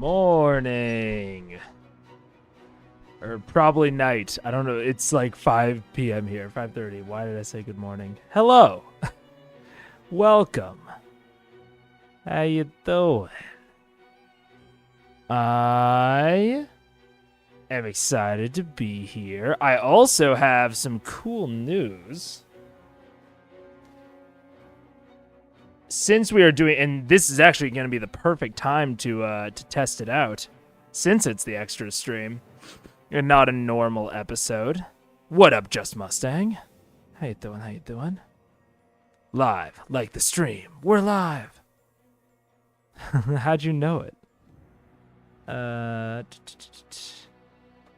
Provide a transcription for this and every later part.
morning. Or probably night. I don't know. It's like 5 p.m. here, 5:30. Why did I say good morning? Hello. Welcome. How you doing? I am excited to be here. I also have some cool news. Since we are doing, and this is actually going to be the perfect time to test it out, since it's the extra stream and not a normal episode. What up, Just Mustang? How you doing? How you doing? Live, like the stream. We're live. How'd you know it?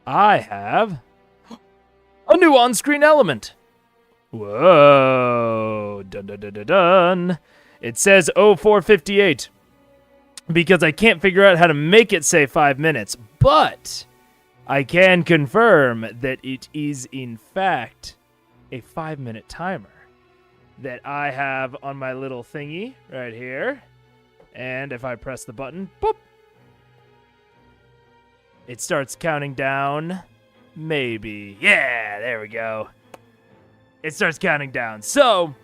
I have a new on-screen element. Whoa. Dun dun dun dun dun. It says 0458 because I can't figure out how to make it say 5 minutes, but I can confirm that it is in fact a 5-minute timer that I have on my little thingy right here. And if I press the button, boop, it starts counting down. Maybe. Yeah, there we go. It starts counting down. So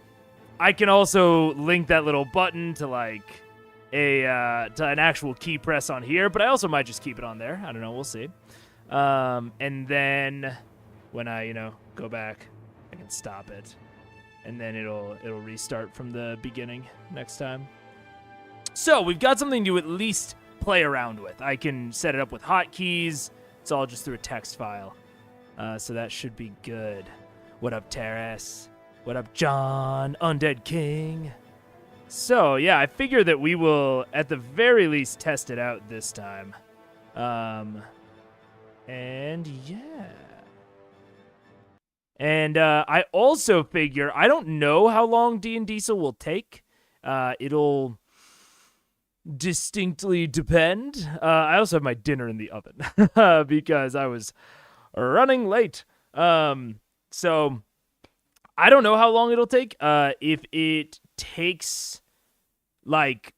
I can also link that little button to like to an actual key press on here, but I also might just keep it on there. I don't know. We'll see. And then when I, go back, I can stop it, and then it'll restart from the beginning next time. So we've got something to at least play around with. I can set it up with hotkeys. It's all just through a text file. So that should be good. What up, Terrace? What up, John? Undead King? So, yeah, I figure that we will, at the very least, test it out this time. And, yeah. And I also figure, I don't know how long D&Diesel will take. It'll distinctly depend. I also have my dinner in the oven because I was running late. So I don't know how long it'll take. If it takes like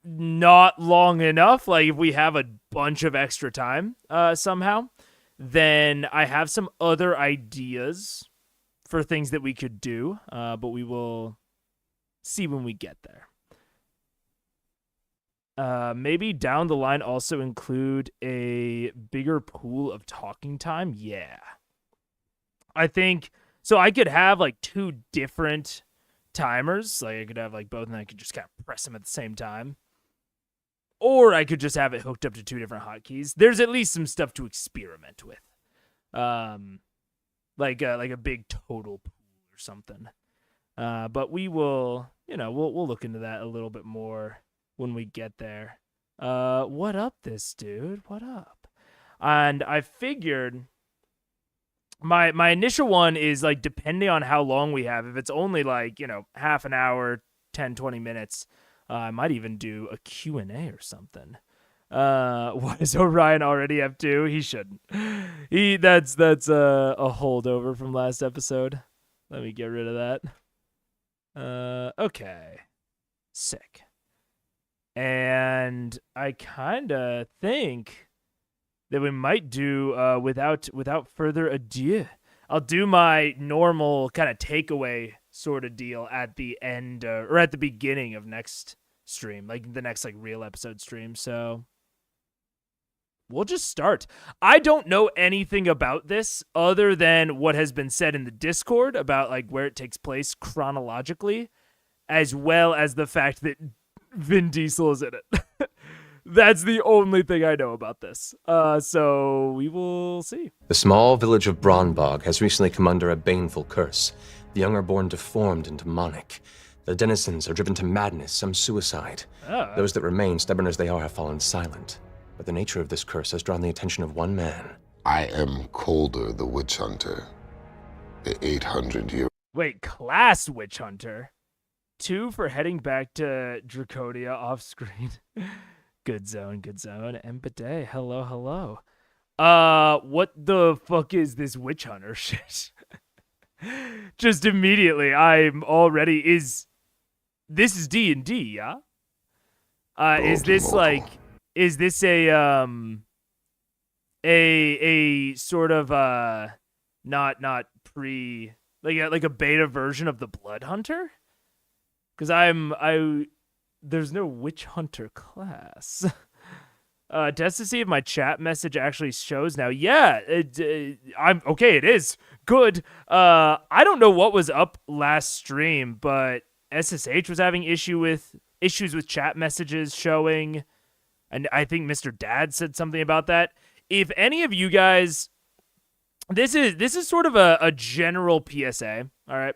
not long enough, like if we have a bunch of extra time somehow, then I have some other ideas for things that we could do, but we will see when we get there. Maybe down the line also include a bigger pool of talking time. Yeah. I think, so I could have like 2 different timers. Like I could have like both and I could just kind of press them at the same time. Or I could just have it hooked up to 2 different hotkeys. There's at least some stuff to experiment with. Like a big total pool or something. But we will, we'll look into that a little bit more when we get there. What up, this dude? What up? And I figured my initial one is like depending on how long we have. If it's only like, half an hour, 10, 20 minutes, I might even do a Q&A or something. Why does Orion already have 2? He shouldn't. That's a holdover from last episode. Let me get rid of that. Okay. Sick. And I kind of think that we might do without further ado. I'll do my normal kind of takeaway sort of deal at the end or at the beginning of next stream, like the next like real episode stream. So we'll just start. I don't know anything about this other than what has been said in the Discord about like where it takes place chronologically, as well as the fact that Vin Diesel is in it. That's the only thing I know about this. So we will see. The small village of Braunbog has recently come under a baneful curse. The young are born deformed and demonic. The denizens are driven to madness, some suicide. Those that remain, stubborn as they are, have fallen silent. But the nature of this curse has drawn the attention of one man. I am Colder the Witch Hunter. The 800-year... Wait, class Witch Hunter? 2 for heading back to Draconia off screen. Good zone, good zone. And bidet, hello. What the fuck is this Witch Hunter shit? Just immediately, I'm already, this is D&D, yeah? Is this like is this a sort of not pre like a beta version of the Blood Hunter? Because there's no Witch Hunter class. Test to see if my chat message actually shows now. Yeah, I'm okay. It is good. I don't know what was up last stream, but SSH was having issues with chat messages showing, and I think Mr. Dad said something about that. If any of you guys, this is sort of a general PSA. All right,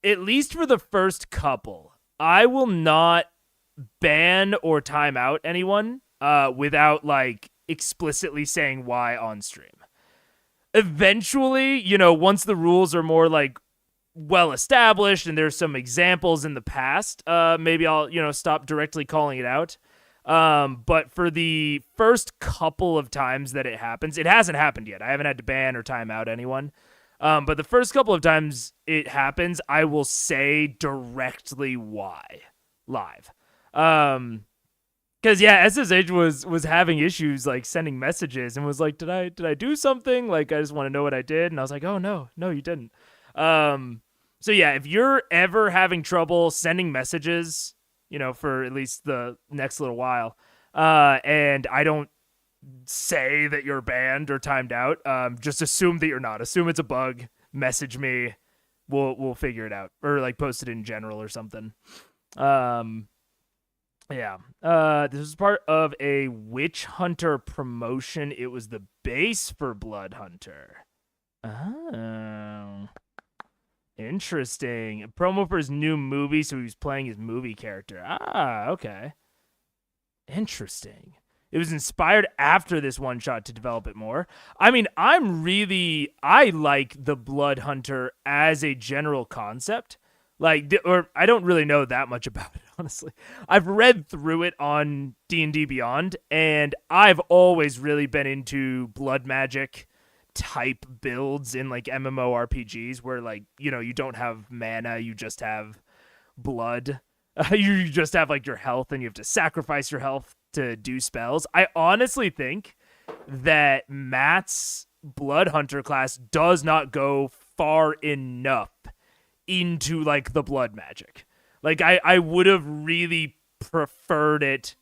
at least for the first couple, I will not ban or time out anyone without like explicitly saying why on stream. Eventually, once the rules are more like well established and there's some examples in the past, maybe I'll stop directly calling it out. But for the first couple of times that it happens, it hasn't happened yet. I haven't had to ban or time out anyone. But the first couple of times it happens, I will say directly why live. Cause yeah, SSH was having issues like sending messages and was like, did I do something? Like, I just want to know what I did. And I was like, oh no, you didn't. So yeah, if you're ever having trouble sending messages, for at least the next little while, and I don't say that you're banned or timed out, just assume that you're not. Assume it's a bug. Message me. We'll figure it out, or like post it in general or something. Yeah. This was part of a Witch Hunter promotion. It was the base for Blood Hunter. Oh. Interesting. A promo for his new movie, so he was playing his movie character. Ah, okay. Interesting. It was inspired after this one shot to develop it more. I mean, I like the Blood Hunter as a general concept. Or I don't really know that much about it, honestly. I've read through it on D&D Beyond, and I've always really been into blood magic type builds in like MMORPGs where like, you don't have mana, you just have blood. You just have like your health and you have to sacrifice your health to do spells. I honestly think that Matt's Blood Hunter class does not go far enough into like the blood magic. Like I would have really preferred it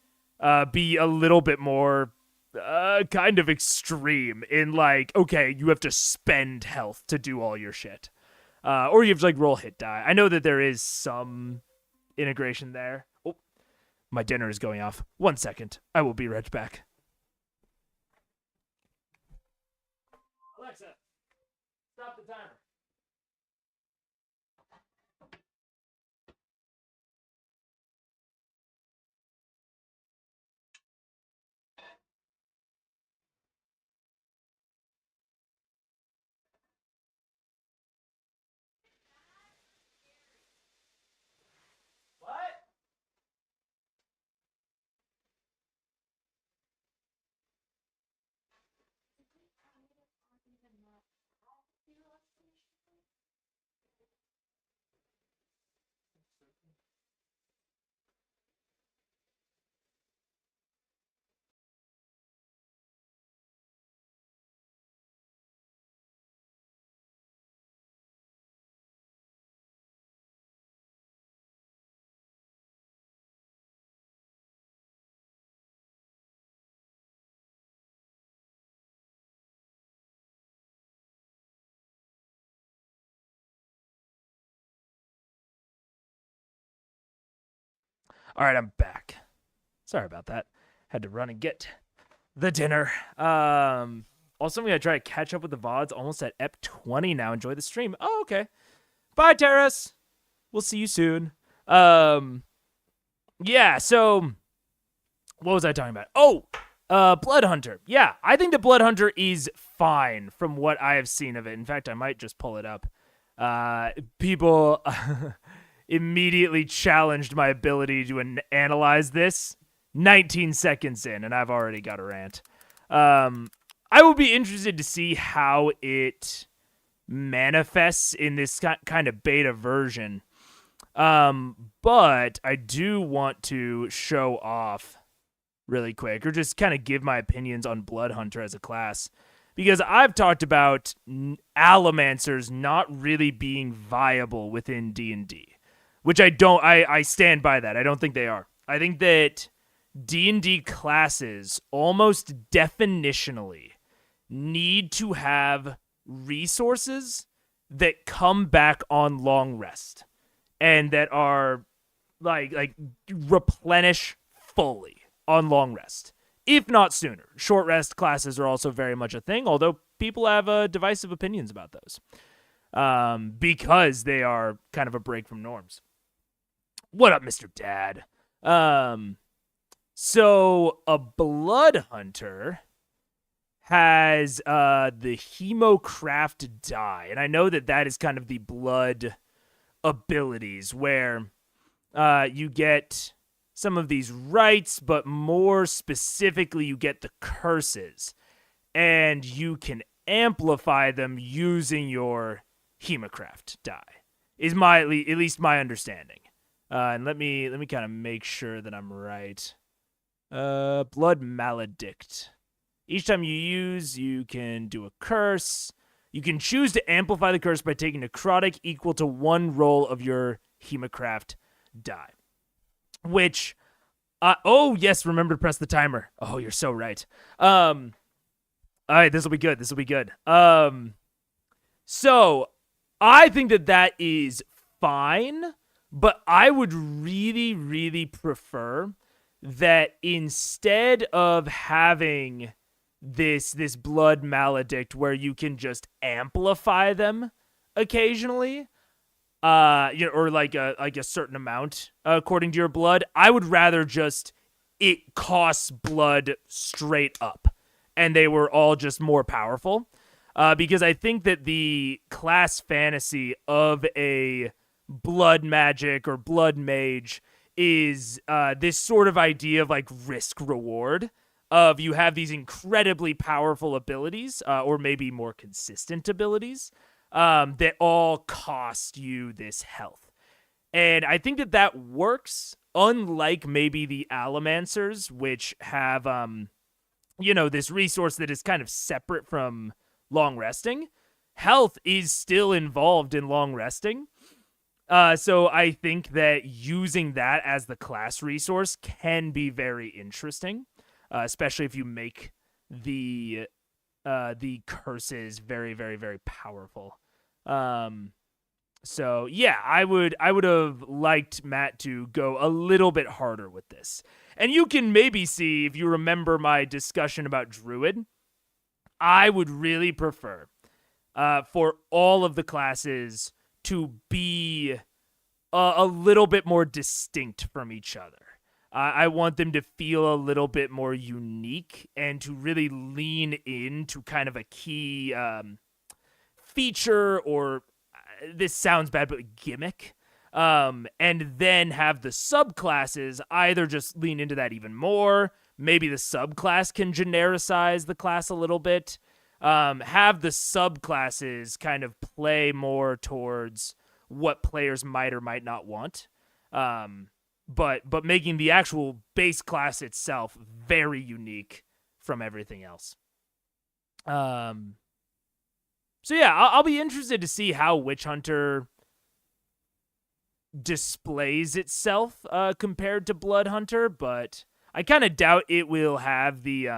be a little bit more kind of extreme in like, okay, you have to spend health to do all your shit. Or you have to like roll hit die. I know that there is some integration there. Oh, my dinner is going off. 1 second. I will be right back. Alexa, stop the timer. All right, I'm back. Sorry about that. Had to run and get the dinner. Also, I'm going to try to catch up with the VODs. Almost at EP 20 now. Enjoy the stream. Oh, okay. Bye, Terrace. We'll see you soon. Yeah, so what was I talking about? Oh, Blood Hunter. Yeah, I think the Blood Hunter is fine from what I have seen of it. In fact, I might just pull it up. People immediately challenged my ability to analyze this 19 seconds in, and I've already got a rant. I will be interested to see how it manifests in this kind of beta version. But I do want to show off really quick, or just kind of give my opinions on Blood Hunter as a class, because I've talked about Allomancers not really being viable within D&D, which I stand by that. I don't think they are. I think that D&D classes almost definitionally need to have resources that come back on long rest and that are like replenish fully on long rest, if not sooner. Short rest classes are also very much a thing, although people have divisive opinions about those because they are kind of a break from norms. What up, Mr. Dad? So a Blood Hunter has the Hemocraft die, and I know that is kind of the blood abilities where you get some of these rights, but more specifically you get the curses, and you can amplify them using your Hemocraft die, is at least my understanding. And let me kind of make sure that I'm right. Blood Maledict. Each time you use, you can do a curse. You can choose to amplify the curse by taking necrotic equal to 1 roll of your Hemocraft die. Which, oh yes, remember to press the timer. Oh, you're so right. All right, this will be good. So I think that is fine, but I would really, really prefer that instead of having this Blood Maledict where you can just amplify them occasionally, or like a certain amount according to your blood, I would rather just it costs blood straight up and they were all just more powerful, because I think that the class fantasy of a blood magic or blood mage is this sort of idea of like risk reward, of you have these incredibly powerful abilities, or maybe more consistent abilities, that all cost you this health. And I think that works, unlike maybe the Allomancers, which have, this resource that is kind of separate from long resting. Health is still involved in long resting. So I think that using that as the class resource can be very interesting. Especially if you make the curses very, very, very powerful. So yeah, I would have liked Matt to go a little bit harder with this. And you can maybe see, if you remember my discussion about Druid, I would really prefer for all of the classes to be a little bit more distinct from each other. I want them to feel a little bit more unique and to really lean into kind of a key feature, or this sounds bad, but gimmick. And then have the subclasses either just lean into that even more. Maybe the subclass can genericize the class a little bit. Have the subclasses kind of play more towards what players might or might not want. But making the actual base class itself very unique from everything else. So yeah, I'll be interested to see how Witch Hunter displays itself compared to Blood Hunter, but I kind of doubt it will have the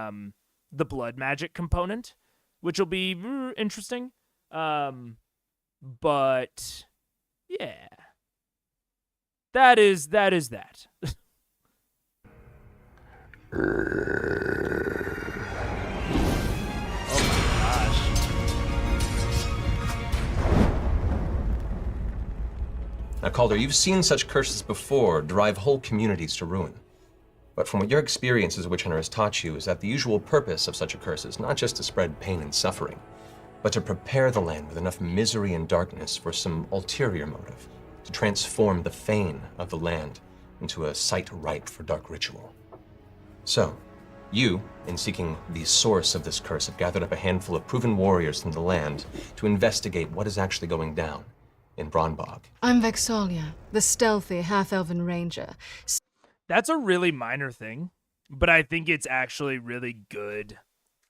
blood magic component, which will be interesting. But yeah. That is that. Now, Calder, you've seen such curses before drive whole communities to ruin. But from what your experience as a witch hunter has taught you is that the usual purpose of such a curse is not just to spread pain and suffering, but to prepare the land with enough misery and darkness for some ulterior motive, to transform the fane of the land into a site ripe for dark ritual. So, you, in seeking the source of this curse, have gathered up a handful of proven warriors from the land to investigate what is actually going down in Bronnbog. I'm Vexalia, the stealthy half-elven ranger. That's a really minor thing, but I think it's actually really good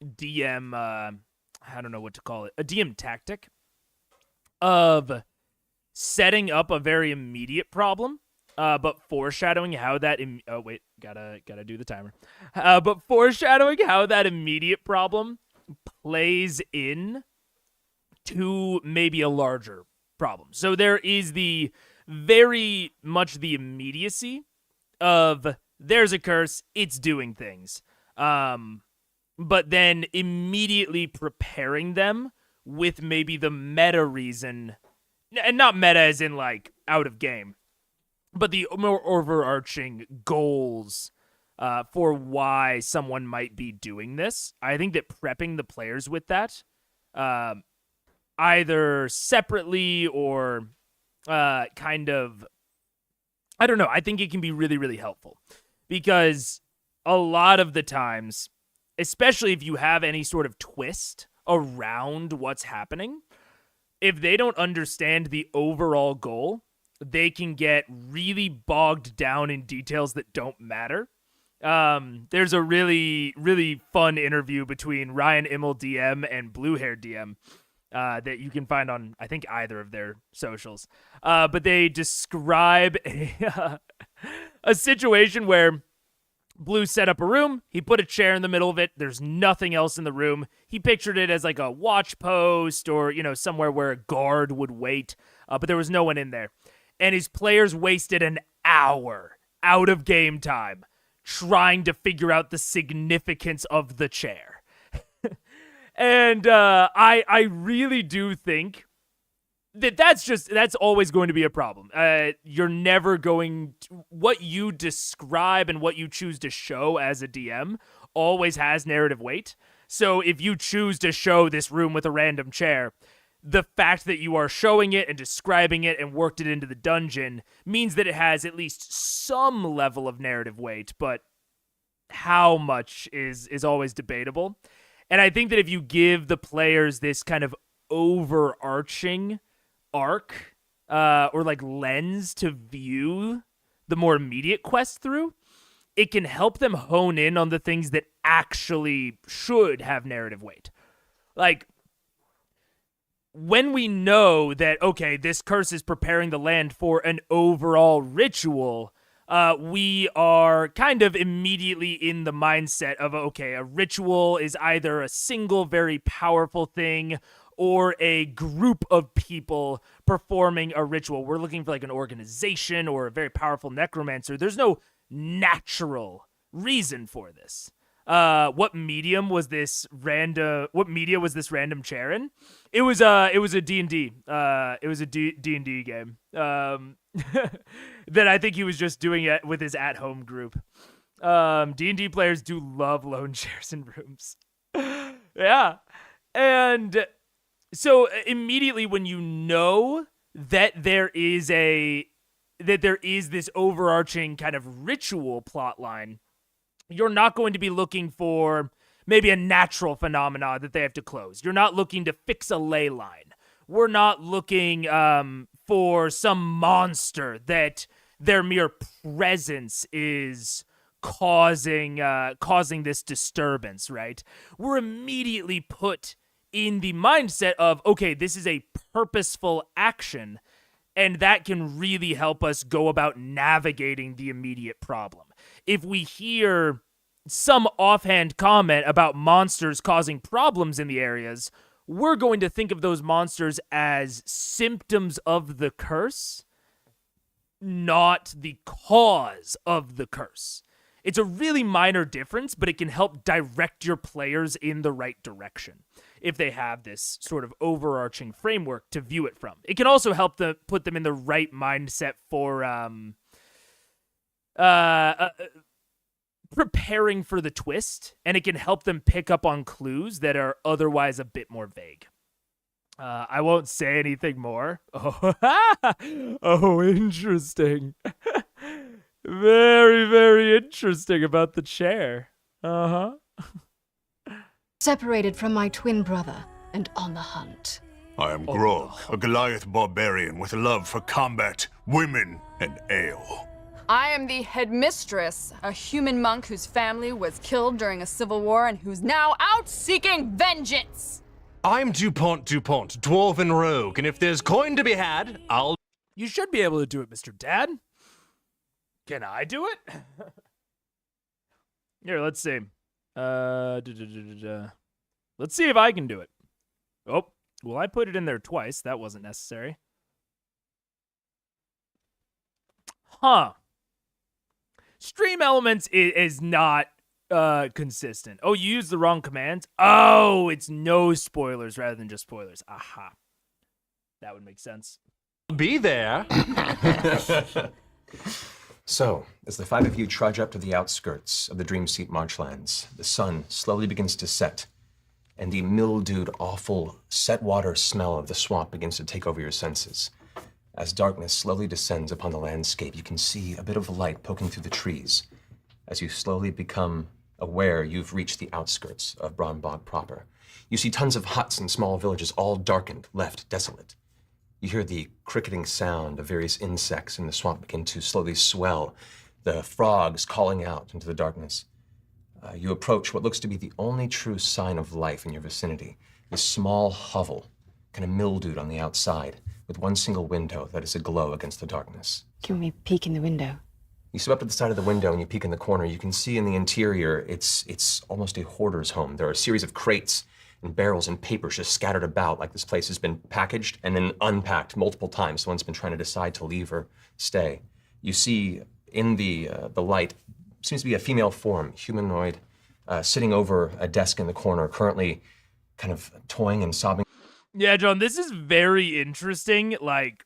DM, I don't know what to call it, a DM tactic of setting up a very immediate problem, but foreshadowing how that, oh wait, gotta do the timer, but foreshadowing how that immediate problem plays in to maybe a larger problem. So there is the very much the immediacy of there's a curse, it's doing things. But then immediately preparing them with maybe the meta reason, and not meta as in like out of game, but the more overarching goals for why someone might be doing this. I think that prepping the players with that, either separately or kind of, I don't know, I think it can be really, really helpful. Because a lot of the times, especially if you have any sort of twist around what's happening, if they don't understand the overall goal, they can get really bogged down in details that don't matter. There's a really, really fun interview between Ryan Immel DM and Blue Hair DM that you can find on, I think, either of their socials. But they describe a situation where Blue set up a room, he put a chair in the middle of it, there's nothing else in the room. He pictured it as like a watch post or, you know, somewhere where a guard would wait, but there was no one in there. And his players wasted an hour out of game time trying to figure out the significance of the chair. And I really do think that's always going to be a problem. You're never going to, what you describe and what you choose to show as a DM always has narrative weight. So if you choose to show this room with a random chair, the fact that you are showing it and describing it and worked it into the dungeon means that it has at least some level of narrative weight, but how much is always debatable. And I think that if you give the players this kind of overarching arc or like lens to view the more immediate quest through, it can help them hone in on the things that actually should have narrative weight. Like, when we know that, okay, this curse is preparing the land for an overall ritual, we are kind of immediately in the mindset of, okay, a ritual is either a single very powerful thing or a group of people performing a ritual. We're looking for like an organization or a very powerful necromancer. There's no natural reason for this. What media was this random chair in? It was a D&D. It was a D&D game. That I think he was just doing it with his at-home group. D&D players do love lone chairs in rooms. Yeah. And so immediately when you know that there is this overarching kind of ritual plot line, you're not going to be looking for maybe a natural phenomena that they have to close. You're not looking to fix a ley line. We're not looking for some monster that their mere presence is causing this disturbance, right? We're immediately put in the mindset of, okay, this is a purposeful action, and that can really help us go about navigating the immediate problem. If we hear some offhand comment about monsters causing problems in the areas, we're going to think of those monsters as symptoms of the curse, not the cause of the curse. It's a really minor difference, but it can help direct your players in the right direction if they have this sort of overarching framework to view it from. It can also help put them in the right mindset for preparing for the twist, and it can help them pick up on clues that are otherwise a bit more vague. I won't say anything more. Oh, interesting. Very, very interesting about the chair. Uh-huh. Separated from my twin brother and on the hunt. I am Grog, a Goliath barbarian with a love for combat, women, and ale. I am the headmistress, a human monk whose family was killed during a civil war and who's now out seeking vengeance. I'm DuPont, dwarven rogue, and if there's coin to be had, I'll... You should be able to do it, Mr. Dad. Can I do it? Here, let's see. Let's see if I can do it. Oh, well, I put it in there twice. That wasn't necessary. Huh. Stream Elements is not consistent. Oh, you used the wrong commands? Oh, it's no spoilers rather than just spoilers. Aha. That would make sense. be there. So, as the five of you trudge up to the outskirts of the Dreamseat marshlands, the sun slowly begins to set, and the mildewed, awful, set water smell of the swamp begins to take over your senses. As darkness slowly descends upon the landscape, you can see a bit of light poking through the trees. As you slowly become aware, you've reached the outskirts of Bronbog proper. You see tons of huts and small villages, all darkened, left desolate. You hear the cricketing sound of various insects in the swamp begin to slowly swell, the frogs calling out into the darkness. You approach what looks to be the only true sign of life in your vicinity, this small hovel, kind of mildewed on the outside, with one single window that is aglow against the darkness. Can we peek in the window? You step up to the side of the window and you peek in the corner. You can see in the interior, it's almost a hoarder's home. There are a series of crates and barrels and papers just scattered about, like this place has been packaged and then unpacked multiple times. Someone's been trying to decide to leave or stay. You see in the light, seems to be a female form, humanoid, sitting over a desk in the corner, currently kind of toying and sobbing. Yeah, John, this is very interesting, like,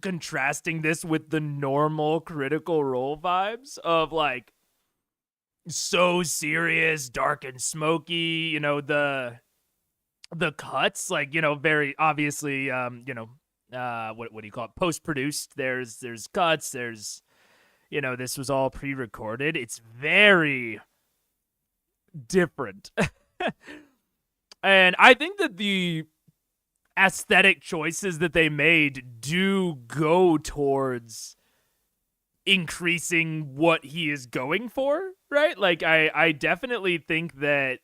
contrasting this with the normal Critical Role vibes of, like, so serious, dark and smoky, you know, the cuts, like, you know, very obviously, what do you call it, post-produced, there's cuts, there's, you know, this was all pre-recorded. It's very different. And I think that the aesthetic choices that they made do go towards increasing what he is going for, right? Like, I definitely think that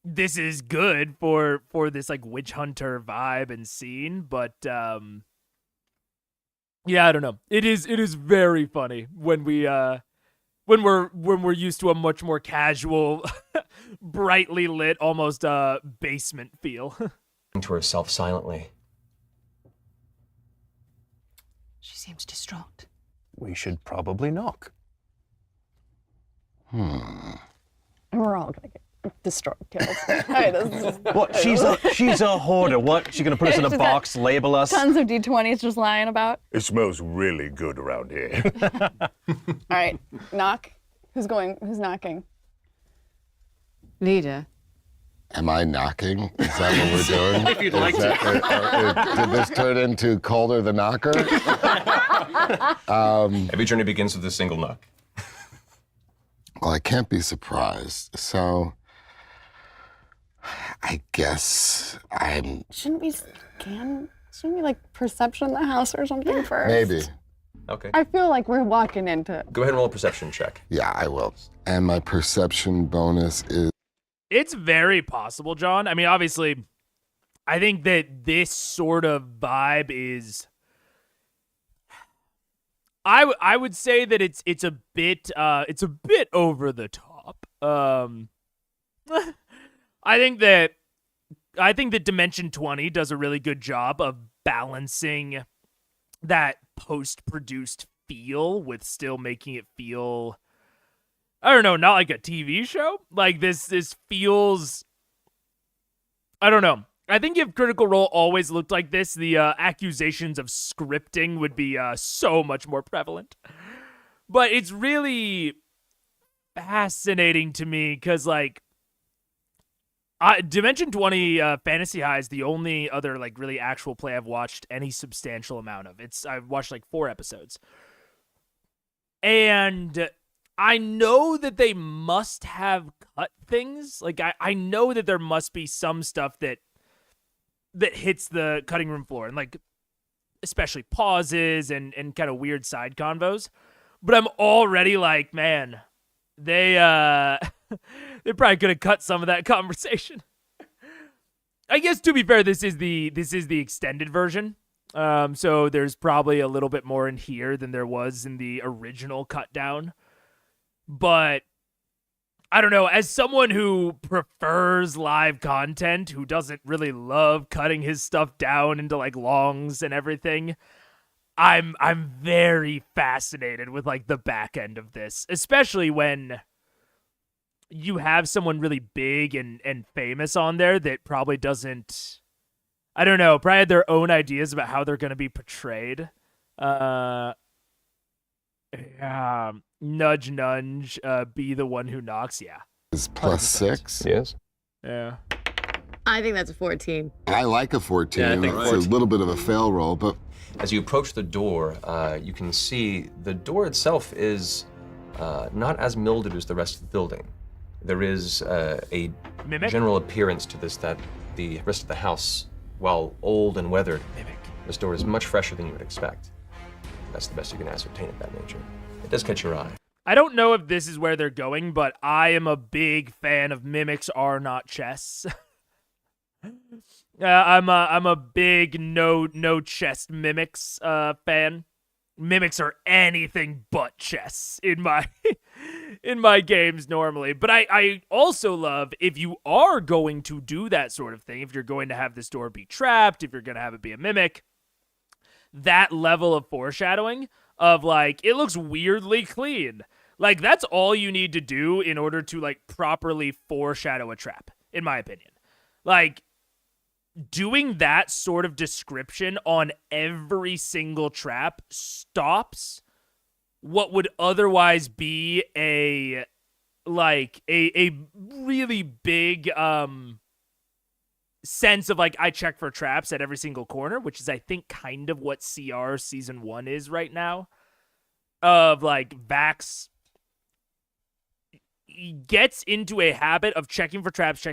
this is good for this, like, witch hunter vibe and scene, but yeah, I don't know. It is very funny when we're used to a much more casual, brightly lit, almost basement feel. To herself silently. She seems distraught. We should probably knock. And we're all gonna get destroyed, killed. Right, this is just What? She's a hoarder. What? She's gonna put us in a Just box, label us? tons of D20s just lying about. It smells really good around here. All right, knock. Who's knocking? Leader. Am I knocking? Is that what we're doing? If you'd like to. Did this turn into Calder the Knocker? Every journey begins with a single knock. Well, I can't be surprised. So, I guess I'm... Shouldn't we like perception the house or something first? Maybe. Okay. I feel like we're walking into. Go ahead and roll a perception check. Yeah, I will. And my perception bonus is... It's very possible, John. I mean, obviously, I think that this sort of vibe is... I would say that it's a bit over the top. I think that Dimension 20 does a really good job of balancing that post-produced feel with still making it feel, I don't know, not like a TV show. Like, this feels, I don't know. I think if Critical Role always looked like this, the accusations of scripting would be so much more prevalent. But it's really fascinating to me because, like, Dimension 20 Fantasy High is the only other, like, really actual play I've watched any substantial amount of. I've watched, like, 4 episodes. And I know that they must have cut things. Like, I know that there must be some stuff that that hits the cutting room floor, and like especially pauses and kind of weird side convos. But I'm already like, man, they probably could have cut some of that conversation. I guess to be fair, this is the extended version. So there's probably a little bit more in here than there was in the original cut down. But I don't know, as someone who prefers live content, who doesn't really love cutting his stuff down into like longs and everything, I'm very fascinated with like the back end of this, especially when you have someone really big and famous on there that probably doesn't, I don't know, probably had their own ideas about how they're going to be portrayed. Nudge, nudge, be the one who knocks. Yeah. Is +6? Yes. Yeah. I think that's a 14. I like a 14. Yeah, I think it's 14. a little bit of a fail roll, but As you approach the door, you can see the door itself is not as mildewed as the rest of the building. There is a Mimic? general appearance to this that the rest of the house, while old and weathered, this door is much fresher than you would expect. That's the best you can ascertain of that nature. It does catch your eye. I don't know if this is where they're going, but I am a big fan of mimics are not chests. I'm a big no chest mimics fan. Mimics are anything but chests in my in my games normally. But I also love, if you are going to do that sort of thing, if you're going to have this door be trapped, if you're going to have it be a mimic, that level of foreshadowing of like, it looks weirdly clean. Like, that's all you need to do in order to like properly foreshadow a trap, in my opinion. Like, doing that sort of description on every single trap stops what would otherwise be a really big sense of like, I check for traps at every single corner, which is I think kind of what CR season 1 is right now. Of like, Vax gets into a habit of checking for traps.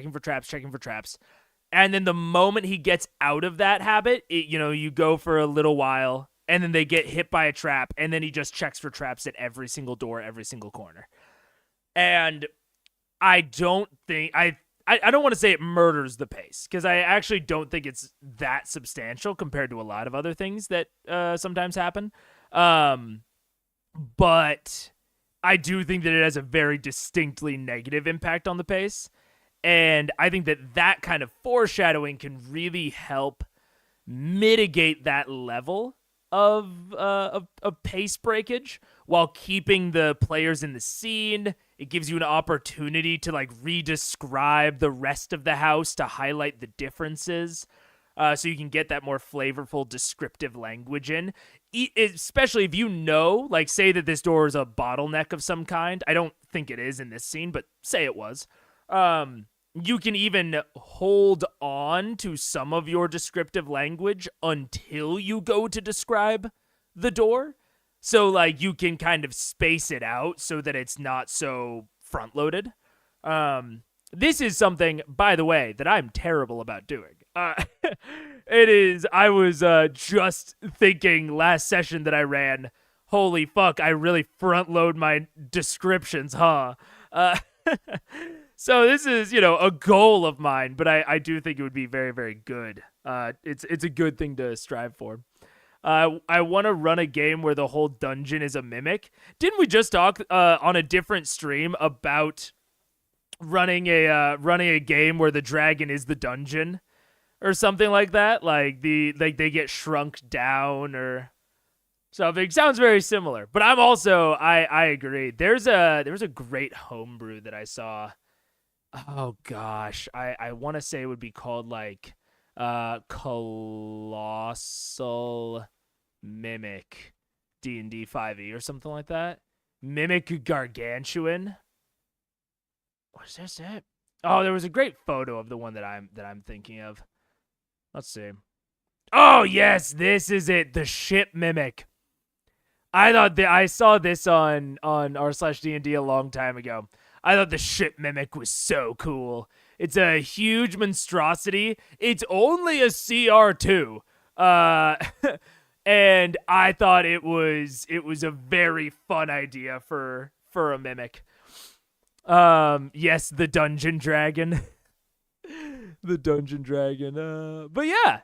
And then the moment he gets out of that habit, you go for a little while, and then they get hit by a trap, and then he just checks for traps at every single door, every single corner. And I don't think, I don't want to say it murders the pace, because I actually don't think it's that substantial compared to a lot of other things that sometimes happen. But I do think that it has a very distinctly negative impact on the pace. And I think that kind of foreshadowing can really help mitigate that level of pace breakage while keeping the players in the scene. It gives you an opportunity to like re-describe the rest of the house to highlight the differences, so you can get that more flavorful descriptive language in. Especially if like, say that this door is a bottleneck of some kind. I don't think it is in this scene, but say it was. You can even hold on to some of your descriptive language until you go to describe the door. So, like, you can kind of space it out so that it's not so front-loaded. This is something, by the way, that I'm terrible about doing. I was just thinking last session that I ran, holy fuck, I really front-load my descriptions, huh? So this is, a goal of mine, but I do think it would be very, very good. It's a good thing to strive for. I want to run a game where the whole dungeon is a mimic. Didn't we just talk on a different stream about running a game where the dragon is the dungeon or something like that? Like they get shrunk down or something. Sounds very similar. But I'm also I agree. There was a great homebrew that I saw. Oh gosh, I want to say it would be called like Colossal Mimic D&D 5e or something like that. Mimic Gargantuan. Was this it? Oh, there was a great photo of the one that I'm thinking of. Let's see. Oh yes, this is it. The ship mimic. I thought that I saw this on r/D&D a long time ago. I thought the ship mimic was so cool. It's a huge monstrosity. It's only a CR2. And I thought it was a very fun idea for a mimic. Yes, the dungeon dragon. The dungeon dragon. But yeah,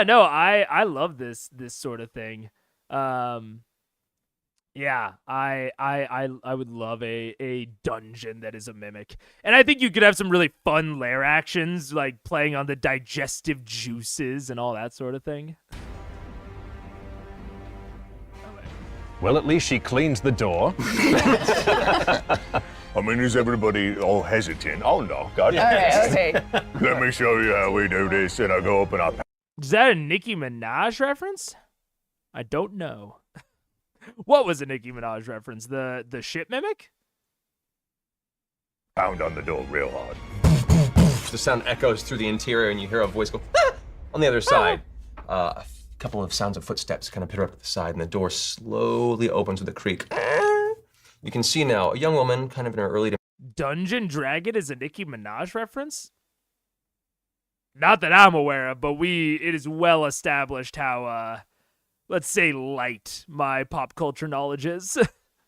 no, I love this sort of thing. Yeah, I would love a dungeon that is a mimic. And I think you could have some really fun lair actions, like playing on the digestive juices and all that sort of thing. Well, at least she cleans the door. I mean, is everybody all hesitant? Oh no, God. Okay. Let me show you how we do this. And I go up and I Is that a Nicki Minaj reference? I don't know. What was a Nicki Minaj reference? The ship mimic? pound on the door real hard. The sound echoes through the interior, and you hear a voice go, "Ah!" on the other side. A couple of sounds of footsteps kind of pitter up at the side, and the door slowly opens with a creak. You can see now a young woman, kind of in her early. Dungeon Dragon is a Nicki Minaj reference? Not that I'm aware of, but it is well established how, let's say, light my pop culture knowledge is.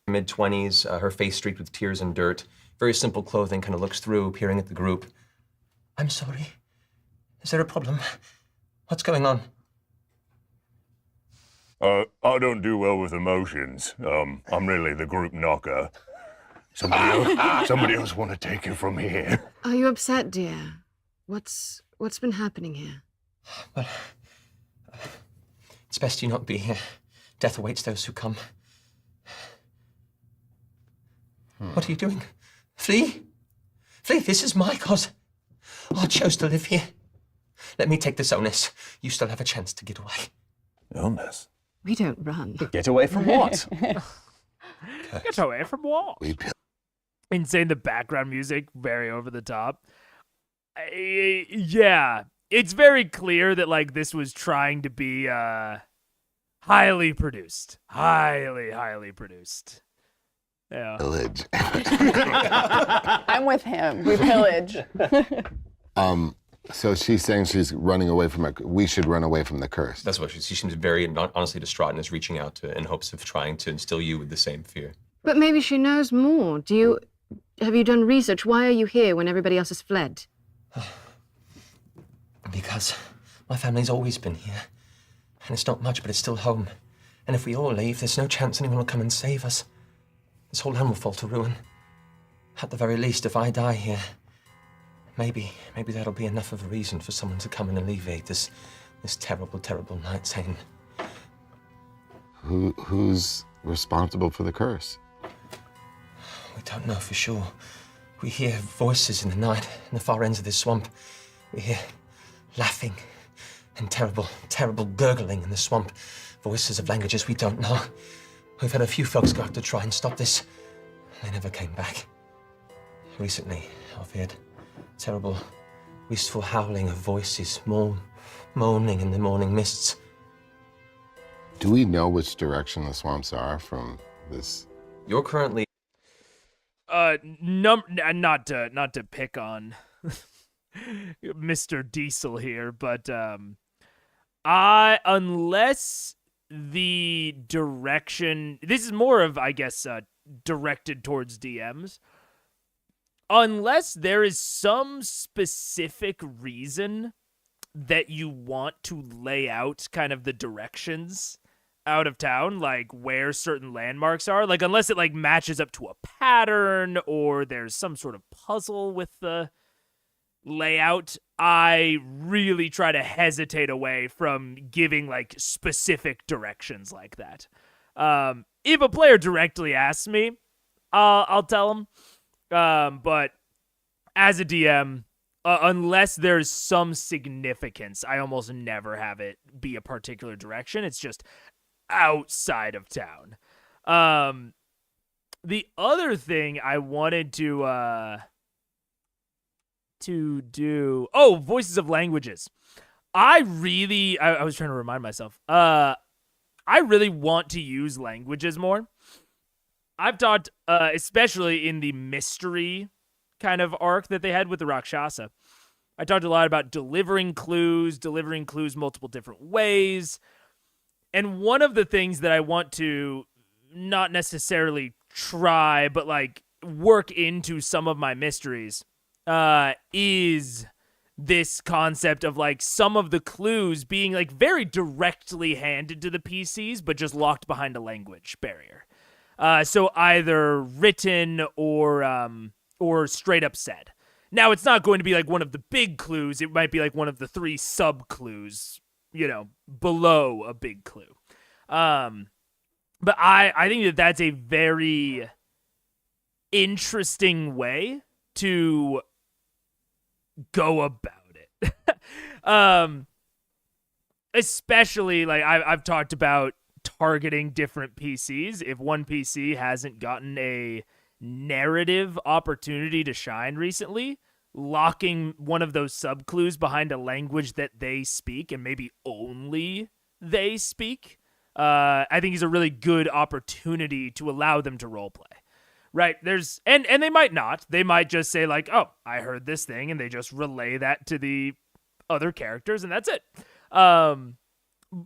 Mid-20s, her face streaked with tears and dirt. Very simple clothing, kind of looks through, peering at the group. I'm sorry. Is there a problem? What's going on? I don't do well with emotions. I'm really the group knocker. Somebody else want to take it from here. Are you upset, dear? What's been happening here? Well, it's best you not be here. Death awaits those who come. What are you doing? Flee? Flee, this is my cause. I chose to live here. Let me take this onus. You still have a chance to get away. Illness? We don't run. Get away from what? Get away from what? Insane, the background music, very over the top. Yeah, it's very clear that, like, this was trying to be highly produced. Highly produced. Yeah. Pillage. I'm with him. We pillage. So she's saying she's running away from it. We should run away from the curse. That's what she seems very honestly distraught and is reaching out in hopes of trying to instill you with the same fear. But maybe she knows more. Have you done research? Why are you here when everybody else has fled? Because my family's always been here. And it's not much, but it's still home. And if we all leave, there's no chance anyone will come and save us. This whole land will fall to ruin. At the very least, if I die here, maybe that'll be enough of a reason for someone to come and alleviate this terrible night scene. Who's responsible for the curse? We don't know for sure. We hear voices in the night in the far ends of this swamp. We hear laughing and terrible gurgling in the swamp. Voices of languages we don't know. We've had a few folks go out to try and stop this. They never came back. Recently, I've heard terrible, wistful howling of voices, moaning in the morning mists. Do we know which direction the swamps are from this? You're currently... Not to pick on Mr. Diesel here, but unless the direction, this is more of, I guess, directed towards DMs. Unless there is some specific reason that you want to lay out kind of the directions out of town, like where certain landmarks are, like unless it like matches up to a pattern or there's some sort of puzzle with the layout, I really try to hesitate away from giving like specific directions like that. If a player directly asks me, I'll tell them. But as a DM, unless there's some significance, I almost never have it be a particular direction. It's just outside of town. The other thing I wanted to do, voices of languages. I was trying to remind myself. I really want to use languages more. I've talked, especially in the mystery kind of arc that they had with the Rakshasa. I talked a lot about delivering clues multiple different ways. And one of the things that I want to not necessarily try, but like work into some of my mysteries is this concept of like some of the clues being like very directly handed to the PCs, but just locked behind a language barrier. So either written or straight up said. Now, it's not going to be like one of the big clues. It might be like one of the 3 sub-clues, below a big clue. But I think that that's a very interesting way to go about it. Especially, like, I've talked about targeting different PCs. If one PC hasn't gotten a narrative opportunity to shine recently, locking one of those sub-clues behind a language that they speak and maybe only they speak, I think is a really good opportunity to allow them to roleplay. Right? And they might not. They might just say like, oh, I heard this thing, and they just relay that to the other characters, and that's it.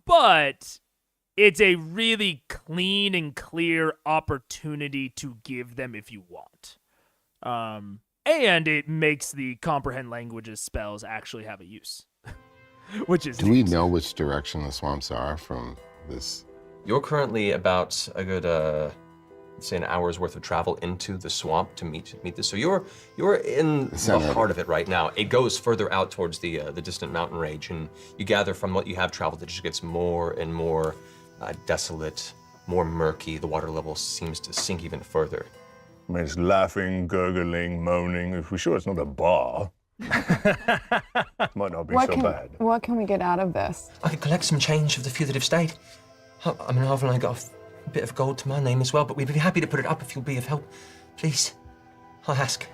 But it's a really clean and clear opportunity to give them if you want. And it makes the comprehend languages spells actually have a use. Which is Do we know which direction the swamps are from this? You're currently about a good, say, an hour's worth of travel into the swamp to meet this. So you're in the heart of it right now. It goes further out towards the distant mountain range, and you gather from what you have traveled, it just gets more and more desolate, more murky. The water level seems to sink even further. I mean, it's laughing, gurgling, moaning. If we're sure it's not a bar, might not be so bad. What can we get out of this? I could collect some change of the few that have stayed. I mean, I've only got a bit of gold to my name as well, but we'd be happy to put it up if you'll be of help. Please, I ask.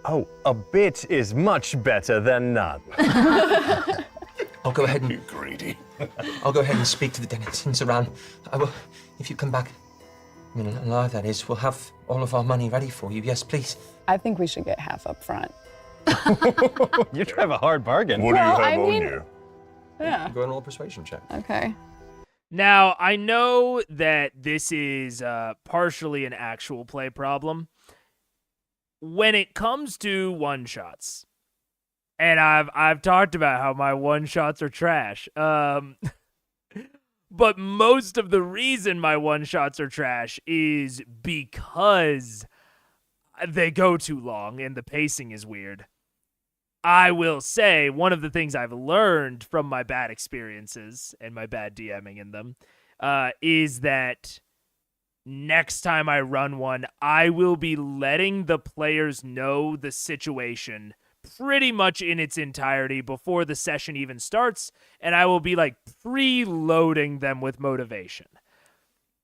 Oh, a bit is much better than none. I'll go ahead and... You greedy. I'll go ahead and speak to the denizens around. I will, if you come back, I mean, alive that is, we'll have all of our money ready for you. Yes, please. I think we should get half up front. You have a hard bargain. What do you have on you? Yeah. Go and roll a persuasion check. Okay. Now, I know that this is partially an actual play problem. When it comes to one-shots, and I've talked about how my one-shots are trash, but most of the reason my one-shots are trash is because they go too long and the pacing is weird. I will say one of the things I've learned from my bad experiences and my bad DMing in them is that next time I run one, I will be letting the players know the situation pretty much in its entirety before the session even starts, and I will be like preloading them with motivation.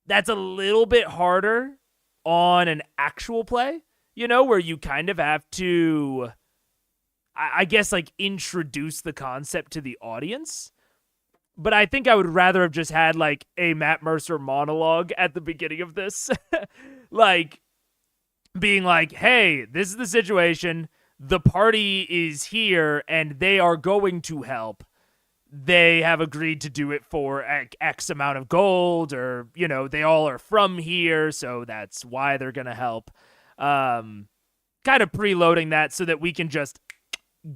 That's a little bit harder on an actual play, where you kind of have to, I guess, like introduce the concept to the audience. But I think I would rather have just had like a Matt Mercer monologue at the beginning of this. Like being like, hey, this is the situation. The party is here and they are going to help. They have agreed to do it for X amount of gold, or, they all are from here, so that's why they're going to help. Kind of preloading that so that we can just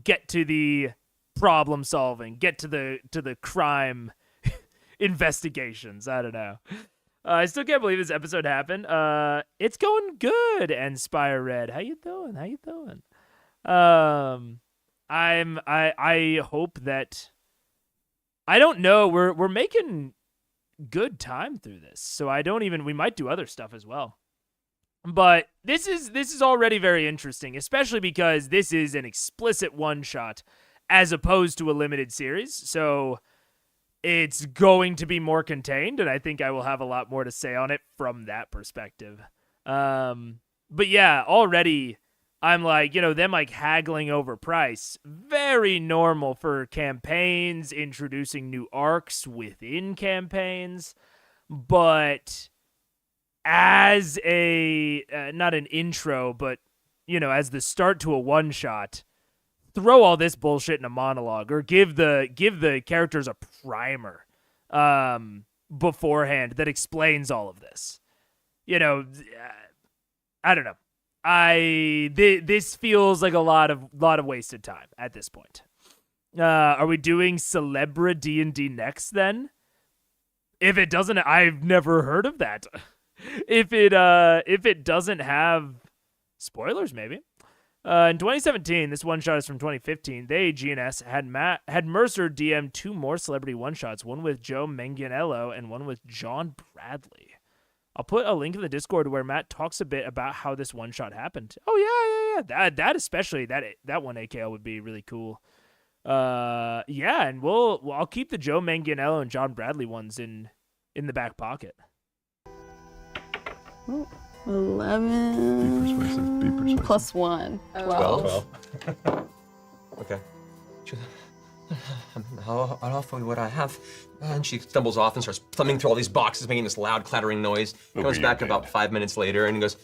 get to the problem solving, get to the crime investigations. I don't know. I still can't believe this episode happened. It's going good, and Spire Red. How you doing? I hope that, I don't know, we're making good time through this. So we might do other stuff as well. But this is already very interesting, especially because this is an explicit one-shot as opposed to a limited series. So it's going to be more contained, and I think I will have a lot more to say on it from that perspective. But yeah, already I'm like, them like haggling over price. Very normal for campaigns, introducing new arcs within campaigns. But as a, not an intro, but as the start to a one-shot, throw all this bullshit in a monologue, or give the characters a primer beforehand that explains all of this. I don't know. This feels like a lot of wasted time at this point. Are we doing Celebra D&D next then? If it doesn't, I've never heard of that. If it doesn't have spoilers, maybe. In 2017, this one shot is from 2015. They, GNS, had Mercer DM 2 more celebrity one shots, one with Joe Manganiello and one with John Bradley. I'll put a link in the Discord where Matt talks a bit about how this one shot happened. Oh yeah. That especially that one AKL would be really cool. Yeah, and I'll keep the Joe Manganiello and John Bradley ones in the back pocket. Ooh, 11 Be persuasive. plus 1. 12. Okay. I'll offer you what I have. And she stumbles off and starts thumbing through all these boxes, making this loud clattering noise. Comes back about 5 minutes later and he goes,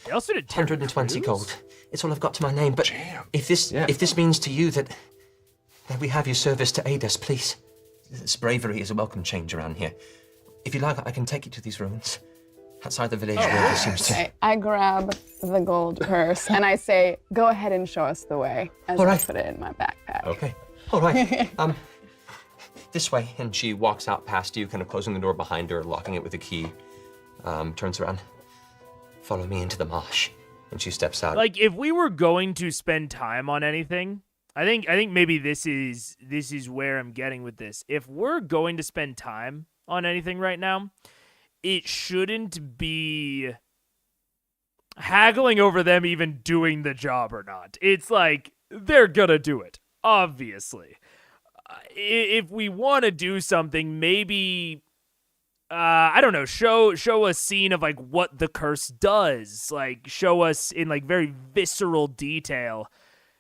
They also did 120 gold. It's all I've got to my name. But if this means to you that we have your service to aid us, please. This bravery is a welcome change around here. If you like, I can take you to these ruins outside the village where there seems to... Okay, I grab the gold purse and I say, go ahead and show us the way, as I put it in my backpack. Okay. All right. This way. And she walks out past you, kind of closing the door behind her, locking it with a key. Turns around. Follow me into the marsh. And she steps out. Like, if we were going to spend time on anything, I think maybe this is where I'm getting with this. If we're going to spend time on anything right now, it shouldn't be haggling over them even doing the job or not. It's like, they're gonna do it, obviously. If we want to do something, maybe, I don't know, show a scene of, like, what the curse does. Like, show us in, like, very visceral detail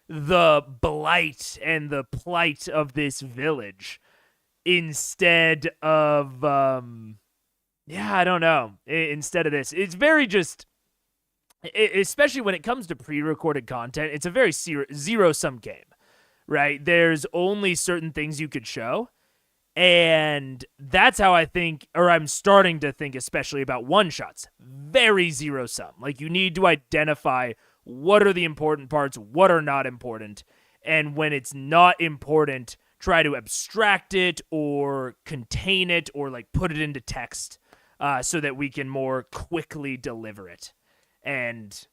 the blight and the plight of this village, instead of, I don't know, instead of this. It's very just, especially when it comes to pre-recorded content, it's a very zero-sum game, right? There's only certain things you could show, and that's how I think, or I'm starting to think, especially about one-shots. Very zero-sum. Like, you need to identify what are the important parts, what are not important, and when it's not important, try to abstract it or contain it or, like, put it into text so that we can more quickly deliver it and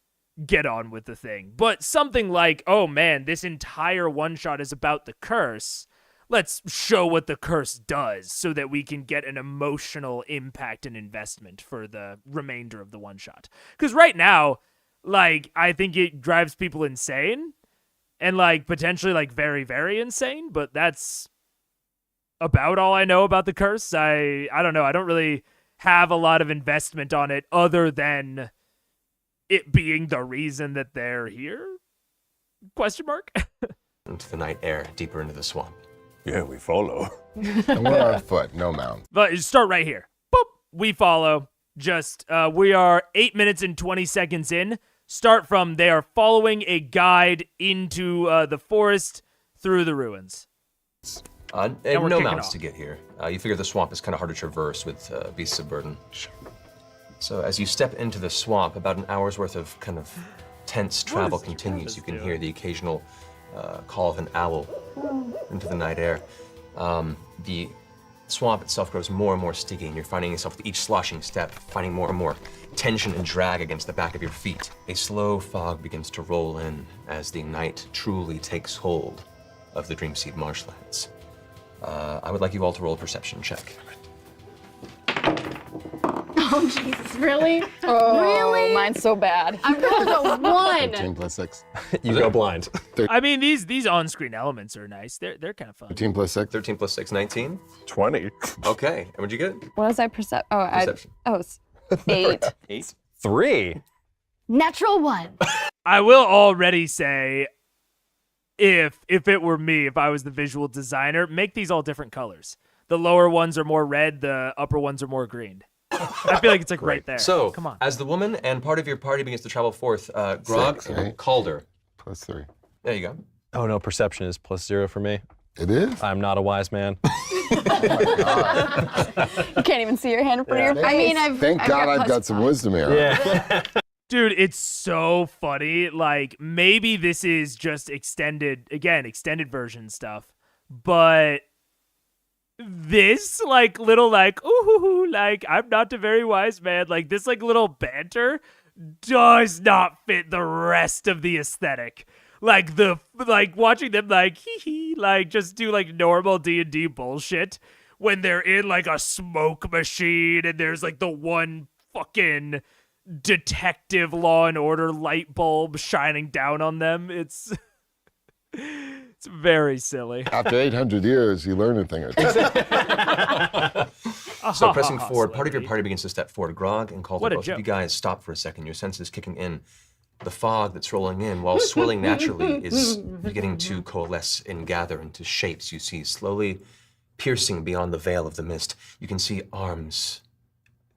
get on with the thing. But something like, oh man, this entire one-shot is about the curse. Let's show what the curse does so that we can get an emotional impact and investment for the remainder of the one-shot. Because right now, like, I think it drives people insane and, like, potentially, like, very, very insane, but that's about all I know about the curse. I don't know. I don't really have a lot of investment on it other than it being the reason that they're here? Question mark? Into the night air, deeper into the swamp. Yeah, we follow. And we're on foot, no mount. But start right here. Boop. We follow. Just, we are 8 minutes and 20 seconds in. Start from they are following a guide into the forest through the ruins. And no mounts to get here. You figure the swamp is kind of hard to traverse with beasts of burden. So as you step into the swamp, about an hour's worth of kind of tense travel continues. You can hear the occasional call of an owl into the night air. The swamp itself grows more and more sticky, and you're finding yourself with each sloshing step, finding more and more tension and drag against the back of your feet. A slow fog begins to roll in as the night truly takes hold of the Dreamseed marshlands. I would like you all to roll a perception check. Oh, Jesus, really? Oh, Really? Mine's so bad. I rolled a 1. 13 plus 6. You go blind. I mean, these on-screen elements are nice. They're kind of fun. 13 plus 6. 13 plus 6, 19. 20. Okay, and what'd you get? What was I percept? Oh, Perception. 8. 8. 3. Natural 1. I will already say, if it were me, if I was the visual designer, make these all different colors. The lower ones are more red, the upper ones are more green. I feel like it's like right there. So, come on. as the woman and part of your party begins to travel forth, Grog, 6, right? Calder. +3. There you go. Oh no, perception is +0 for me. It is? I'm not a wise man. You can't even see your hand in front of your face. I mean, Thank God I've got some wisdom here. Yeah. Dude, it's so funny. Like, maybe this is just extended version stuff, but this, like, little, like, ooh, like, I'm not a very wise man, like, this, like, little banter does not fit the rest of the aesthetic. Like, watching them, like, hee, like, just do, like, normal D&D bullshit when they're in, like, a smoke machine and there's, like, the one fucking detective Law and Order light bulb shining down on them. It's very silly. After 800 years, you learn a thing or two. So pressing forward, part of your party begins to step forward. Grog and Calder, What a both joke. of you guys stop for a second. Your senses kicking in. The fog that's rolling in, while swirling naturally, is beginning to coalesce and gather into shapes you see slowly piercing beyond the veil of the mist. You can see arms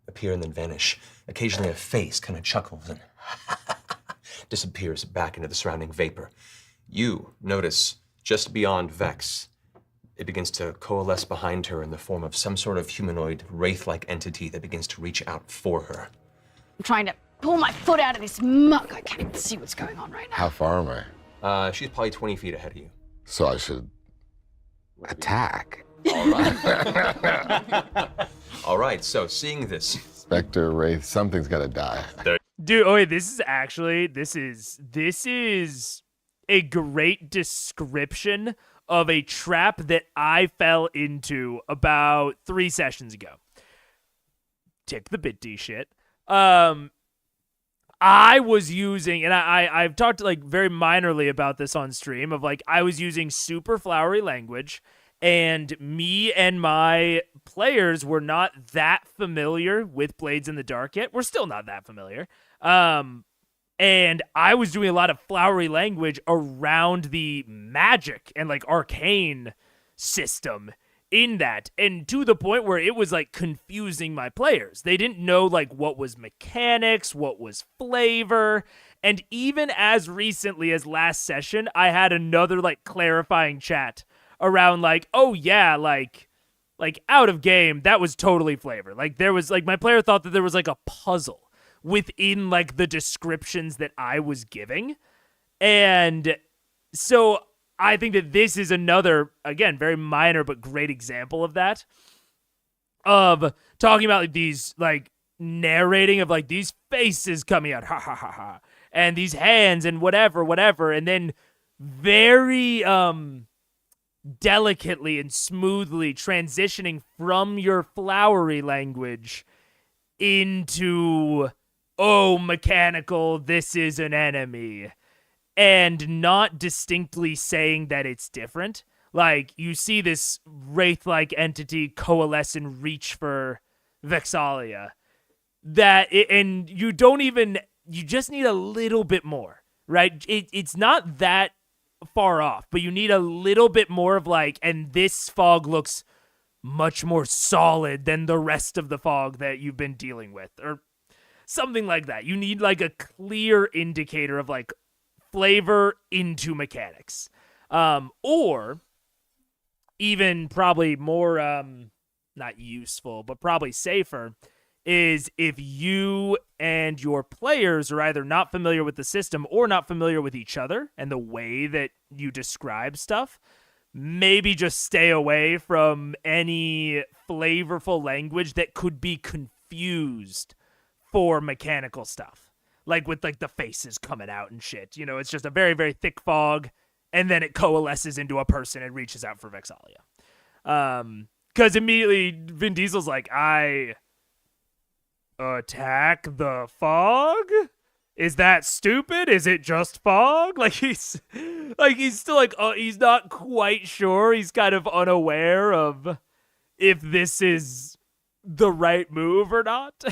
appear and then vanish. Occasionally a face kind of chuckles and disappears back into the surrounding vapor. You notice just beyond Vex, it begins to coalesce behind her in the form of some sort of humanoid, wraith-like entity that begins to reach out for her. I'm trying to pull my foot out of this muck. I can't even see what's going on right now. How far am I? She's probably 20 feet ahead of you. So I should attack. All right. All right, so seeing this. Spectre, Wraith, something's gotta die. Dude, oh wait, this is a great description of a trap that I fell into about 3 sessions ago. Tick the bit D shit. I was using, and I've talked like very minorly about this on stream, of like I was using super flowery language, and me and my players were not that familiar with Blades in the Dark yet. We're still not that familiar. And I was doing a lot of flowery language around the magic and like arcane system in that, and to the point where it was like confusing my players. They didn't know like what was mechanics, what was flavor, and even as recently as last session, I had another like clarifying chat around like, oh yeah, like out of game, that was totally flavor. Like there was like my player thought that there was like a puzzle within like the descriptions that I was giving. And so I think that this is another, again, very minor but great example of that. Of talking about like these, like, narrating of like these faces coming out, ha ha ha ha, and these hands and whatever, and then very delicately and smoothly transitioning from your flowery language into, oh, mechanical, this is an enemy. And not distinctly saying that it's different. Like, you see this wraith-like entity coalesce and reach for Vexalia. And you just need a little bit more, right? It's not that far off, but you need a little bit more of like, and this fog looks much more solid than the rest of the fog that you've been dealing with, or something like that. You need like a clear indicator of like, flavor into mechanics. Or even probably more not useful, but probably safer, is if you and your players are either not familiar with the system or not familiar with each other and the way that you describe stuff, maybe just stay away from any flavorful language that could be confused for mechanical stuff. Like with like the faces coming out and shit. You know, it's just a very, very thick fog, and then it coalesces into a person and reaches out for Vexalia. Because immediately Vin Diesel's like, I attack the fog? Is that stupid? Is it just fog? Like he's still like, he's not quite sure. He's kind of unaware of if this is the right move or not.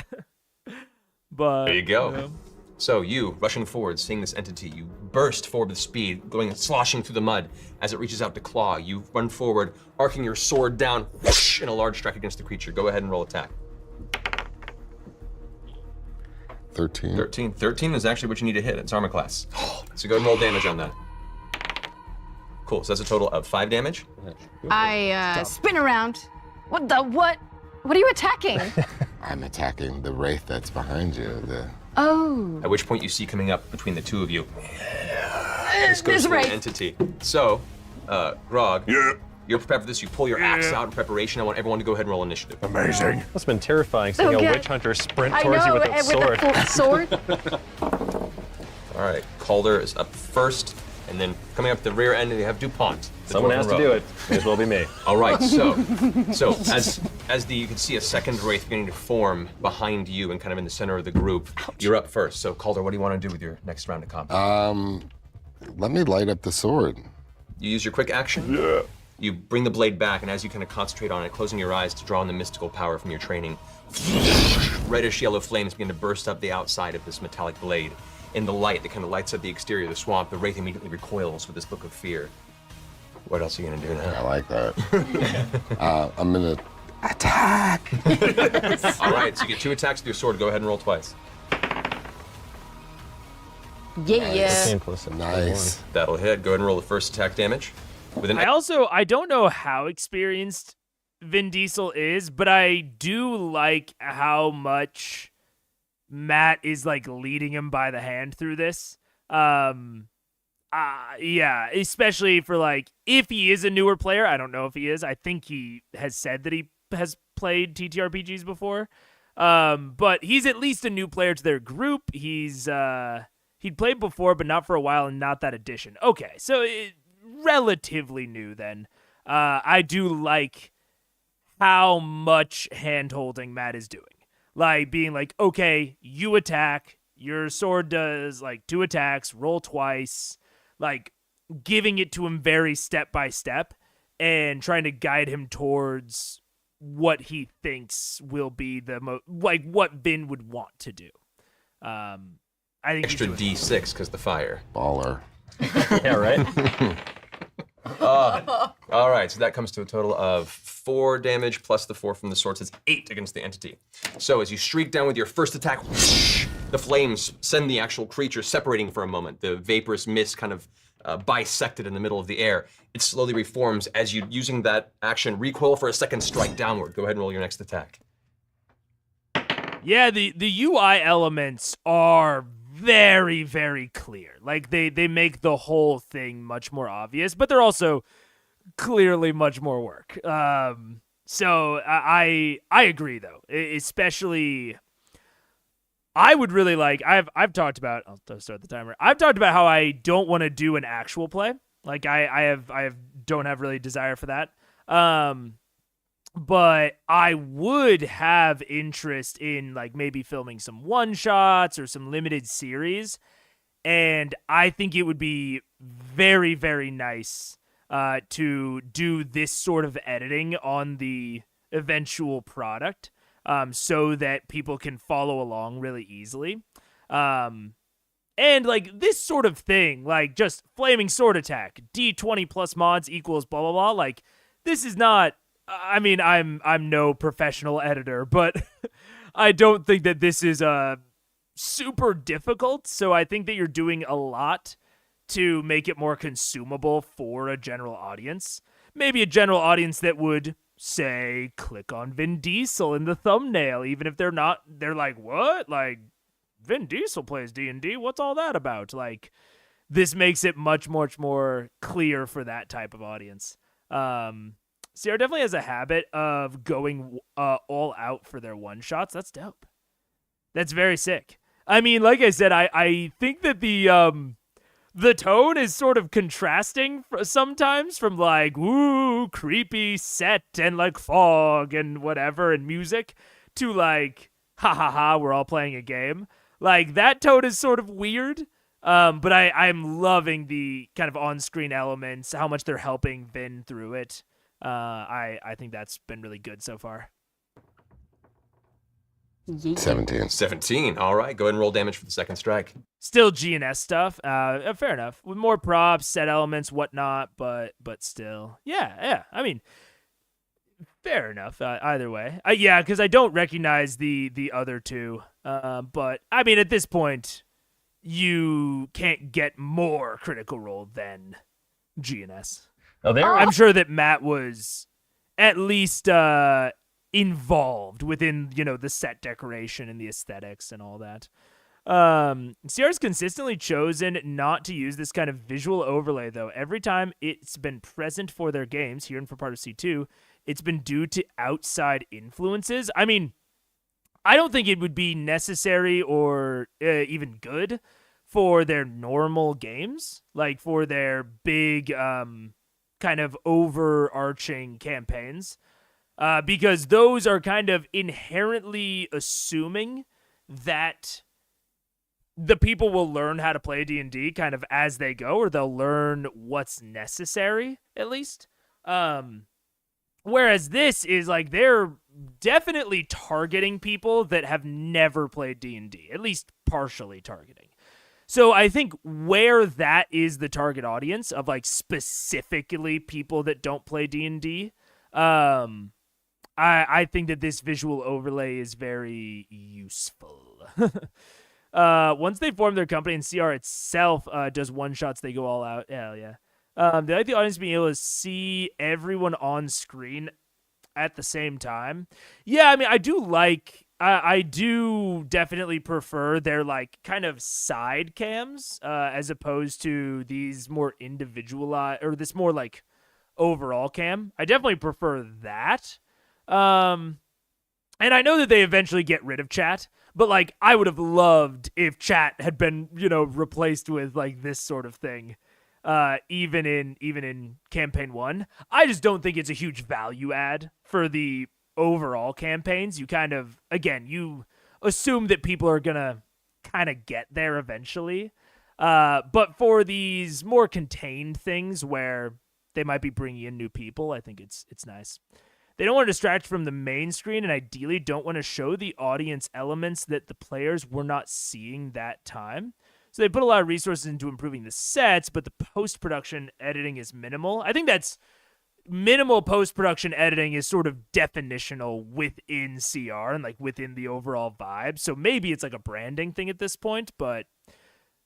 But there you go. You know. So you, rushing forward, seeing this entity, you burst forward with speed, going sloshing through the mud. As it reaches out to claw, you run forward, arcing your sword down, whoosh, in a large strike against the creature. Go ahead and roll attack. 13. 13. 13 is actually what you need to hit. It's armor class. So go and roll damage on that. Cool. So that's a total of 5 damage. I spin around. What the what? What are you attacking? I'm attacking the wraith that's behind you. Oh. At which point you see coming up between the two of you. This goes to an entity. So, Grog. Yeah. You're prepared for this. You pull your axe out in preparation. I want everyone to go ahead and roll initiative. Amazing. Must have been terrifying seeing a witch hunter sprint towards you with a sword. Sword. All right, Calder is up first, and then coming up the rear end, you have DuPont. Someone has to do it. May as well be me. All right, so as you can see a second wraith beginning to form behind you and kind of in the center of the group. Ouch. You're up first. So Calder, what do you want to do with your next round of combat? Let me light up the sword. You use your quick action. Yeah. You bring the blade back, and as you kind of concentrate on it, closing your eyes to draw on the mystical power from your training, reddish yellow flames begin to burst up the outside of this metallic blade. In the light that kind of lights up the exterior of the swamp, the wraith immediately recoils with this look of fear. What else are you gonna do now? I like that. I'm gonna attack. All right, so you get 2 attacks with your sword. Go ahead and roll twice. Yeah. Nice. That'll hit. Go ahead and roll the first attack damage. I don't know how experienced Vin Diesel is, but I do like how much Matt is like leading him by the hand through this. Yeah, especially for like, if he is a newer player, I don't know if he is. I think he has said that he has played TTRPGs before. But he's at least a new player to their group. He'd played before, but not for a while, and not that edition. Okay, so relatively new then. I do like how much hand-holding Matt is doing. Like, being like, okay, you attack, your sword does, like, 2 attacks, roll twice, like, giving it to him very step-by-step, and trying to guide him towards what he thinks will be the what Vin would want to do. I think extra D6 because the fire. Baller. Yeah, right? All right, so that comes to a total of 4 damage plus the 4 from the sword. So it's 8 against the entity. So as you shriek down with your first attack, whoosh, the flames send the actual creature separating for a moment. The vaporous mist kind of bisected in the middle of the air. It slowly reforms as you, using that action, recoil for a second strike downward. Go ahead and roll your next attack. Yeah, the UI elements are very, very clear. Like, they make the whole thing much more obvious, but they're also clearly much more work. So I agree, though. Especially, I would really like, I've talked about, I'll start the timer. I've talked about how I don't want to do an actual play. Like, I don't have really desire for that. But I would have interest in, like, maybe filming some one-shots or some limited series. And I think it would be very, very nice to do this sort of editing on the eventual product so that people can follow along really easily. And, like, this sort of thing, like, just flaming sword attack, D20 plus mods equals blah, blah, blah. Like, this is not... I mean, I'm no professional editor, but I don't think that this is super difficult. So I think that you're doing a lot to make it more consumable for a general audience. Maybe a general audience that would, say, click on Vin Diesel in the thumbnail, even if they're like, what? Like, Vin Diesel plays D&D? What's all that about? Like, this makes it much, much more clear for that type of audience. Sierra definitely has a habit of going all out for their one-shots. That's dope. That's very sick. I mean, like I said, I think that the tone is sort of contrasting sometimes from, like, woo, creepy set and, like, fog and whatever and music to, like, ha ha ha, we're all playing a game. Like, that tone is sort of weird. But I'm loving the kind of on-screen elements, how much they're helping Vin through it. I think that's been really good so far. 17. All right, go ahead and roll damage for the second strike. Still G&S stuff. Fair enough. With more props, set elements, whatnot, but still. Yeah. I mean, Fair enough. Either way, yeah, because I don't recognize the other two. But I mean, at this point, you can't get more Critical Role than GNS. Oh, there. I'm sure that Matt was at least involved within, the set decoration and the aesthetics and all that. CR's consistently chosen not to use this kind of visual overlay, though. Every time it's been present for their games, here and for part of C2, it's been due to outside influences. I mean, I don't think it would be necessary or even good for their normal games, like for their big kind of overarching campaigns, because those are kind of inherently assuming that the people will learn how to play D&D kind of as they go, or they'll learn what's necessary, at least. Whereas this is like they're definitely targeting people that have never played D&D, at least partially targeting. So I think where that is the target audience of like specifically people that don't play D&D, I think that this visual overlay is very useful. Once they form their company and CR itself does one-shots, they go all out. Hell yeah. They like the audience being able to see everyone on screen at the same time. Yeah, I mean, I do definitely prefer their like kind of side cams as opposed to these more individualized or this more like overall cam. I definitely prefer that. And I know that they eventually get rid of chat, but like I would have loved if chat had been, replaced with like this sort of thing. Even in campaign 1. I just don't think it's a huge value add for the overall campaigns. You kind of, again, you assume that people are gonna kind of get there eventually. But for these more contained things where they might be bringing in new people, I think it's nice. They don't want to distract from the main screen and ideally don't want to show the audience elements that the players were not seeing that time. So they put a lot of resources into improving the sets, but the post-production editing is minimal. I think that's minimal post-production editing is sort of definitional within CR and like within the overall vibe. So maybe it's like a branding thing at this point, but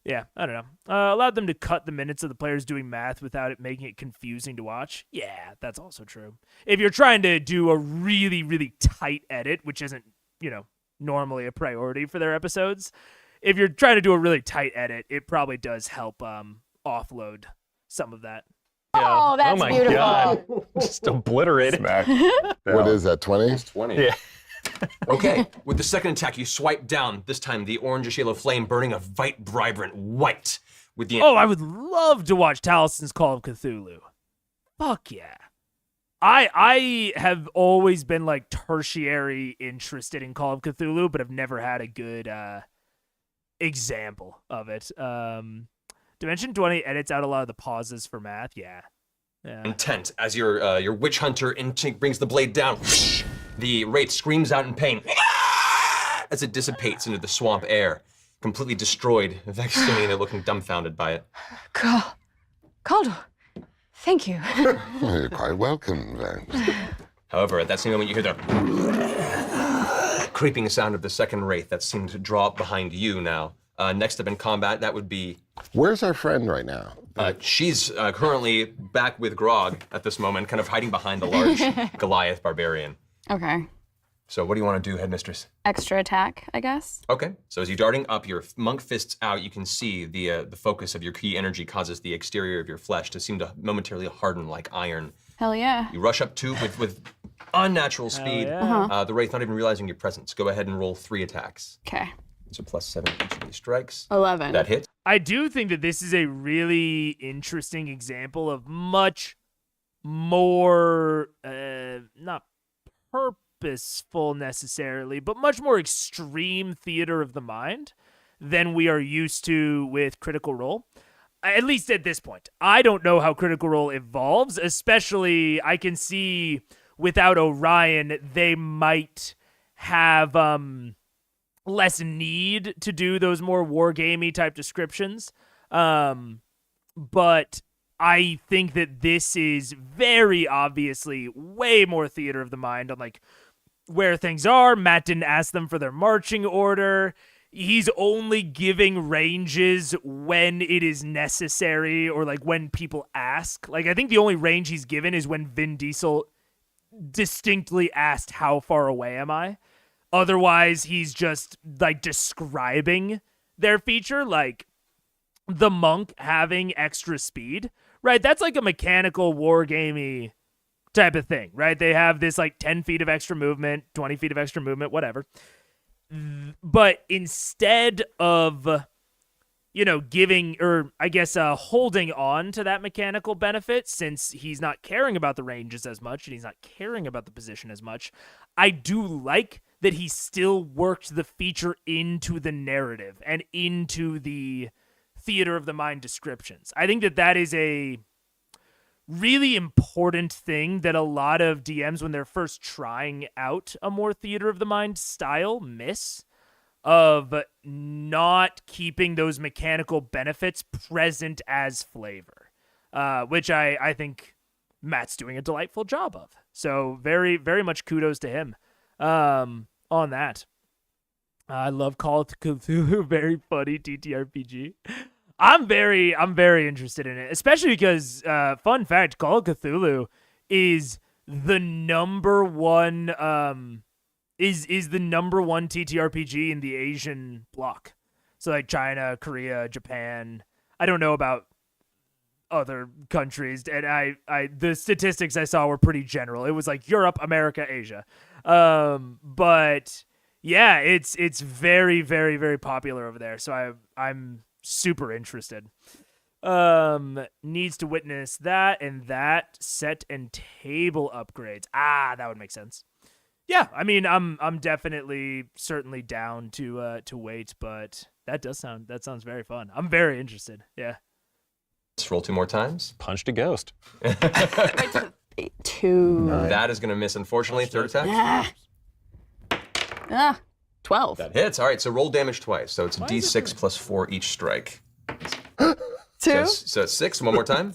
yeah, I don't know. Allowed them to cut the minutes of the players doing math without it making it confusing to watch. Yeah, that's also true. If you're trying to do a really, really tight edit, which isn't, normally a priority for their episodes, if you're trying to do a really tight edit, it probably does help offload some of that. Oh, that's beautiful. God. Just obliterated. What is that, 20? It's 20. Yeah. Okay, with the second attack, you swipe down, this time the orangish yellow flame burning a vibrant white. With the I would love to watch Talison's Call of Cthulhu. Fuck yeah. I have always been like tertiary interested in Call of Cthulhu, but have never had a good example of it. Dimension 20 edits out a lot of the pauses for math. Yeah. intent as your witch hunter instinct brings the blade down. The wraith screams out in pain as it dissipates into the swamp air, completely destroyed. Vexilliously looking dumbfounded by it. Caldo, thank you. Well, you're quite welcome, Vance. However, at that same moment, you hear the creeping sound of the second wraith that seemed to draw up behind you now. Next up in combat, that would be... Where's our friend right now? She's currently back with Grog at this moment, kind of hiding behind the large Goliath barbarian. Okay. So what do you want to do, Headmistress? Extra attack, I guess. Okay. So as you're darting up, your monk fists out, you can see the focus of your key energy causes the exterior of your flesh to seem to momentarily harden like iron. Hell yeah. You rush up to with unnatural speed. Yeah. The wraith not even realizing your presence. Go ahead and roll 3 attacks. Okay. So +7 each of these strikes. 11. That hits. I do think that this is a really interesting example of much more, not purposeful necessarily, but much more extreme theater of the mind than we are used to with Critical Role. At least at this point. I don't know how Critical Role evolves, especially I can see without Orion, they might have less need to do those more wargamey type descriptions. But I think that this is very obviously way more theater of the mind on like where things are. Matt didn't ask them for their marching order. He's only giving ranges when it is necessary or like when people ask. Like I think the only range he's given is when Vin Diesel distinctly asked, how far away am I? Otherwise, he's just like describing their feature, like the monk having extra speed, right? That's like a mechanical wargamey type of thing, right? They have this like 10 feet of extra movement, 20 feet of extra movement, whatever. But instead of, giving, or I guess holding on to that mechanical benefit, since he's not caring about the ranges as much and he's not caring about the position as much, I do like that he still worked the feature into the narrative and into the theater of the mind descriptions. I think that that is a really important thing that a lot of DMs, when they're first trying out a more theater of the mind style, miss, of not keeping those mechanical benefits present as flavor, which I think Matt's doing a delightful job of. So very, very much kudos to him on that. I love Call of Cthulhu. Very funny TTRPG. I'm very interested in it, especially because, fun fact, Call of Cthulhu is the number one is the number one TTRPG in the Asian bloc. So like China, Korea, Japan. I don't know about other countries, and I the statistics I saw were pretty general. It was like Europe, America, Asia. But yeah, it's very, very, very popular over there. So I'm super interested. Needs to witness that and that set and table upgrades. That would make sense. Yeah, I mean, I'm definitely certainly down to wait, but that sounds very fun. I'm very interested. Yeah. Let's roll 2 more times. Punched a ghost. 2. That is going to miss, unfortunately. Third attack. 12. That hits. All right, so roll damage twice. So it's a d6 plus 4 each strike. 2. So it's 6. One more time.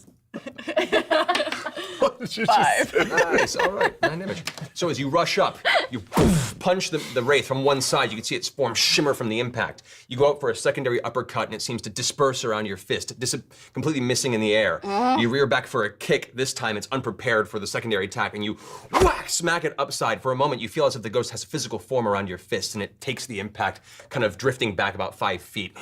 5. Nice. All right. 9 damage. So as you rush up, you punch the wraith from one side. You can see its form shimmer from the impact. You go out for a secondary uppercut, and it seems to disperse around your fist, completely missing in the air. You rear back for a kick. This time, it's unprepared for the secondary attack, and you smack it upside. For a moment, you feel as if the ghost has a physical form around your fist, and it takes the impact, kind of drifting back about 5 feet.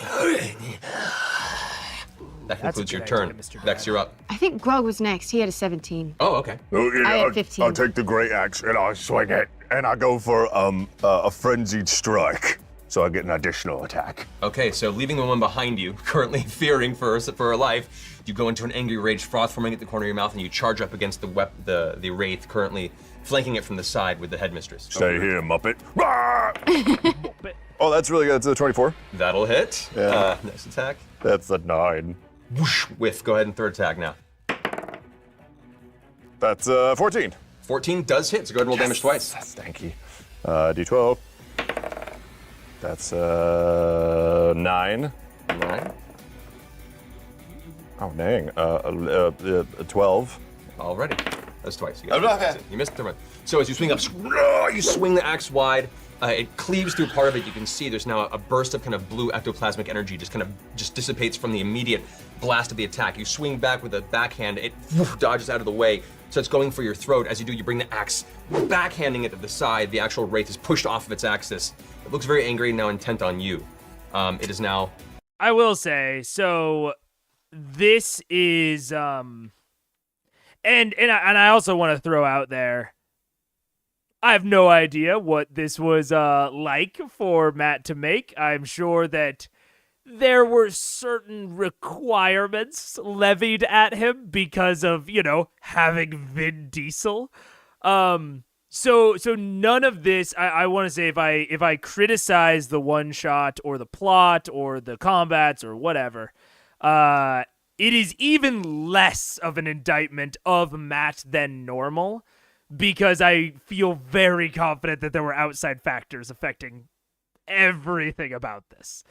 That concludes your turn. Vex, you're up. I think Grog was next. He had a 17. Oh, okay. I had 15. I'll take the great axe and I swing it, and I go for a frenzied strike, so I get an additional attack. Okay, so leaving the one behind you, currently fearing for her life, you go into an angry rage, froth forming at the corner of your mouth, and you charge up against the wraith, currently flanking it from the side with the headmistress. Stay here, Muppet. Oh, that's really good. That's a 24. That'll hit. Yeah. Next attack. That's a 9. Whoosh, whiff. Go ahead and third attack now. That's 14. 14 does hit, so go ahead and roll damage twice. That's stanky. D12. That's 9. 9. Oh, dang. 12. Alrighty. That's twice. You missed the run. So as you swing up, you swing the axe wide. It cleaves through part of it. You can see there's now a burst of kind of blue ectoplasmic energy just dissipates from the immediate blast of the attack. You swing back with a backhand. It dodges out of the way. So it's going for your throat. As you do, you bring the axe, backhanding it to the side. The actual wraith is pushed off of its axis. It looks very angry and now intent on you. It is now. I will say, so this is and I also want to throw out there, I have no idea what this was like for Matt to make. I'm sure that there were certain requirements levied at him because of, having Vin Diesel. So none of this, I want to say, if I criticize the one shot or the plot or the combats or whatever, it is even less of an indictment of Matt than normal, because I feel very confident that there were outside factors affecting everything about this.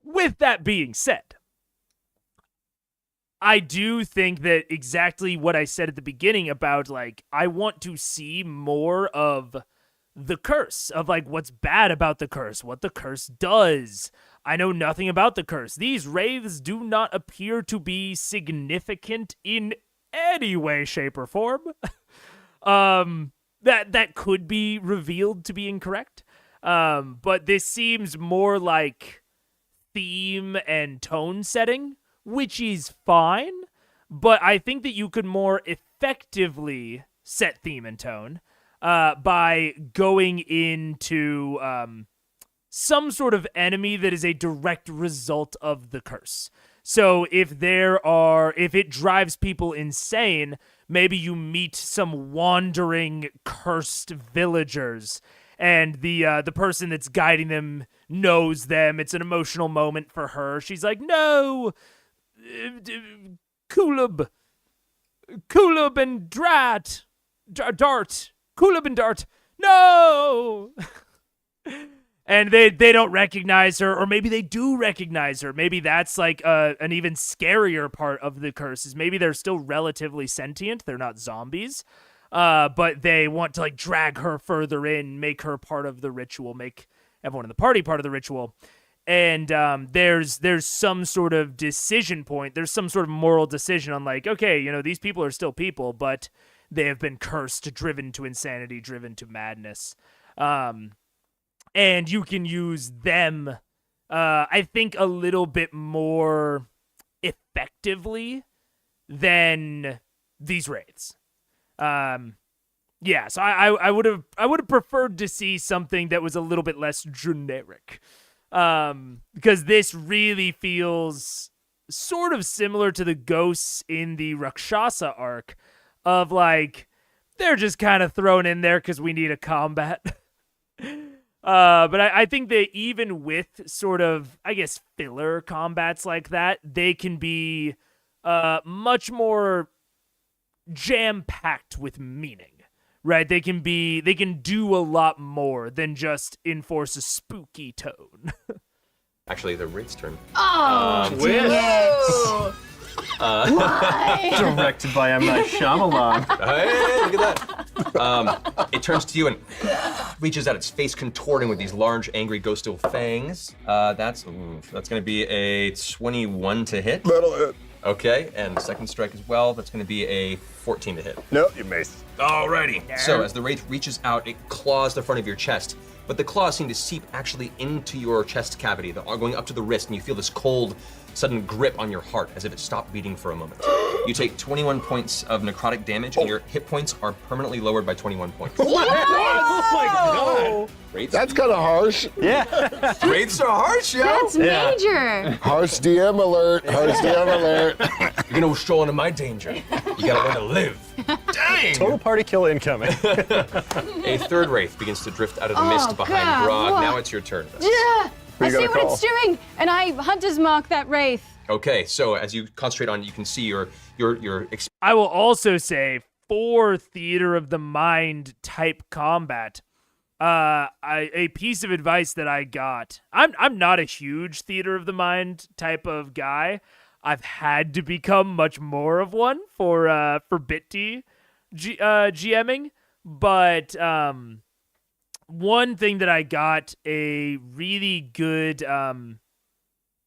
With that being said, I do think that exactly what I said at the beginning about, like, I want to see more of the curse, of, like, what's bad about the curse, what the curse does. I know nothing about the curse. These wraiths do not appear to be significant in any way, shape, or form. That could be revealed to be incorrect. But this seems more like theme and tone setting, which is fine, but I think that you could more effectively set theme and tone by going into some sort of enemy that is a direct result of the curse. So if it drives people insane, maybe you meet some wandering cursed villagers, and the person that's guiding them knows them. It's an emotional moment for her. She's like, no, Kulub and Dart, Kulub and Dart, no. And they don't recognize her, or maybe they do recognize her. Maybe that's like an even scarier part of the curse, is maybe they're still relatively sentient. They're not zombies, but they want to like drag her further in, make her part of the ritual, make everyone in the party part of the ritual. And there's some sort of decision point. There's some sort of moral decision on like, okay, you know, these people are still people, but they have been cursed, driven to insanity, driven to madness. And you can use them, I think, a little bit more effectively than these wraiths. Yeah, so I would have preferred to see something that was a little bit less generic. Because this really feels sort of similar to the ghosts in the Rakshasa arc of like, they're just kind of thrown in there because we need a combat. But I think that even with sort of, I guess, filler combats like that, they can be much more jam-packed with meaning. Right, they can do a lot more than just enforce a spooky tone. Actually, the Wraith's turn. Oh, dang it. Why? Directed by M. Night Shyamalan. Hey, look at that. It turns to you and reaches out, its face contorting with these large, angry, ghostly fangs. That's going to be a 21 to hit. That'll hit. Okay, and second strike as well. That's going to be a 14 to hit. Nope, you missed. Alrighty. So as the Wraith reaches out, it claws the front of your chest, but the claws seem to seep actually into your chest cavity, going up to the wrist, and you feel this cold, sudden grip on your heart as if it stopped beating for a moment. You take 21 points of necrotic damage, and your hit points are permanently lowered by 21 points. What? Oh my god! Wraiths? That's kind of harsh. Yeah. Wraiths are harsh, yo! That's major. Harsh DM alert. Harsh DM alert. You're gonna stroll into my danger. You gotta learn to live. Dang! Total party kill incoming. A third Wraith begins to drift out of the mist behind God, Grog. what? Now it's your turn. Yeah, I see gonna what call? it's doing, and I Hunter's Mark that wraith. Okay, so as you concentrate on it, you can see your I will also say, for theater of the mind type combat, a piece of advice that I got. I'm not a huge theater of the mind type of guy. I've had to become much more of one for BitD GMing, but one thing that I got a really good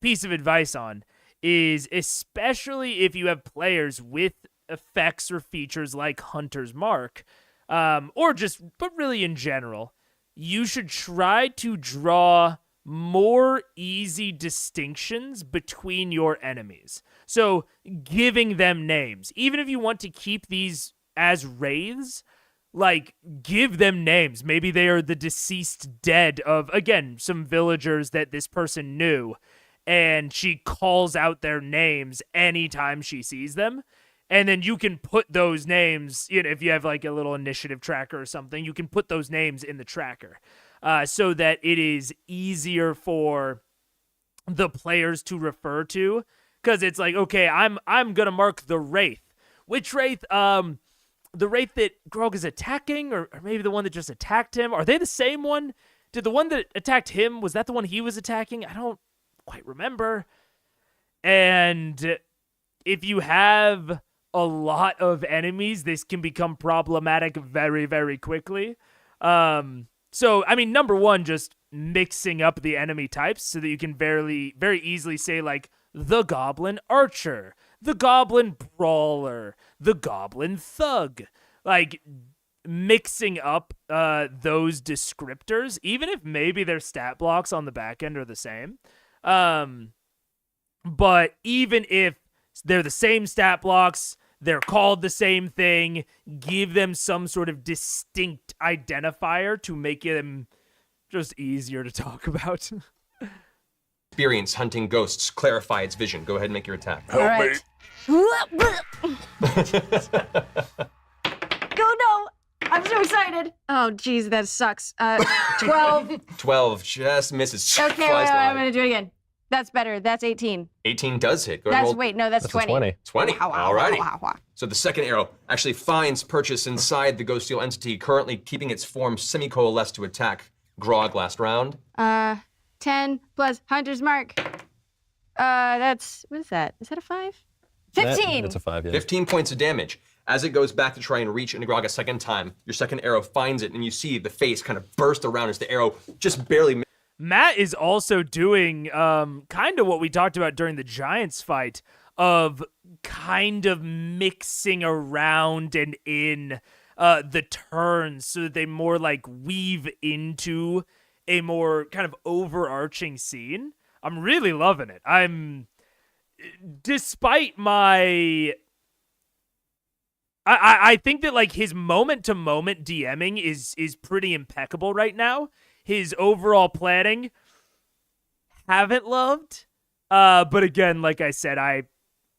piece of advice on is, especially if you have players with effects or features like Hunter's Mark, but really in general, you should try to draw more easy distinctions between your enemies. So giving them names, even if you want to keep these as wraiths, like, give them names. Maybe they are the deceased dead of, again, some villagers that this person knew, and she calls out their names anytime she sees them. And then you can put those names, you know, if you have like a little initiative tracker or something, you can put those names in the tracker so that it is easier for the players to refer to. Because it's like, okay, I'm going to mark the Wraith. Which Wraith? The Wraith that Grog is attacking, or maybe the one that just attacked him? Are they the same one? Did the one that attacked him, was that the one he was attacking? I don't quite remember. And if you have a lot of enemies, this can become problematic very, very quickly. So, I mean, number one, just mixing up the enemy types so that you can very easily say, like, the Goblin Archer, the Goblin Brawler, the Goblin Thug. Like, mixing up those descriptors, even if maybe their stat blocks on the back end are the same. But even if they're the same stat blocks, they're called the same thing, give them some sort of distinct identifier to make them just easier to talk about. Experience hunting ghosts. Clarify its vision. Go ahead and make your attack. Help me. Go, no! I'm so excited. Oh, geez, that sucks. 12. 12 just misses. Okay, Flies wait, I'm wide. going to do it again. That's better. That's 18. 18 does hit. Go ahead and roll. Wait, no, that's 20. 20. Wow, wow, Alrighty. wow, wow, wow. So the second arrow actually finds purchase inside the ghost steel entity, currently keeping its form semi-coalesced to attack Grog last round. 10 plus Hunter's Mark. That's, what is that? Is that a 5? 15! It's a 5, yeah. 15 points of damage. As it goes back to try and reach into Grog a second time, your second arrow finds it, and you see the face kind of burst around as the arrow just barely. Matt is also doing kind of what we talked about during the Giants fight of kind of mixing around and in the turns so that they more like weave into a more kind of overarching scene. I'm really loving it. Despite my... I think that like his moment-to-moment DMing is pretty impeccable right now. His overall planning, haven't loved. But again, like I said, I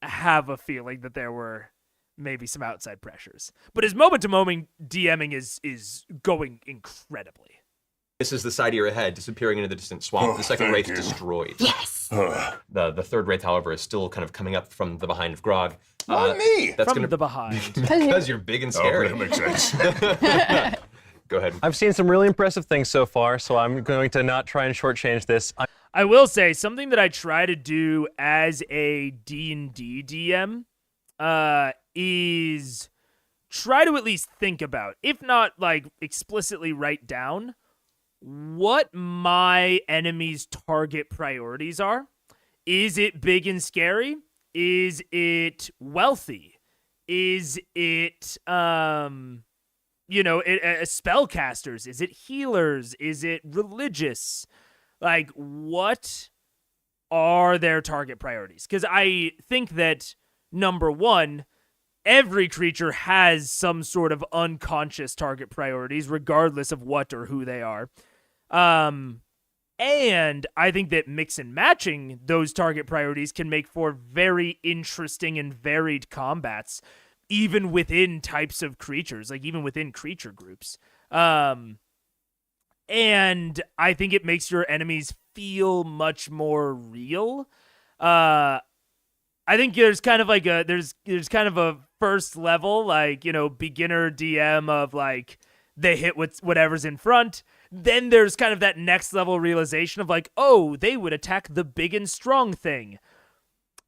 have a feeling that there were maybe some outside pressures. But his moment-to-moment DMing is going incredibly. This is the side of your head, disappearing into the distant swamp. The second wraith destroyed. Yes! The third wraith, however, is still kind of coming up from the behind of Grog. Why me? That's From the behind. because you're big and scary. Oh, that makes sense. Go ahead. I've seen some really impressive things so far, so I'm going to not try and shortchange this. I will say something that I try to do as a D&D DM is try to at least think about, if not like explicitly write down, what my enemy's target priorities are. Is it big and scary? Is it wealthy? Is it spellcasters? Is it healers? Is it religious? Like, what are their target priorities? Because I think that, number one, every creature has some sort of unconscious target priorities, regardless of what or who they are. And I think that mix and matching those target priorities can make for very interesting and varied combats, even within types of creatures, like even within creature groups. And I think it makes your enemies feel much more real. I think there's kind of like there's kind of a first level, like, beginner DM of like they hit whatever's in front. Then there's kind of that next level realization of like, oh, they would attack the big and strong thing.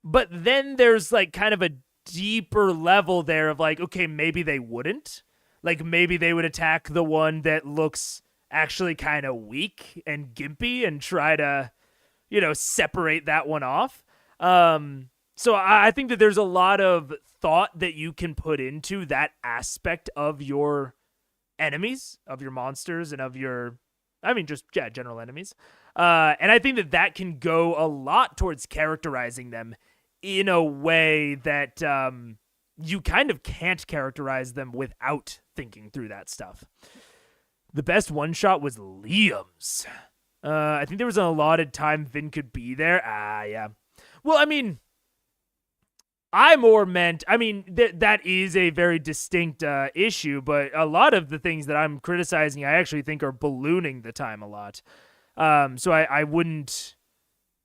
But then there's like kind of a deeper level there of like, okay, maybe they wouldn't. Like maybe they would attack the one that looks actually kind of weak and gimpy and try to, separate that one off. So I think that there's a lot of thought that you can put into that aspect of your enemies, of your monsters, and of your, general enemies. And I think that can go a lot towards characterizing them in a way that you kind of can't characterize them without thinking through that stuff. The best one shot was Liam's. I think there was an allotted time Vin could be there. Yeah. Well, I more meant, that is a very distinct issue, but a lot of the things that I'm criticizing, I actually think are ballooning the time a lot. So I wouldn't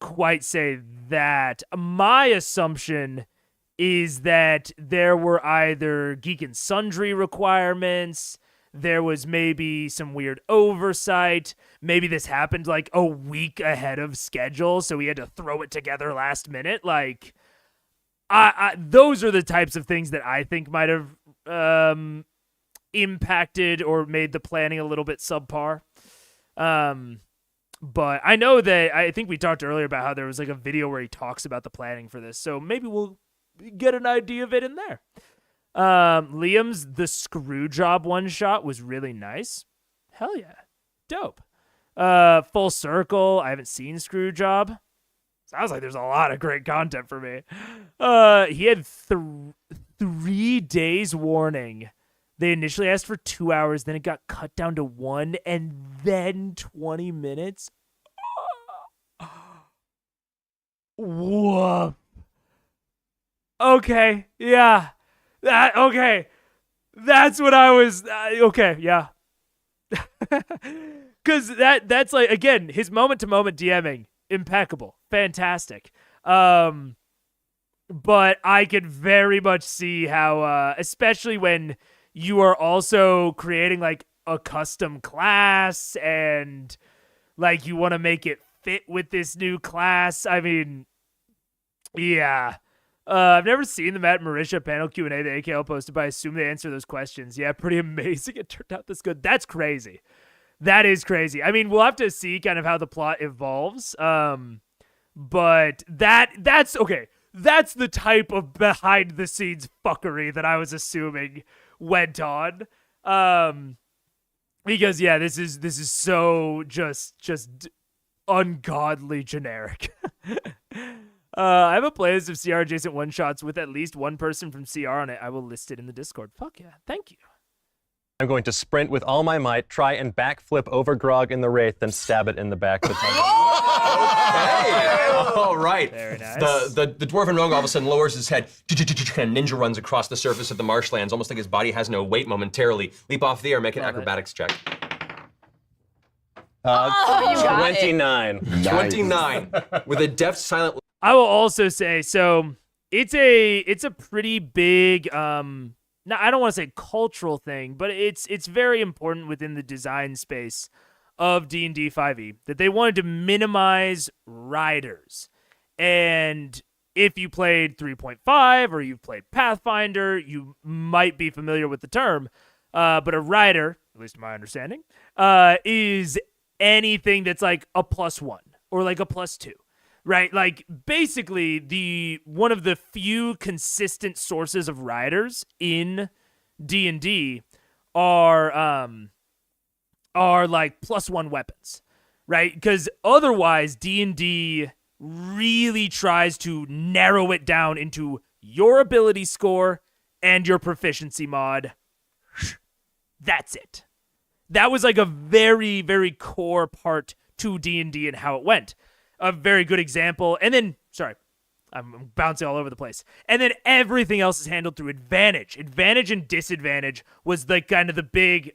quite say that. My assumption is that there were either Geek and Sundry requirements, there was maybe some weird oversight, maybe this happened like a week ahead of schedule, so we had to throw it together last minute, like... those are the types of things that I think might have impacted or made the planning a little bit subpar. But I know that I think we talked earlier about how there was like a video where he talks about the planning for this, so maybe we'll get an idea of it in there. Liam's The Screwjob one-shot was really nice. Hell yeah. Dope. Full Circle, I haven't seen Screwjob. Sounds like there's a lot of great content for me. He had 3 days warning. They initially asked for 2 hours, then it got cut down to 1, and then 20 minutes. Whoa. Okay, yeah. Okay. That's what I was... okay, yeah. Because that's like, again, his moment-to-moment DMing, impeccable, fantastic. But I could very much see how, especially when you are also creating like a custom class and like you want to make it fit with this new class. I mean, yeah. I've never seen the Matt and Marisha panel Q&A that AKL posted, but I assume they answer those questions. Yeah, pretty amazing. It turned out this good. That's crazy. That is crazy. I mean, we'll have to see kind of how the plot evolves. But that's okay. That's the type of behind the scenes fuckery that I was assuming went on. Because yeah, this is so just ungodly generic. I have a playlist of CR adjacent one shots with at least one person from CR on it. I will list it in the Discord. Fuck yeah. Thank you. I'm going to sprint with all my might, try and backflip over Grog in the Wraith, then stab it in the back with my Okay. All right. Very nice. The dwarven rogue all of a sudden lowers his head and ninja runs across the surface of the marshlands, almost like his body has no weight momentarily. Leap off the air, make an acrobatics check. 29. Nice. 29 with a deft, silent. I will also say, so it's a pretty big now I don't want to say cultural thing, but it's very important within the design space of D&D 5e that they wanted to minimize riders. And if you played 3.5 or you've played Pathfinder, you might be familiar with the term. But a rider, at least to my understanding, is anything that's like a +1 or like a +2. Right, like basically one of the few consistent sources of riders in D&D are like +1 weapons, right? Because otherwise D&D really tries to narrow it down into your ability score and your proficiency mod. That's it. That was like a very, very core part to D&D and how it went. A very good example. And then, sorry, I'm bouncing all over the place. And then everything else is handled through advantage. Advantage and disadvantage was like kind of the big,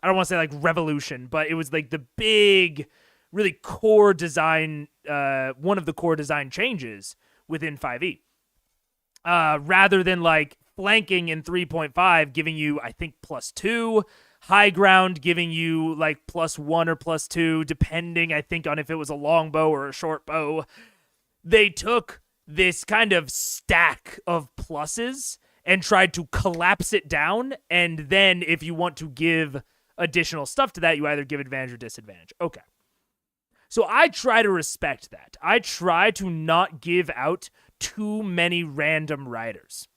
I don't want to say like revolution, but it was like the big, really core design, one of the core design changes within 5e. Rather than like flanking in 3.5 giving you, I think, +2, high ground giving you like +1 or +2, depending, I think, on if it was a long bow or a short bow. They took this kind of stack of pluses and tried to collapse it down. And then if you want to give additional stuff to that, you either give advantage or disadvantage. Okay. So I try to respect that. I try to not give out too many random riders.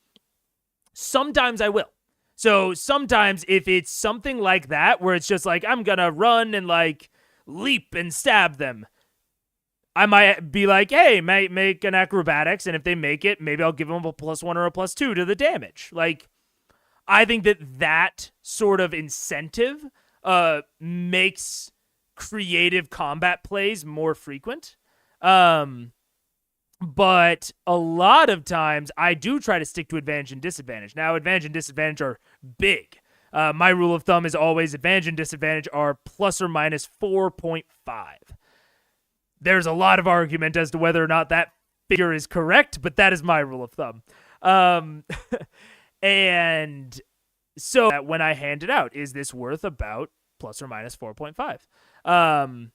Sometimes I will. So sometimes if it's something like that, where it's just like, I'm gonna run and like leap and stab them, I might be like, hey, make an acrobatics, and if they make it, maybe I'll give them a +1 or a +2 to the damage. Like, I think that sort of incentive makes creative combat plays more frequent. But a lot of times I do try to stick to advantage and disadvantage. Now, advantage and disadvantage are big. My rule of thumb is always advantage and disadvantage are ±4.5. There's a lot of argument as to whether or not that figure is correct, but that is my rule of thumb. And so when I hand it out, is this worth about ±4.5?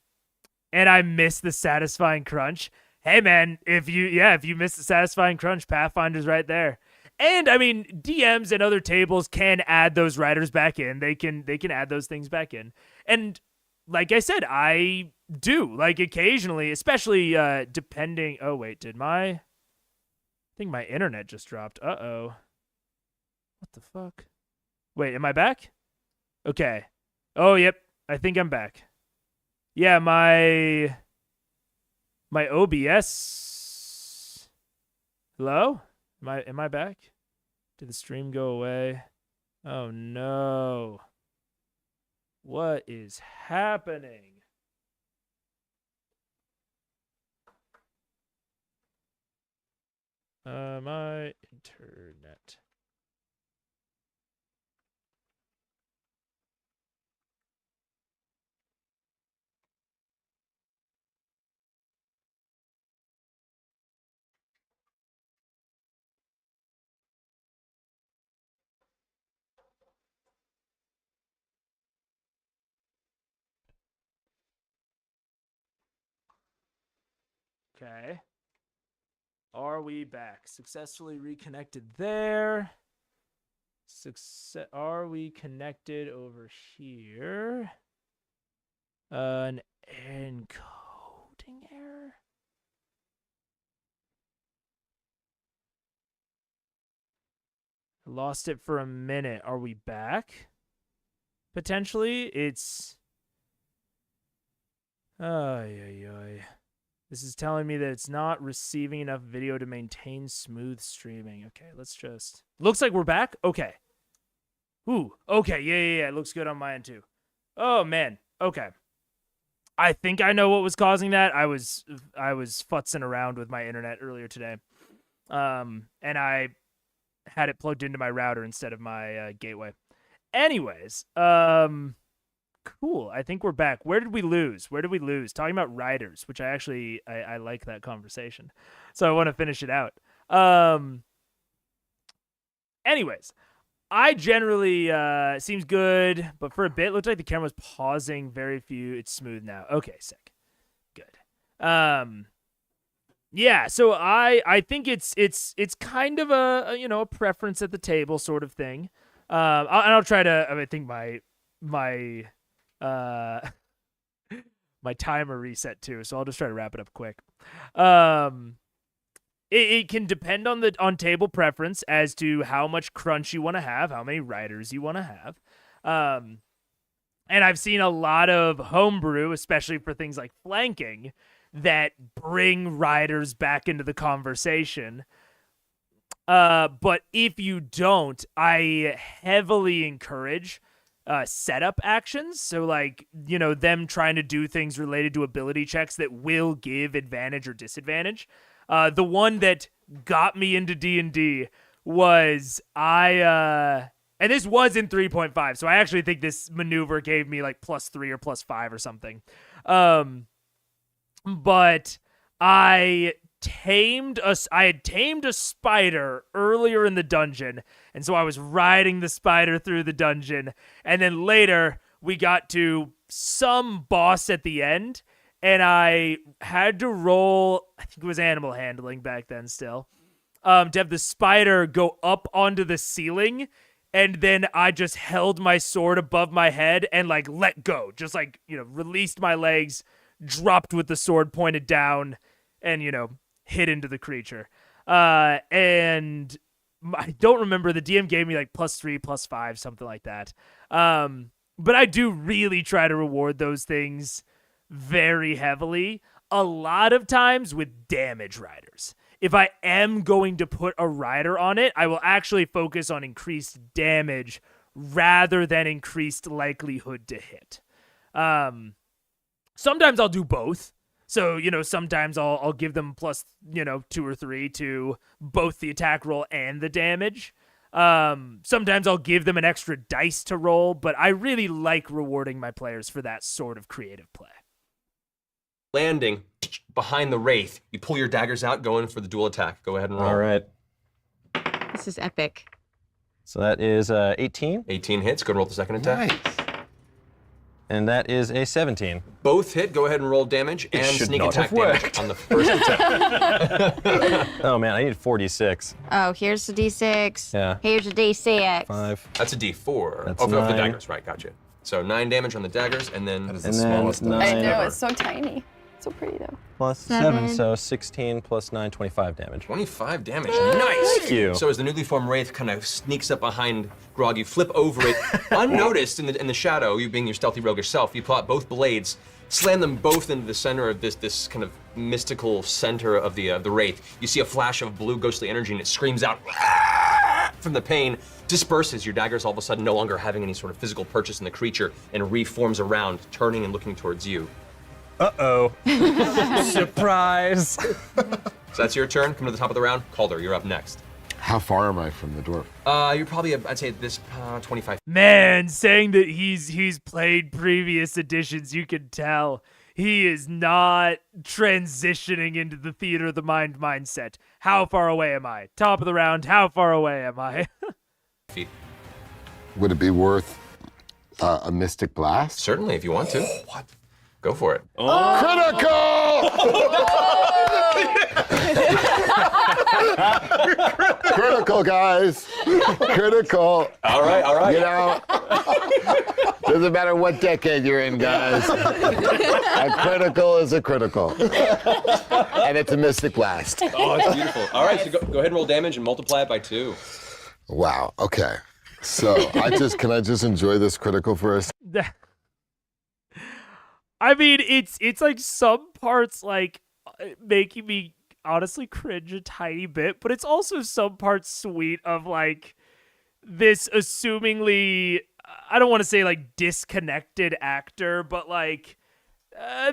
And I miss the satisfying crunch. Hey man, if you miss the satisfying crunch, Pathfinder's right there. And I mean, DMs and other tables can add those riders back in. They can add those things back in. And like I said, I do, like, occasionally, especially depending. Oh wait, I think my internet just dropped. Uh-oh. What the fuck? Wait, am I back? Okay. Oh, yep. I think I'm back. Yeah, my OBS. Hello? Am I back? Did the stream go away? Oh no. What is happening? My internet. Okay. Are we back? Successfully reconnected there. Are we connected over here? An encoding error? Lost it for a minute. Are we back? Potentially? It's... Ay. This is telling me that it's not receiving enough video to maintain smooth streaming. Okay, let's just... Looks like we're back? Okay. Ooh, okay, yeah. It looks good on my end, too. Oh, man. Okay. I think I know what was causing that. I was futzing around with my internet earlier today. And I had it plugged into my router instead of my gateway. Anyways, cool. I think we're back. Where did we lose? Talking about riders, which I like that conversation. So I want to finish it out. Anyways, I generally seems good, but for a bit, looked like the camera was pausing very few. It's smooth now. Okay, sick. Good. Yeah, so I think it's kind of a preference at the table sort of thing. I'll try to. I think my timer reset too, so I'll just try to wrap it up quick. It can depend on table preference as to how much crunch you want to have, how many riders you want to have. And I've seen a lot of homebrew, especially for things like flanking, that bring riders back into the conversation. But if you don't, I heavily encourage setup actions. So like, them trying to do things related to ability checks that will give advantage or disadvantage. The one that got me into D&D was and this was in 3.5, so I actually think this maneuver gave me like +3 or +5 or something. But I had tamed a spider earlier in the dungeon, and so I was riding the spider through the dungeon, and then later we got to some boss at the end, and I had to roll, I think it was animal handling back then still, to have the spider go up onto the ceiling, and then I just held my sword above my head and like let go, just like, released my legs, dropped with the sword pointed down, and, hit into the creature. And I don't remember, the DM gave me like +3, +5, something like that. But I do really try to reward those things very heavily, a lot of times with damage riders. If I am going to put a rider on it, I will actually focus on increased damage rather than increased likelihood to hit. Sometimes I'll do both. So, sometimes I'll give them +2 or 3 to both the attack roll and the damage. Sometimes I'll give them an extra dice to roll, but I really like rewarding my players for that sort of creative play. Landing behind the wraith. You pull your daggers out, go in for the dual attack. Go ahead and roll. All right. This is epic. So that is 18. 18 hits. Go and roll the second attack. Nice. And that is a 17. Both hit. Go ahead and roll damage and should sneak not attack have damage worked. on the first attack. Oh man, I need 46. Oh, here's the D6. Yeah. Here's the D6. 5. That's a D4. That's of the 9. daggers, right? Gotcha. So 9 damage on the daggers, and then That is And the then smallest 9 I know, ever. it's so tiny. So pretty though. plus 7, so 16 plus 9, 25 damage. 25 damage. Nice. Thank you. So as the newly formed wraith kind of sneaks up behind Grog, you flip over it, unnoticed in the shadow. You being your stealthy roguish self, you pull out both blades, slam them both into the center of this kind of mystical center of the wraith. You see a flash of blue ghostly energy, and it screams out from the pain. Disperses. Your daggers all of a sudden no longer having any sort of physical purchase in the creature, and reforms around, turning and looking towards you. Uh-oh. Surprise. So that's your turn. Come to the top of the round. Calder, you're up next. How far am I from the dwarf? You're probably, I'd say this 25. Man, saying that he's played previous editions, you can tell he is not transitioning into the theater of the mind mindset. How far away am I? Top of the round, how far away am I? Feet. Would it be worth a mystic blast? Certainly, if you want to. What? Go for it. Critical! Critical, guys. Critical. All right. You know, doesn't matter what decade you're in, guys. A critical is a critical. And it's a mystic blast. Oh, it's beautiful. All right, so go ahead and roll damage and multiply it by 2. Wow, okay. So can I just enjoy this critical for us? I mean, it's like some parts like making me honestly cringe a tiny bit, but it's also some parts sweet of like this assumingly, I don't want to say like disconnected actor, but like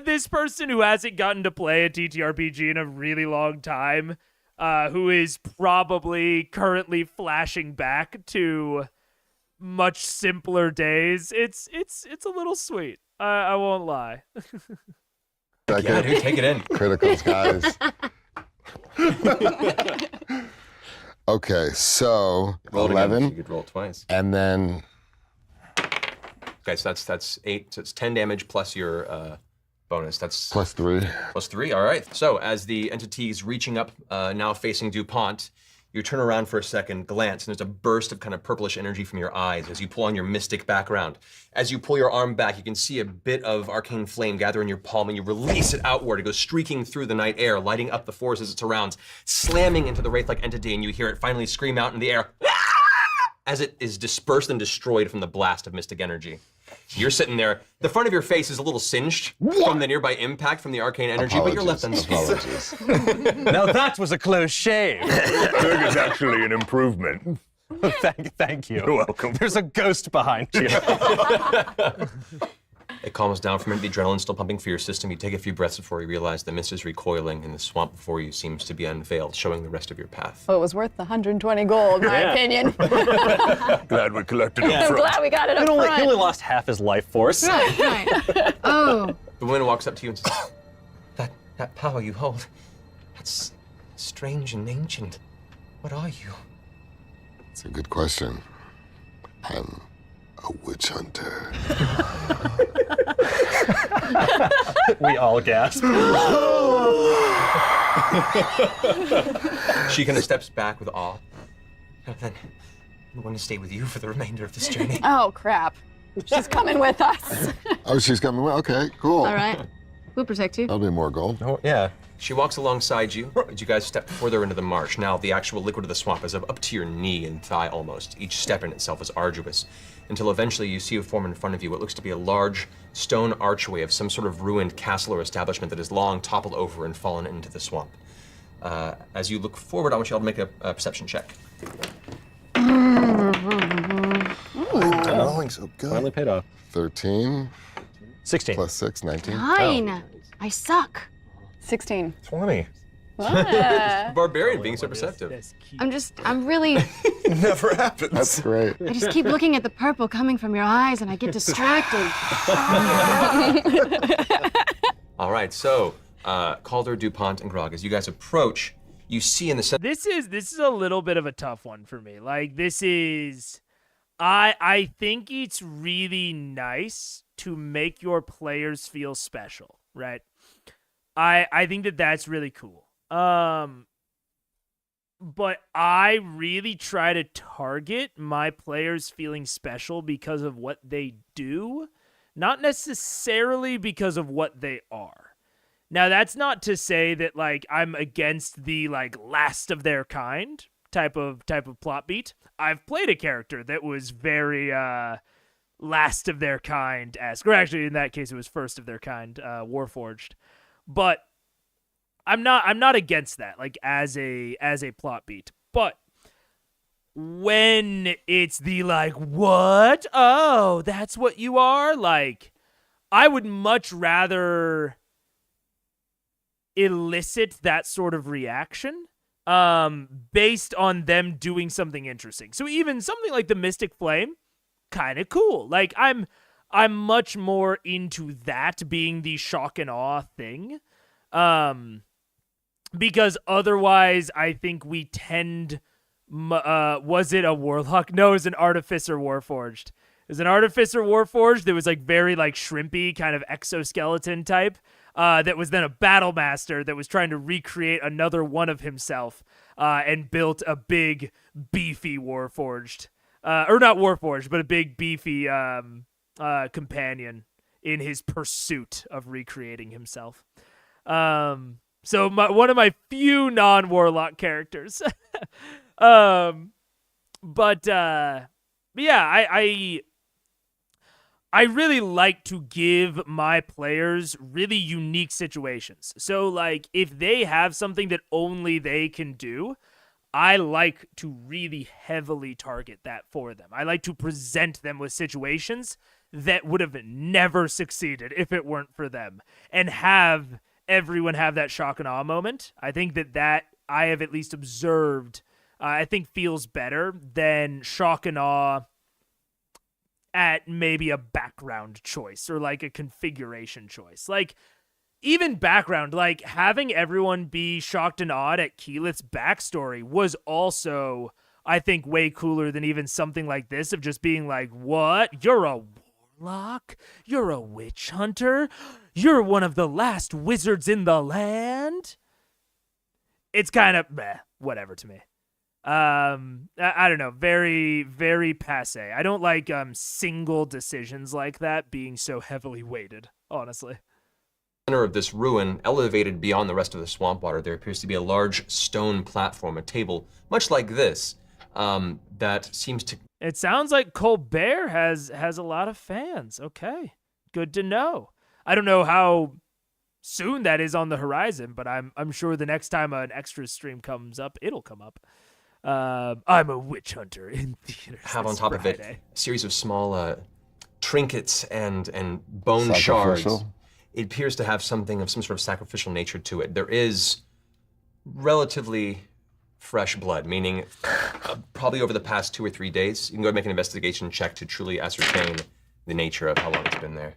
this person who hasn't gotten to play a TTRPG in a really long time, who is probably currently flashing back to much simpler days. It's a little sweet. I won't lie. Yeah, dude, take it in. Criticals, guys. Okay, so Roll it again. 11, You could roll it twice. and then Okay, so that's 8. So it's 10 damage plus your bonus. That's +3. plus 3. All right. So as the entity is reaching up, now facing DuPont, you turn around for a second, glance, and there's a burst of kind of purplish energy from your eyes as you pull on your mystic background. As you pull your arm back, you can see a bit of arcane flame gather in your palm, and you release it outward. It goes streaking through the night air, lighting up the forest as it surrounds, slamming into the wraith-like entity, and you hear it finally scream out in the air as it is dispersed and destroyed from the blast of mystic energy. You're sitting there. The front of your face is a little singed from the nearby impact from the arcane energy, but you're left unscathed. Apologies. Now that was a close shave. Good is actually an improvement. Thank you. You're welcome. There's a ghost behind you. It calms down from it, the adrenaline still pumping through your system. You take a few breaths before you realize the mist is recoiling and the swamp before you seems to be unveiled, showing the rest of your path. Well, it was worth the 120 gold, in my opinion. Glad we collected up I'm front. glad we got it up He front. only lost half his life force. Right. Oh. The woman walks up to you and says, that power you hold, that's strange and ancient. What are you? It's a good question. I'm a witch hunter. We all gasp. She kind of steps back with awe. And then I want to stay with you for the remainder of this journey. Oh, crap. She's coming with us. Oh, she's coming. Okay, cool. All right. We'll protect you. That'll be more gold. Oh, yeah. She walks alongside you as you guys step further into the marsh. Now, the actual liquid of the swamp is up to your knee and thigh almost. Each step in itself is arduous, until eventually you see a form in front of you what looks to be a large stone archway of some sort of ruined castle or establishment that has long toppled over and fallen into the swamp. As you look forward, I want you all to make a perception check. I'm rolling so good. Finally paid off. 13 16. plus 6, 19. 9. I suck. 16. 20. Barbarian being so perceptive. I'm really, Never happens. That's great. I just keep looking at the purple coming from your eyes and I get distracted. All right, so Calder, DuPont, and Grog, as you guys approach, you see in the center. This is a little bit of a tough one for me. Like this is I think it's really nice to make your players feel special, right? I think that that's really cool. But I really try to target my players feeling special because of what they do, not necessarily because of what they are. Now, that's not to say that like I'm against the like last of their kind type of plot beat. I've played a character that was very last of their kind-esque, or actually in that case it was first of their kind, Warforged. But I'm not against that, like as a plot beat. But when it's the like, what? Oh, that's what you are? Like, I would much rather elicit that sort of reaction based on them doing something interesting. So even something like the Mystic Flame, kind of cool. Like I'm much more into that being the shock and awe thing. Because otherwise I think we tend was it a warlock? No, it was an artificer warforged. It was an artificer warforged that was like very like shrimpy kind of exoskeleton type. That was then a battle master that was trying to recreate another one of himself, and built a big beefy warforged, or not warforged, but a big beefy companion in his pursuit of recreating himself. So one of my few non-warlock characters. But yeah, I really like to give my players really unique situations. So, like, if they have something that only they can do, I like to really heavily target that for them. I like to present them with situations that would have never succeeded if it weren't for them, and have everyone have that shock and awe moment. I think that I have at least observed, I think feels better than shock and awe at maybe a background choice or like a configuration choice. Like even background, like having everyone be shocked and awed at Keyleth's backstory was also, I think, way cooler than even something like this of just being like, what? You're a warlock? You're a witch hunter? You're one of the last wizards in the land? It's kind of whatever to me. I don't know, very, very passe. I don't like single decisions like that being so heavily weighted, honestly. Center of this ruin, elevated beyond the rest of the swamp water, there appears to be a large stone platform, a table, much like this, that seems to... It sounds like Colbert has a lot of fans. Okay, good to know. I don't know how soon that is on the horizon, but I'm sure the next time an extra stream comes up, it'll come up. I'm a witch hunter in theaters. Have on top of it a series of small trinkets and bone shards. It appears to have something of some sort of sacrificial nature to it. There is relatively fresh blood, meaning probably over the past 2 or 3 days. You can go and make an investigation check to truly ascertain the nature of how long it's been there.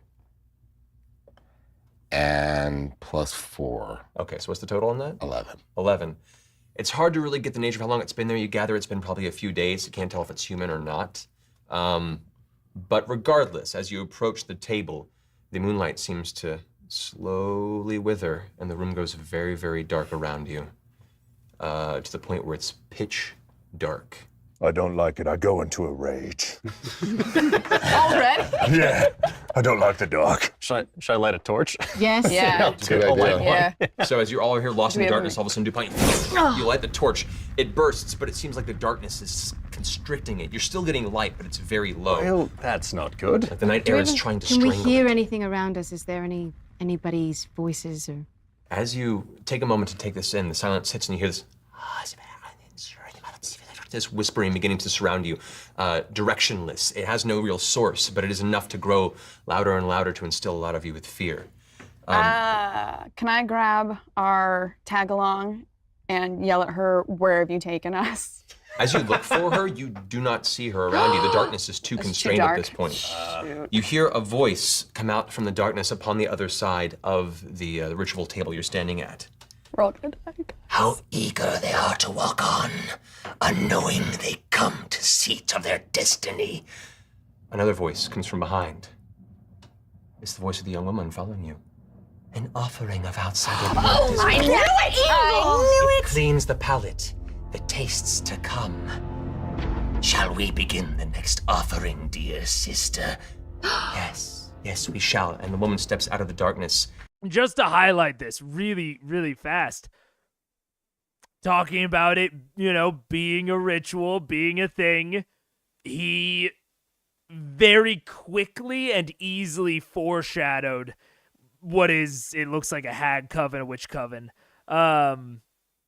And +4. Okay, so what's the total on that? 11. 11. It's hard to really get the nature of how long it's been there. You gather it's been probably a few days. You can't tell if it's human or not. But regardless, as you approach the table, the moonlight seems to slowly wither, and the room goes very, very dark around you, to the point where it's pitch dark. I don't like it. I go into a rage. Already? Yeah, I don't like the dark. Should I light a torch? Yes. Yeah. Good idea. Yeah. So as you're all here lost in the have darkness, all of a sudden, DuPont, you light the torch. It bursts, but it seems like the darkness is constricting it. You're still getting light, but it's very low. Well, that's not good. Like the night air is trying to Can we strangle hear it. anything around us? Is there anybody's voices or? As you take a moment to take this in, the silence hits and you hear this whispering beginning to surround you, directionless. It has no real source, but it is enough to grow louder and louder to instill a lot of you with fear. Can I grab our tag-along and yell at her, where have you taken us? As you look for her, you do not see her around you. The darkness is too constrained at this point. You hear a voice come out from the darkness upon the other side of the ritual table you're standing at. We're all gonna die. How eager they are to walk on, unknowing they come to seat of their destiny. Another voice comes from behind. It's the voice of the young woman following you. An offering of outsider. Oh, I knew it! I knew it! Cleans the palate, the tastes to come. Shall we begin the next offering, dear sister? Yes, we shall. And the woman steps out of the darkness. Just to highlight this really, really fast. Talking about it, being a ritual, being a thing. He very quickly and easily foreshadowed it looks like a hag coven, a witch coven,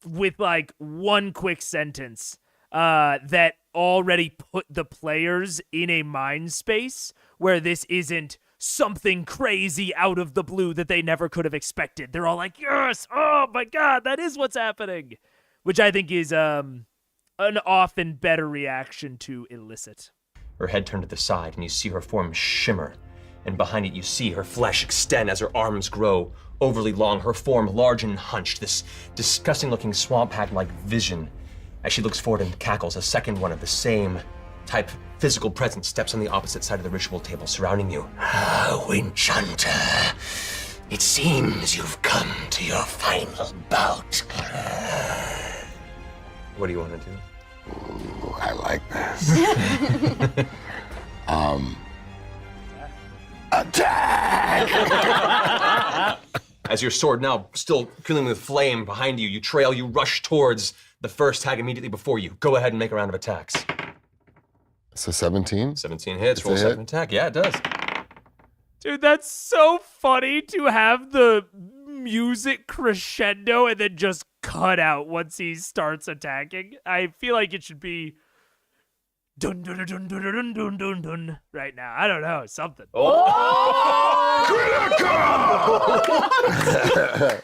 with like one quick sentence that already put the players in a mind space where this isn't something crazy out of the blue that they never could have expected. They're all like, yes, oh my God, that is what's happening, which I think is an often better reaction to elicit. Her head turned to the side, and you see her form shimmer. And behind it, you see her flesh extend as her arms grow overly long, her form large and hunched, this disgusting-looking swamp hag-like vision. As she looks forward and cackles, a second one of the same type physical presence steps on the opposite side of the ritual table, surrounding you. Winch Hunter, it seems you've come to your final bout. What do you want to do? Ooh, I like this. Attack! As your sword now still filling with flame behind you, you trail, you rush towards the first hag immediately before you. Go ahead and make a round of attacks. So 17? 17 hits, roll second attack. Yeah, it does. Dude, that's so funny to have the music crescendo and then just cut out once he starts attacking. I feel like it should be dun dun dun dun dun dun dun dun right now. I don't know, something.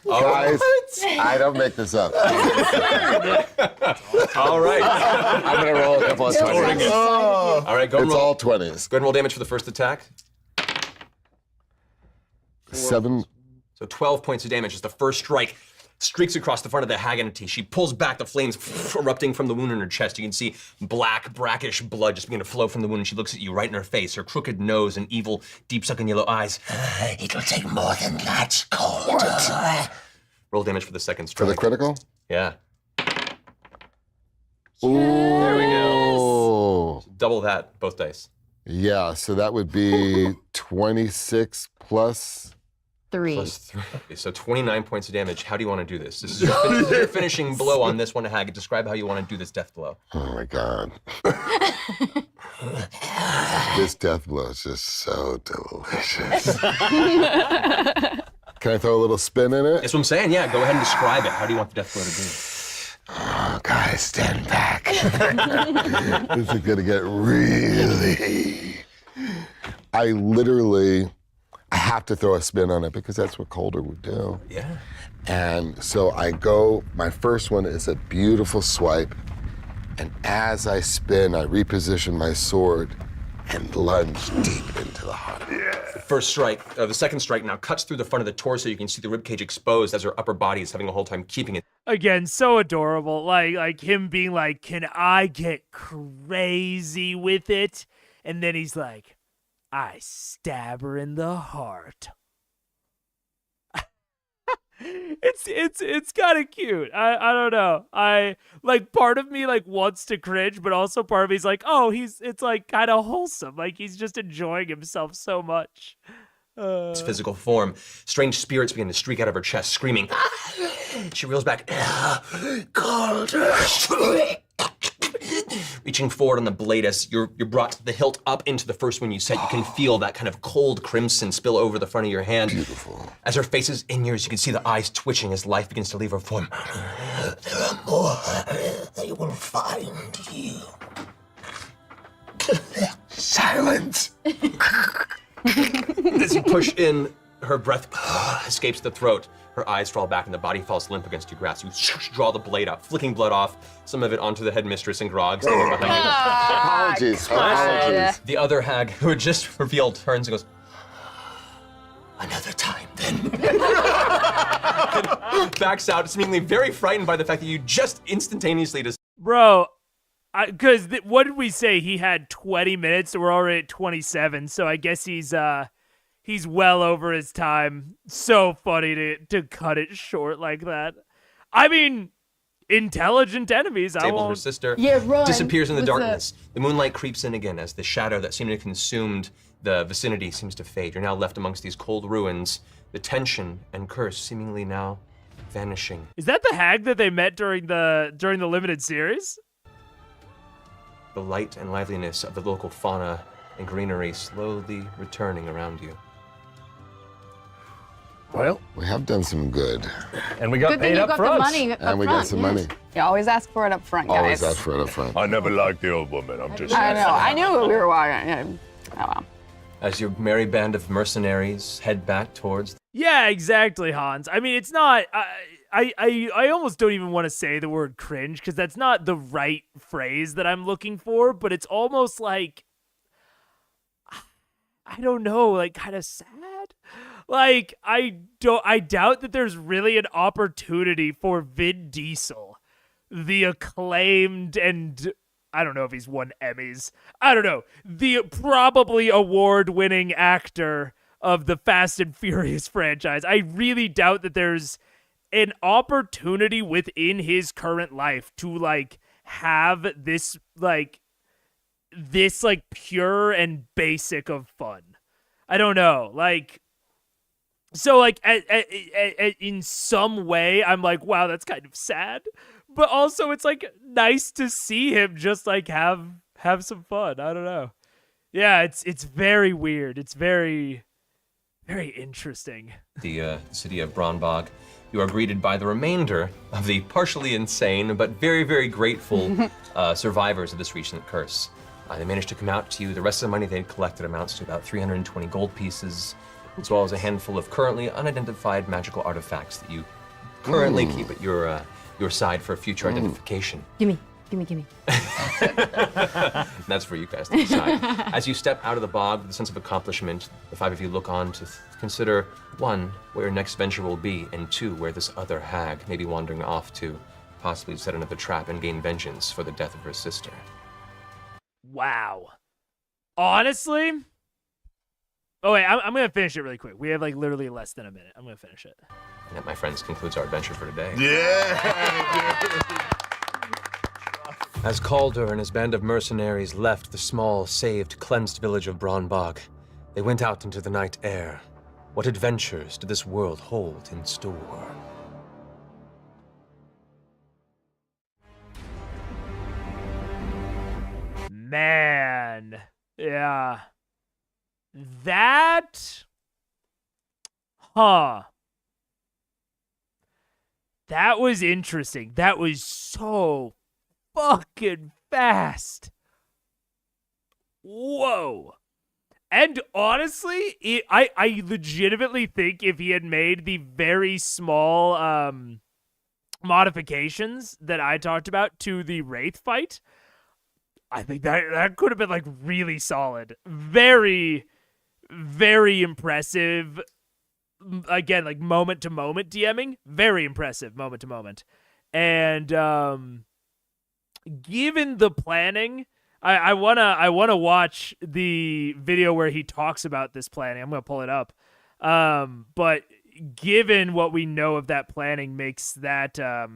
Guys, I don't make this up. All right. I'm going to roll a couple of 20s. All right, go and It's roll. all 20s. Go and roll damage for the first attack. 7. So 12 points of damage as the first strike streaks across the front of the hag entity. She pulls back, the flames erupting from the wound in her chest. You can see black, brackish blood just begin to flow from the wound. And she looks at you right in her face, her crooked nose and evil, deep sunken yellow eyes. It'll take more than that, Calder. Roll damage for the second strike. For the critical? Yeah. Ooh. There we go. Double that, both dice. Yeah, so that would be 26 plus... 3. Plus 3. Okay, so 29 points of damage. How do you want to do this? This is your finishing blow on this one, Hag. Describe how you want to do this death blow. Oh my God. This death blow is just so delicious. Can I throw a little spin in it? That's what I'm saying. Yeah, go ahead and describe it. How do you want the death blow to be? Oh, guys, stand back. This is gonna get really... I have to throw a spin on it because that's what Calder would do. Yeah. And so I go, my first one is a beautiful swipe. And as I spin, I reposition my sword and lunge deep into the heart. The second strike now cuts through the front of the torso. You can see the ribcage exposed as her upper body is having a whole time keeping it. Again, so adorable. Like him being like, can I get crazy with it? And then he's like, I stab her in the heart. It's kind of cute. I don't know. I like part of me like wants to cringe, but also part of me is like, oh, it's like kind of wholesome. Like he's just enjoying himself so much. His physical form. Strange spirits begin to streak out of her chest, screaming. She reels back. Calder. Reaching forward on the blade as you're brought the hilt up into the first one you set, you can feel that kind of cold crimson spill over the front of your hand. Beautiful. As her face is in yours, you can see the eyes twitching as life begins to leave her form. There are more. They will find you. Silence. As you push in, her breath escapes the throat. Her eyes fall back and the body falls limp against your grasp. You draw the blade out, flicking blood off, some of it onto the headmistress and Grog standing behind you. Apologies. The other hag, who had just revealed, turns and goes, Another time, then. backs out, seemingly very frightened by the fact that you just instantaneously just... Bro, because what did we say? He had 20 minutes, so we're already at 27, so I guess he's he's well over his time. So funny to cut it short like that. I mean, intelligent enemies. I won't. Her sister run. disappears in the darkness. The moonlight creeps in again as the shadow that seemed to have consumed the vicinity seems to fade. You're now left amongst these cold ruins. The tension and curse seemingly now vanishing. Is that the hag that they met during the limited series? The light and liveliness of the local fauna and greenery slowly returning around you. Well, we have done some good. And we got Good thing paid you up got front. the money up And we got front, some yes. money. You always ask for it up front, guys. Always ask for it up front. I never liked the old woman. I'm just I know. I knew we were walking. Oh, well. As your merry band of mercenaries head back towards... Yeah, exactly, Hans. I mean, it's not... I almost don't even want to say the word cringe, because that's not the right phrase that I'm looking for, but it's almost like... I don't know, like, kind of sad? Like, I doubt that there's really an opportunity for Vin Diesel, the acclaimed and... I don't know if he's won Emmys. I don't know. The probably award-winning actor of the Fast and Furious franchise. I really doubt that there's an opportunity within his current life to, like, have this pure and basic of fun. I don't know. Like, so, like, in some way, I'm like, wow, that's kind of sad. But also, it's, like, nice to see him just, like, have some fun. I don't know. Yeah, it's very weird. It's very, very interesting. The city of Braunbog, you are greeted by the remainder of the partially insane but very, very grateful survivors of this recent curse. They managed to come out to you. The rest of the money they'd collected amounts to about 320 gold pieces, as well as a handful of currently unidentified magical artifacts that you currently keep at your side for future identification. Gimme. That's for you guys to decide. As you step out of the bog with a sense of accomplishment, the five of you look on to consider, one, where your next venture will be, and two, where this other hag may be wandering off to, possibly set another trap and gain vengeance for the death of her sister. Wow. Honestly? Oh, wait, I'm going to finish it really quick. We have, like, literally less than a minute. I'm going to finish it. And that, my friends, concludes our adventure for today. Yeah! As Calder and his band of mercenaries left the small, saved, cleansed village of Braunbog, they went out into the night air. What adventures did this world hold in store? Man. Yeah. That... Huh. That was interesting. That was so fucking fast. Whoa. And honestly, I legitimately think if he had made the very small modifications that I talked about to the Wraith fight, I think that could have been, like, really solid. Very, very impressive. Again, like, moment-to-moment DMing. Very impressive, moment-to-moment. And given the planning, I wanna watch the video where he talks about this planning. I'm gonna pull it up. But given what we know of that planning, makes that a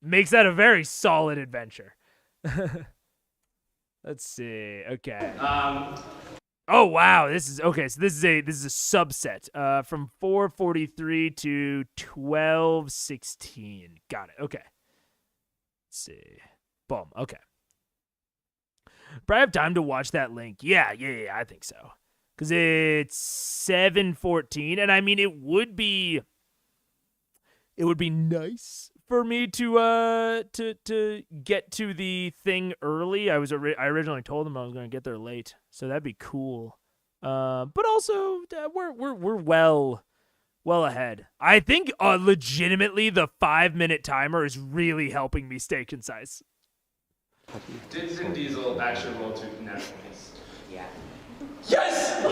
very solid adventure. Let's see. Okay. Oh wow, this is okay. So this is a subset from 443 to 1216. Got it. Okay. Let's see. Boom. Okay. Probably have time to watch that link. Yeah. I think so. Because it's 7:14, and I mean it would be nice for me to get to the thing early. I originally told them I was going to get there late, so that'd be cool. But also we're well ahead. I think legitimately the 5-minute timer is really helping me stay concise. Did Vin Diesel actually roll to nationals? Yeah. Yes!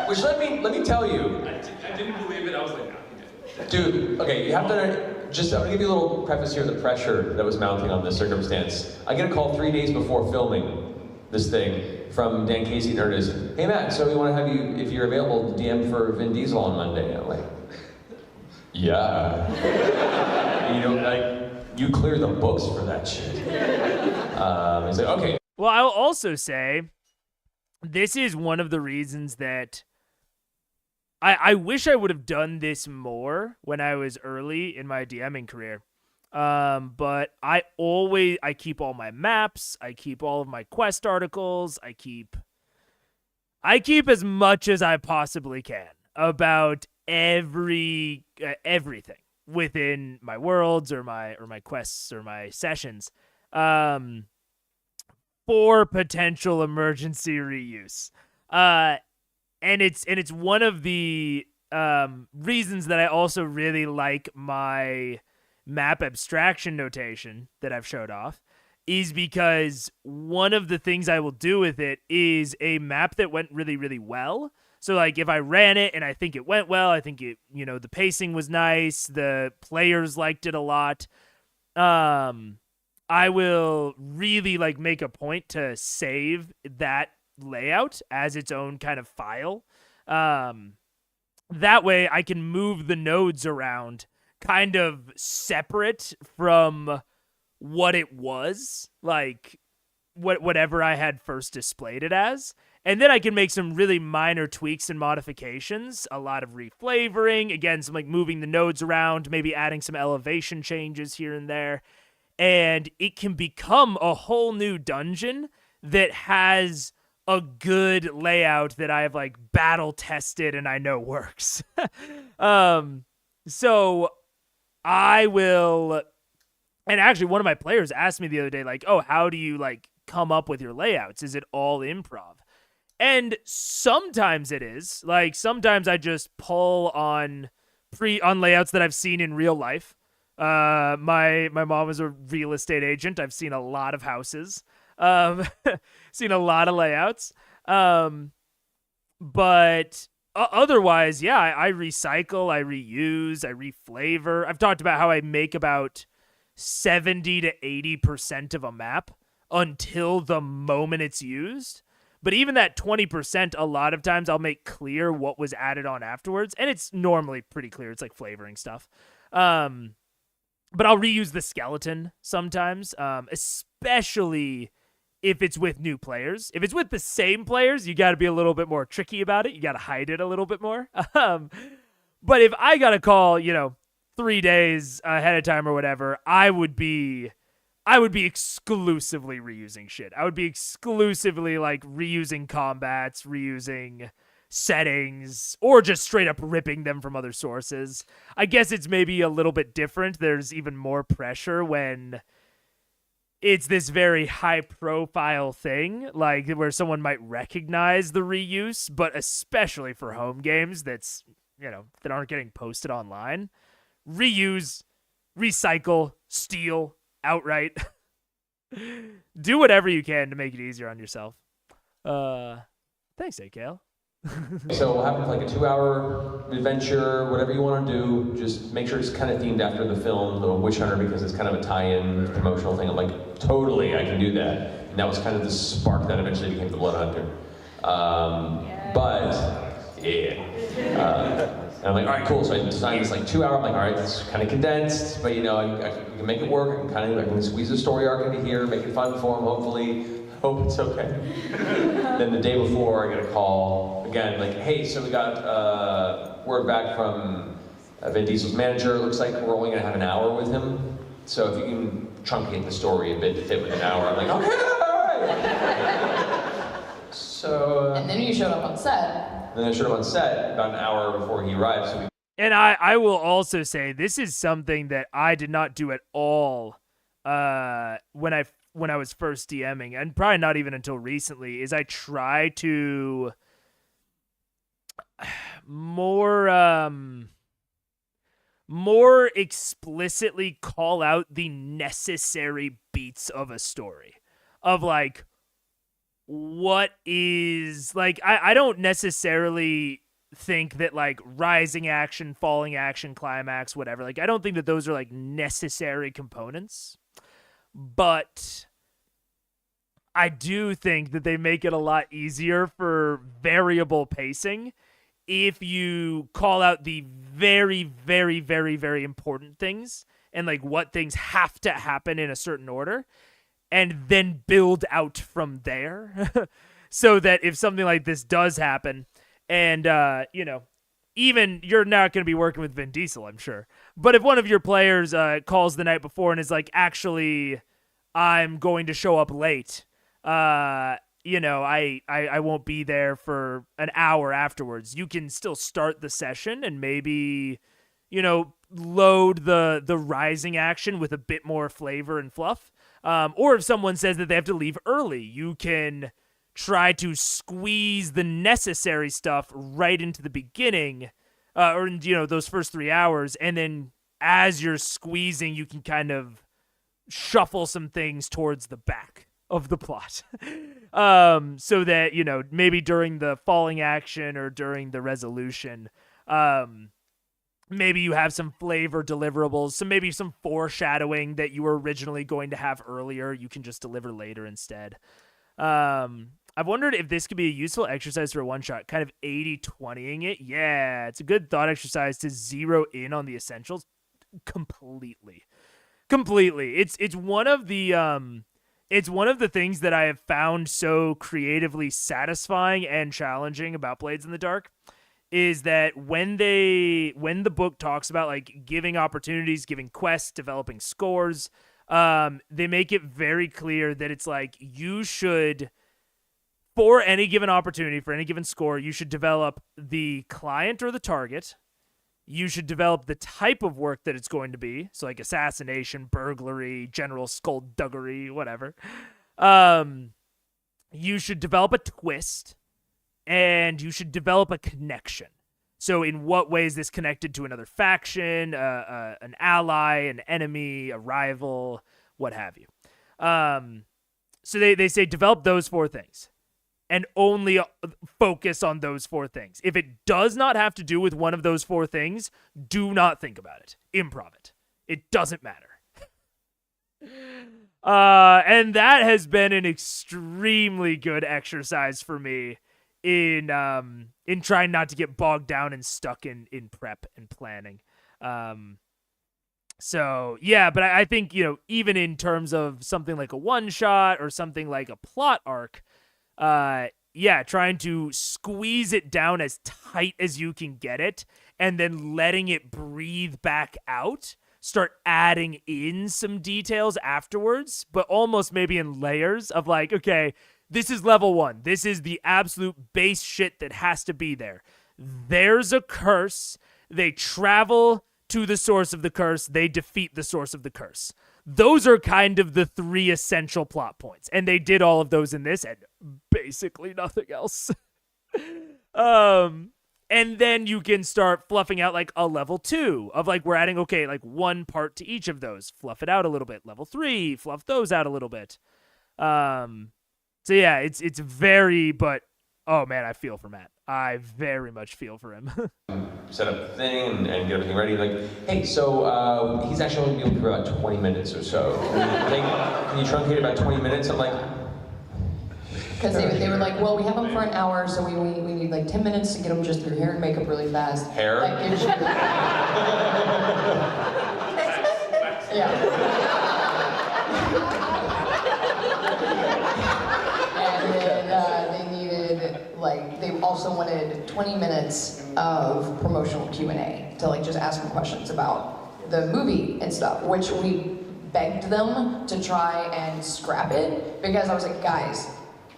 Which let me tell you. I didn't believe it. I was like, no, he didn't. Dude, okay, you have to, I'm gonna give you a little preface here of the pressure that was mounting on this circumstance. I get a call 3 days before filming this thing, from Dan Casey, there it is. Hey Matt, so we want to have you, if you're available, DM for Vin Diesel on Monday. I'm like, yeah. You clear the books for that shit. He's like, okay. Well, I'll also say, this is one of the reasons that I wish I would have done this more when I was early in my DMing career. But I keep all my maps, I keep all of my quest articles, I keep as much as I possibly can about everything within my worlds or my quests or my sessions, for potential emergency reuse. And it's one of the reasons that I also really like my map abstraction notation that I've showed off, is because one of the things I will do with it is a map that went really, really well. So like if I ran it and I think it went well, I think it, the pacing was nice, the players liked it a lot, I will really like make a point to save that layout as its own kind of file. That way I can move the nodes around kind of separate from what it was, like whatever I had first displayed it as. And then I can make some really minor tweaks and modifications, a lot of reflavoring, again, some like moving the nodes around, maybe adding some elevation changes here and there. And it can become a whole new dungeon that has a good layout that I have like battle tested and I know works. So I will, and actually one of my players asked me the other day, like, oh, how do you like come up with your layouts? Is it all improv? And sometimes it is. Like sometimes I just pull on layouts that I've seen in real life. My mom is a real estate agent. I've seen a lot of houses. Seen a lot of layouts. But otherwise, yeah, I recycle, I reuse, I reflavor. I've talked about how I make about 70 to 80% of a map until the moment it's used. But even that 20%, a lot of times I'll make clear what was added on afterwards. And it's normally pretty clear. It's like flavoring stuff. But I'll reuse the skeleton sometimes, especially if it's with new players. If it's with the same players, you got to be a little bit more tricky about it. You got to hide it a little bit more. But if I got a call, 3 days ahead of time or whatever, I would be exclusively reusing shit. I would be exclusively like reusing combats, reusing settings, or just straight up ripping them from other sources. I guess it's maybe a little bit different. There's even more pressure when it's this very high profile thing, like where someone might recognize the reuse, but especially for home games that aren't getting posted online. Reuse, recycle, steal, outright. Do whatever you can to make it easier on yourself. Thanks, AKL. So we'll have like a 2-hour adventure, whatever you want to do. Just make sure it's kind of themed after the film, The Witch Hunter, because it's kind of a tie-in promotional thing. I'm like, totally, I can do that. And that was kind of the spark that eventually became The Blood Hunter. And I'm like, all right, cool. So I designed this like 2-hour. I'm like, all right, it's kind of condensed, but I can make it work. I can squeeze a story arc into here, make it fun for him, hopefully. Hope it's okay. Then the day before, I get a call again, like, hey, so we got word back from Vin Diesel's manager. Looks like we're only gonna have an hour with him. So if you can truncate the story a bit to fit with an hour, I'm like, okay, all right. So. And then you showed up on set. Then I showed up on set about an hour before he arrived. So and I will also say this is something that I did not do at all when I was first DMing, and probably not even until recently, is I try to more explicitly call out the necessary beats of a story. Of like, what is, like, I don't necessarily think that like rising action, falling action, climax, whatever, like I don't think that those are like necessary components. But I do think that they make it a lot easier for variable pacing if you call out the very, very, very, very important things and like what things have to happen in a certain order, and then build out from there. So that if something like this does happen, and even you're not going to be working with Vin Diesel, I'm sure, but if one of your players calls the night before and is like, actually, I'm going to show up late, I won't be there for an hour afterwards, you can still start the session and maybe, load the rising action with a bit more flavor and fluff. Or if someone says that they have to leave early, you can try to squeeze the necessary stuff right into the beginning, or those first 3 hours, and then as you're squeezing, you can kind of shuffle some things towards the back of the plot. So that, maybe during the falling action or during the resolution, maybe you have some flavor deliverables, so maybe some foreshadowing that you were originally going to have earlier, you can just deliver later instead. I've wondered if this could be a useful exercise for a one-shot, kind of 80-20ing it. Yeah, it's a good thought exercise to zero in on the essentials completely. It's one of the things that I have found so creatively satisfying and challenging about Blades in the Dark, is that when the book talks about like giving opportunities, giving quests, developing scores, they make it very clear that it's like you should, for any given opportunity, for any given score, you should develop the client or the target. You should develop the type of work that it's going to be. So like assassination, burglary, general skullduggery, whatever. You should develop a twist, and you should develop a connection. So in what way is this connected to another faction, an ally, an enemy, a rival, what have you? So they say develop those 4 things and only focus on those 4 things. If it does not have to do with one of those 4 things, do not think about it. Improv it. It doesn't matter. And that has been an extremely good exercise for me in trying not to get bogged down and stuck in prep and planning. So yeah, but I think, even in terms of something like a one-shot or something like a plot arc, trying to squeeze it down as tight as you can get it and then letting it breathe back out, start adding in some details afterwards, but almost maybe in layers of like, okay, this is level 1. This is the absolute base shit that has to be there. There's a curse. They travel to the source of the curse. They defeat the source of the curse. Those are kind of the 3 essential plot points. And they did all of those in this and basically nothing else. And then you can start fluffing out like a level 2 of like, we're adding, okay, like 1 part to each of those. Fluff it out a little bit. Level 3, fluff those out a little bit. So yeah, it's very, but oh man, I feel for Matt. I very much feel for him. Set up the thing and get everything ready. Like, hey, so he's actually only going to be for about 20 minutes or so. Can you truncate about 20 minutes? I'm like, because they were like, well, we have them for an hour, so we need like 10 minutes to get them just through hair and makeup really fast. Hair? Like, yeah. They also wanted 20 minutes of promotional Q&A to like just ask them questions about the movie and stuff, which we begged them to try and scrap it because I was like, guys,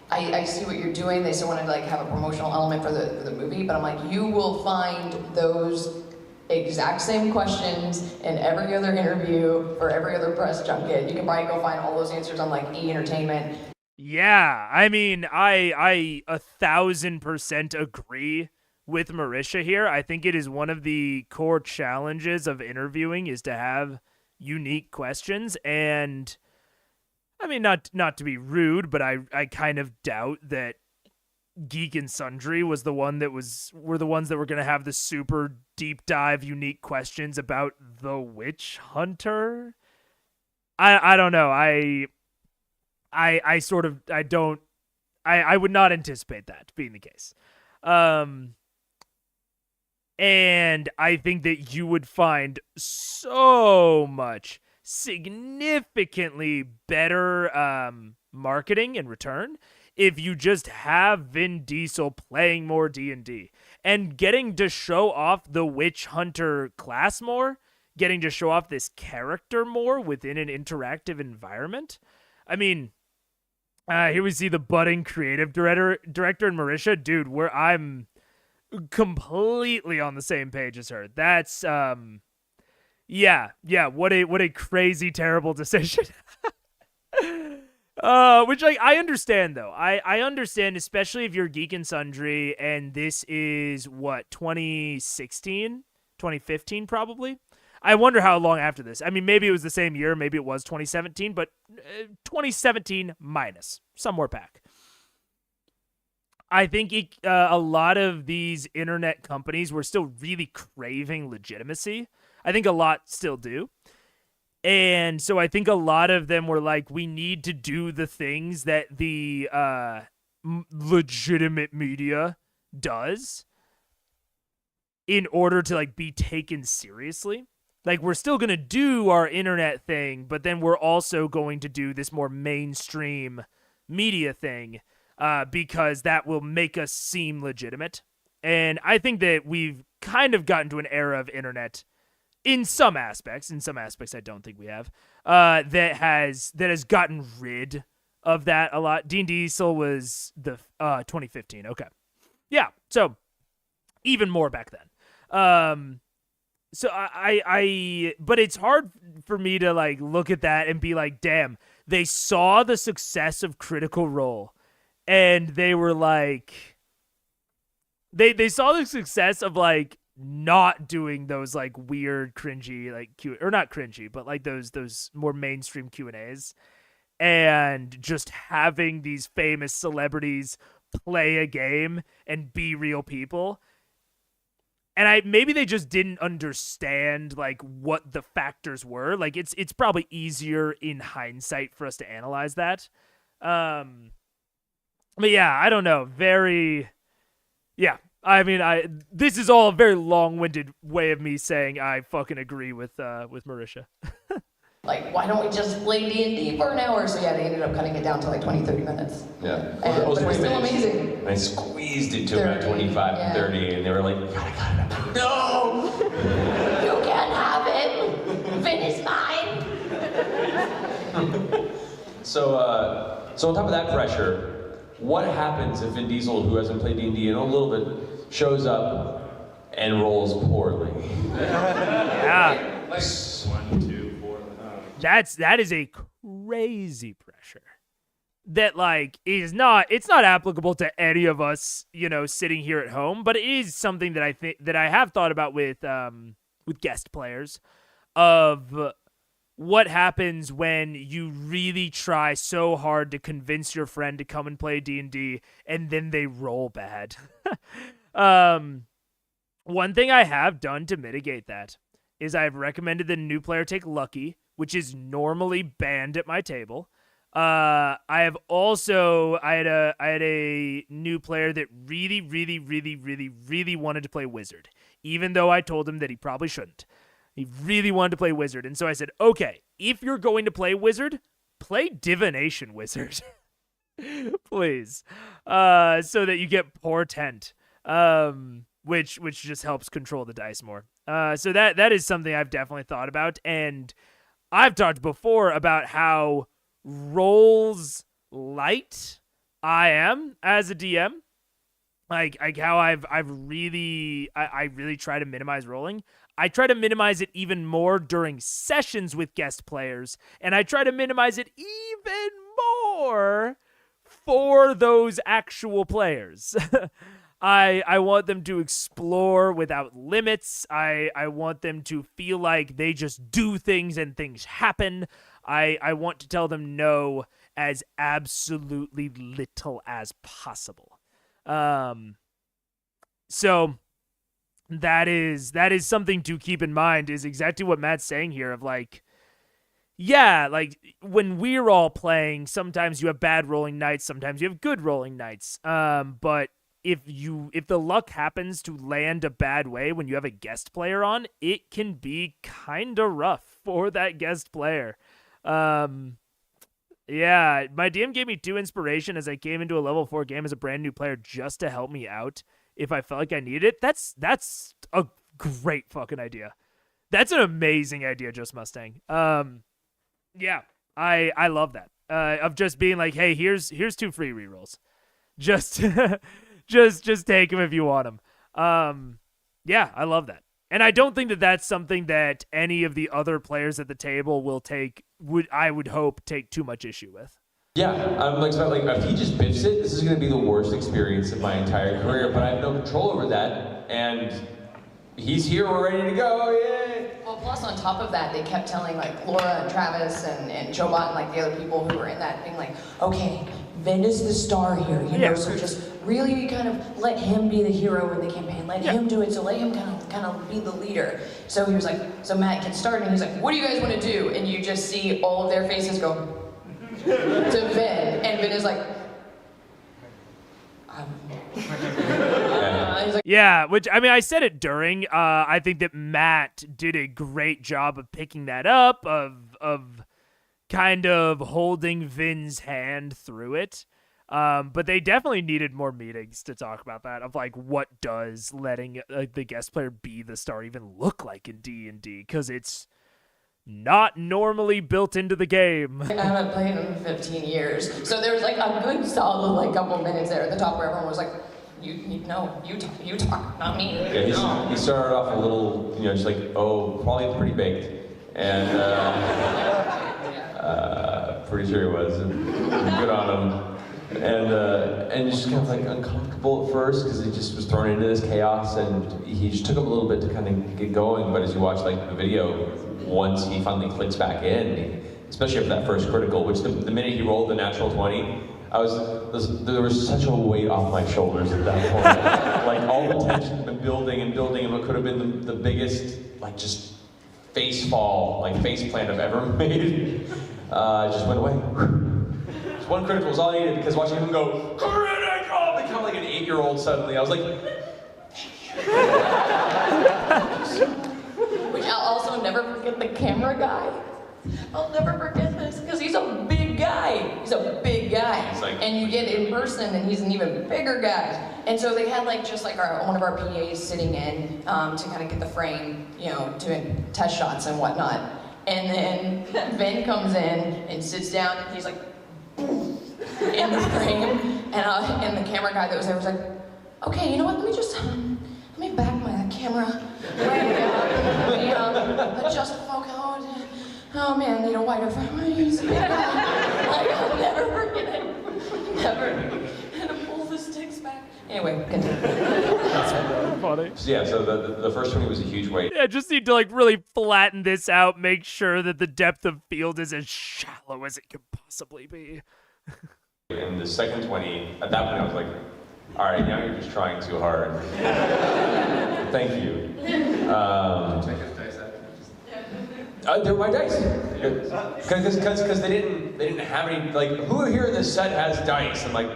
I see what you're doing. They still wanted to like have a promotional element for the movie, but I'm like, you will find those exact same questions in every other interview or every other press junket. You can probably go find all those answers on like E! Entertainment. Yeah, I mean, I 1,000% agree with Marisha here. I think it is one of the core challenges of interviewing is to have unique questions. And I mean, not to be rude, but I kind of doubt that Geek and Sundry were the ones that were going to have the super deep dive unique questions about the Witch Hunter. I don't know. I would not anticipate that being the case. And I think that you would find so much significantly better marketing in return if you just have Vin Diesel playing more D&D and getting to show off the witch hunter class more, getting to show off this character more within an interactive environment. I mean, here we see the budding creative director in Marisha. Dude, I'm completely on the same page as her. That's yeah, what a crazy terrible decision. Which I understand though. I understand, especially if you're Geek and Sundry and this is what, 2016, 2015 probably. I wonder how long after this. I mean, maybe it was the same year, maybe it was 2017, but 2017 minus somewhere back. I think a lot of these internet companies were still really craving legitimacy. I think a lot still do. And so I think a lot of them were like, we need to do the things that the legitimate media does in order to like be taken seriously. Like, we're still going to do our internet thing, but then we're also going to do this more mainstream media thing because that will make us seem legitimate. And I think that we've kind of gotten to an era of internet in some aspects. In some aspects, I don't think we have. That has gotten rid of that a lot. D&Diesel was the 2015. Okay, yeah. So even more back then. So but it's hard for me to like look at that and be like, damn, they saw the success of Critical Role, and they were like, they saw the success of like not doing those like weird cringy like or not cringy but like those more mainstream Q&As and just having these famous celebrities play a game and be real people. And maybe they just didn't understand like what the factors were. Like it's probably easier in hindsight for us to analyze that. But yeah, I don't know. Yeah. I mean, this is all a very long-winded way of me saying I fucking agree with Marisha. Like, why don't we just play D&D for an hour? So yeah, they ended up cutting it down to like 20, 30 minutes. Yeah. But it was still amazing. I squeezed it to about 25 and 30, and they were like, no! You can't have it! Vin is mine! So on top of that pressure, what happens if Vin Diesel, who hasn't played D&D in a little bit, shows up and rolls poorly? Yeah. Like 1, 2, 4. That is a crazy pressure that like it's not applicable to any of us, you know, sitting here at home, but it is something that I think that I have thought about with guest players of what happens when you really try so hard to convince your friend to come and play D&D and then they roll bad. One thing I have done to mitigate that is I've recommended the new player take Lucky, which is normally banned at my table. I had a new player that really wanted to play Wizard, even though I told him that he probably shouldn't. He really wanted to play Wizard, and so I said, okay, if you're going to play Wizard, play Divination Wizard. Please. So that you get Portent, which just helps control the dice more. So that is something I've definitely thought about, and I've talked before about how rolls light I am as a DM. Like how I really try to minimize rolling. I try to minimize it even more during sessions with guest players, and I try to minimize it even more for those actual players. I want them to explore without limits. I want them to feel like they just do things and things happen. I want to tell them no as absolutely little as possible. So that is something to keep in mind, is exactly what Matt's saying here of like, yeah, like when we're all playing, sometimes you have bad rolling nights, sometimes you have good rolling nights. But if the luck happens to land a bad way when you have a guest player on, it can be kind of rough for that guest player. Yeah, my DM gave me 2 inspiration as I came into a level 4 game as a brand new player just to help me out if I felt like I needed it. That's a great fucking idea. That's an amazing idea, Just Mustang. Yeah, I love that. Of just being like, hey, here's 2 free rerolls. Just just take them if you want them. Yeah, I love that. And I don't think that that's something that any of the other players at the table will take too much issue with. Yeah, I'm like if he just biffs it, this is going to be the worst experience of my entire career, but I have no control over that, and he's here, we're ready to go, yay! Well, plus on top of that, they kept telling like Laura and Travis and Jobot and like the other people who were in that being like, okay, Vin is the star here, you know, so just really kind of let him be the hero in the campaign, let him do it, so let him kind of be the leader. So he was like, so Matt gets started and he's like, what do you guys want to do? And you just see all of their faces go to Vin, and Vin is like, yeah, which, I mean, I said it during. I think that Matt did a great job of picking that up, of kind of holding Vin's hand through it. But they definitely needed more meetings to talk about that, of like, what does letting the guest player be the star even look like in D&D? Because it's not normally built into the game. I haven't played in 15 years, so there was like a good solid like couple minutes there at the top where everyone was like, you talk, not me. Yeah, he started off a little, you know, just like, oh, probably pretty baked, and pretty sure he was, and good on him. And just kind of like uncomfortable at first because he just was thrown into this chaos, and he just took him a little bit to kind of get going. But as you watch like the video, once he finally clicks back in, especially after that first critical, which the minute he rolled the natural 20, there was such a weight off my shoulders at that point. Like all the tension had been building and building, and what could have been the biggest like just face plant I've ever made, just went away. Just one critical was all I needed, because watching him go critical, become like an 8-year-old suddenly, I was like, which I'll also never forget the camera guy. I'll never forget this, because he's a big guy. He's a big guy. And you get in person, and he's an even bigger guy. And so they had like just like one of our PAs sitting in to kind of get the frame, you know, doing test shots and whatnot. And then Vin comes in and sits down, and he's like in the frame, and the camera guy that was there was like, okay, you know what? Let me back my camera way up. Let me adjust the focus. Oh man, I need a wider frame. Like, I'll never forget it. Never. And to pull the sticks back. Anyway, continue. That's really funny. Yeah, so the first one was a huge weight. Yeah, just need to like really flatten this out, make sure that the depth of field is as shallow as it could possibly be. And the second 20, at that point I was like, all right, now you're just trying too hard. Thank you. Check his dice out. They're my dice. Because they didn't have any, like, who here in this set has dice? I'm like,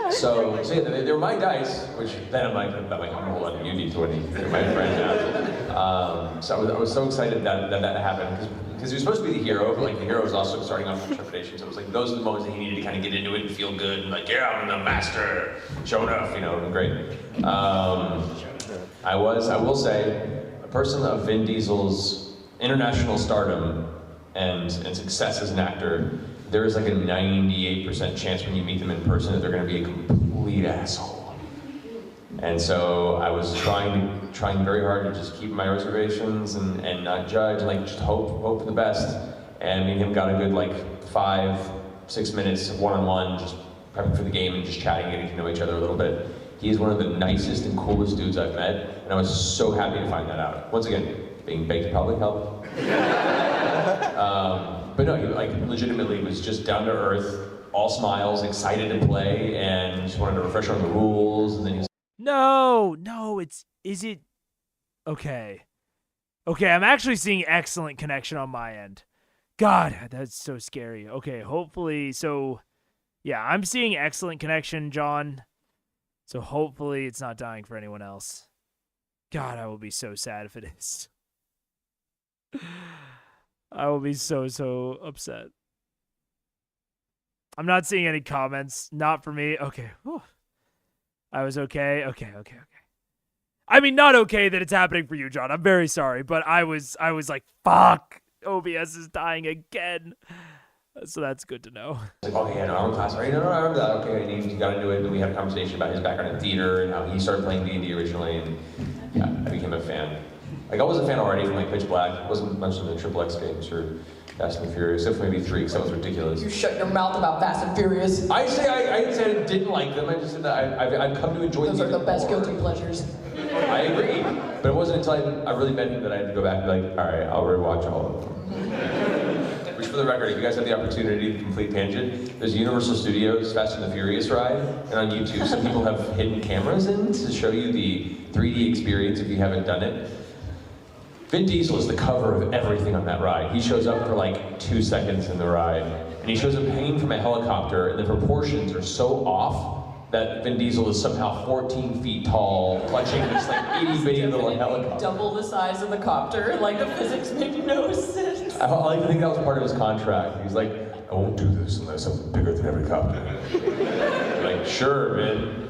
so yeah, they were my dice, which then I'm like, I'm holding you D20. They're my friend now. So I was so excited that happened, because he was supposed to be the hero, but like the hero was also starting off with trepidation. So it was like those are the moments that he needed to kind of get into it and feel good and like, yeah, I'm the master. Show enough, you know, great. I will say, a person of Vin Diesel's international stardom and success as an actor, there is like a 98% chance when you meet them in person that they're going to be a complete asshole. And so I was trying very hard to just keep my reservations and not judge, like just hope for the best. And me and him got a good like 5-6 minutes of one-on-one, just prepping for the game and just chatting, getting to know each other a little bit. He's one of the nicest and coolest dudes I've met, and I was so happy to find that out. Once again, being baked probably helped. But no, he like legitimately was just down to earth, all smiles, excited to play, and just wanted to refresh on the rules. And then he was No, is it? Okay. Okay, I'm actually seeing excellent connection on my end. God, that's so scary. Okay, hopefully, so, yeah, I'm seeing excellent connection, John. So hopefully it's not dying for anyone else. God, I will be so sad if it is. I will be so upset. I'm not seeing any comments. Not for me. Okay. Whew. I was okay. Okay. I mean, not okay that it's happening for you, John. I'm very sorry, but I was like, fuck, OBS is dying again. So that's good to know. Like, okay, I know, I'm in class, right? No, I remember that. Okay, and he got into it, and we had a conversation about his background in theater and how he started playing D&D originally, and yeah, I became a fan. Like, I was a fan already from like Pitch Black. I wasn't much of the XXX games or Fast and Furious, except for maybe 3, because that was ridiculous. You shut your mouth about Fast and Furious. I didn't say I didn't like them. I just said that I've come to enjoy them. Those are the best more. guilty pleasures. I agree, but it wasn't until I really met him that I had to go back and be like, all right, I'll rewatch all of them. Which, for the record, if you guys have the opportunity to complete tangent, there's Universal Studios Fast and the Furious ride, and on YouTube, some people have hidden cameras in to show you the 3D experience if you haven't done it. Vin Diesel is the cover of everything on that ride. He shows up for like 2 seconds in the ride, and he shows up hanging from a helicopter, and the proportions are so off that Vin Diesel is somehow 14 feet tall, clutching this like itty-bitty little helicopter. Double the size of the copter, like the physics make no sense. I like to think that was part of his contract. He's like, I won't do this unless I'm bigger than every copter. Like, sure, Vin.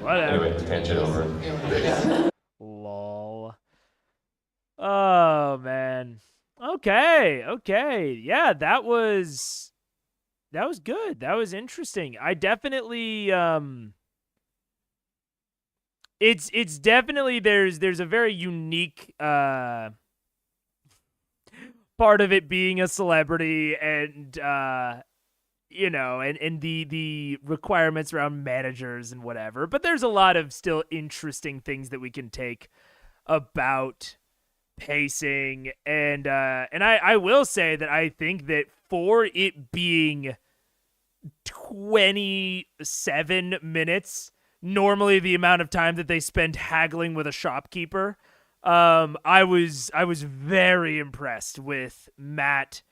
Whatever. Anyway, tangent over. Lol. Oh, man. Okay. Yeah, that was good. That was interesting. I definitely it's definitely there's a very unique part of it being a celebrity and you know, and the requirements around managers and whatever. But there's a lot of still interesting things that we can take about pacing, and I will say that I think that for it being 27 minutes, normally the amount of time that they spend haggling with a shopkeeper, I was very impressed with Matt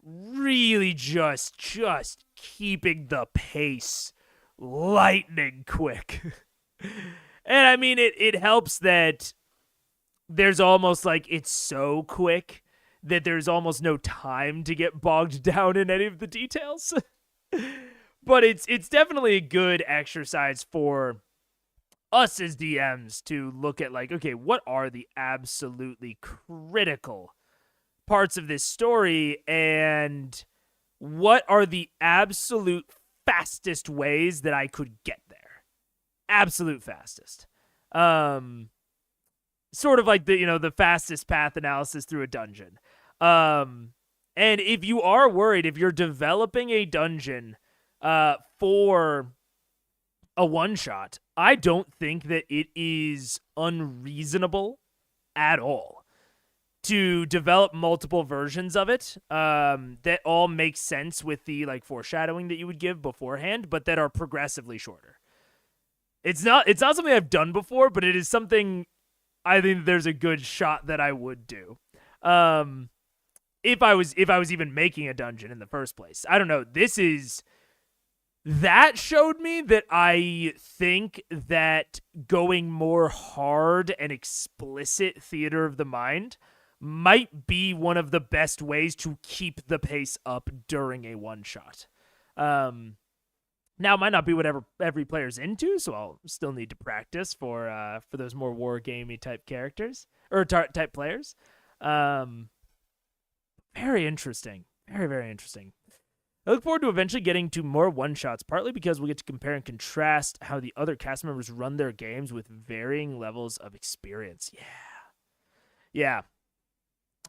really just keeping the pace lightning quick. And I mean, it helps that there's almost like it's so quick that there's almost no time to get bogged down in any of the details. But it's definitely a good exercise for us as DMs to look at like, okay, what are the absolutely critical parts of this story and what are the absolute fastest ways that I could get there? Absolute fastest. Sort of like the fastest path analysis through a dungeon. And if you are worried, if you're developing a dungeon for a one-shot, I don't think that it is unreasonable at all to develop multiple versions of it that all make sense with the like foreshadowing that you would give beforehand, but that are progressively shorter. It's not something I've done before, but it is something I think there's a good shot that I would do. If I was even making a dungeon in the first place. I don't know. That showed me that I think that going more hard and explicit theater of the mind might be one of the best ways to keep the pace up during a one shot. Now, it might not be whatever every player's into, so I'll still need to practice for those more war gamey type characters or type players. Very interesting, very interesting. I look forward to eventually getting to more one shots, partly because we'll get to compare and contrast how the other cast members run their games with varying levels of experience. Yeah.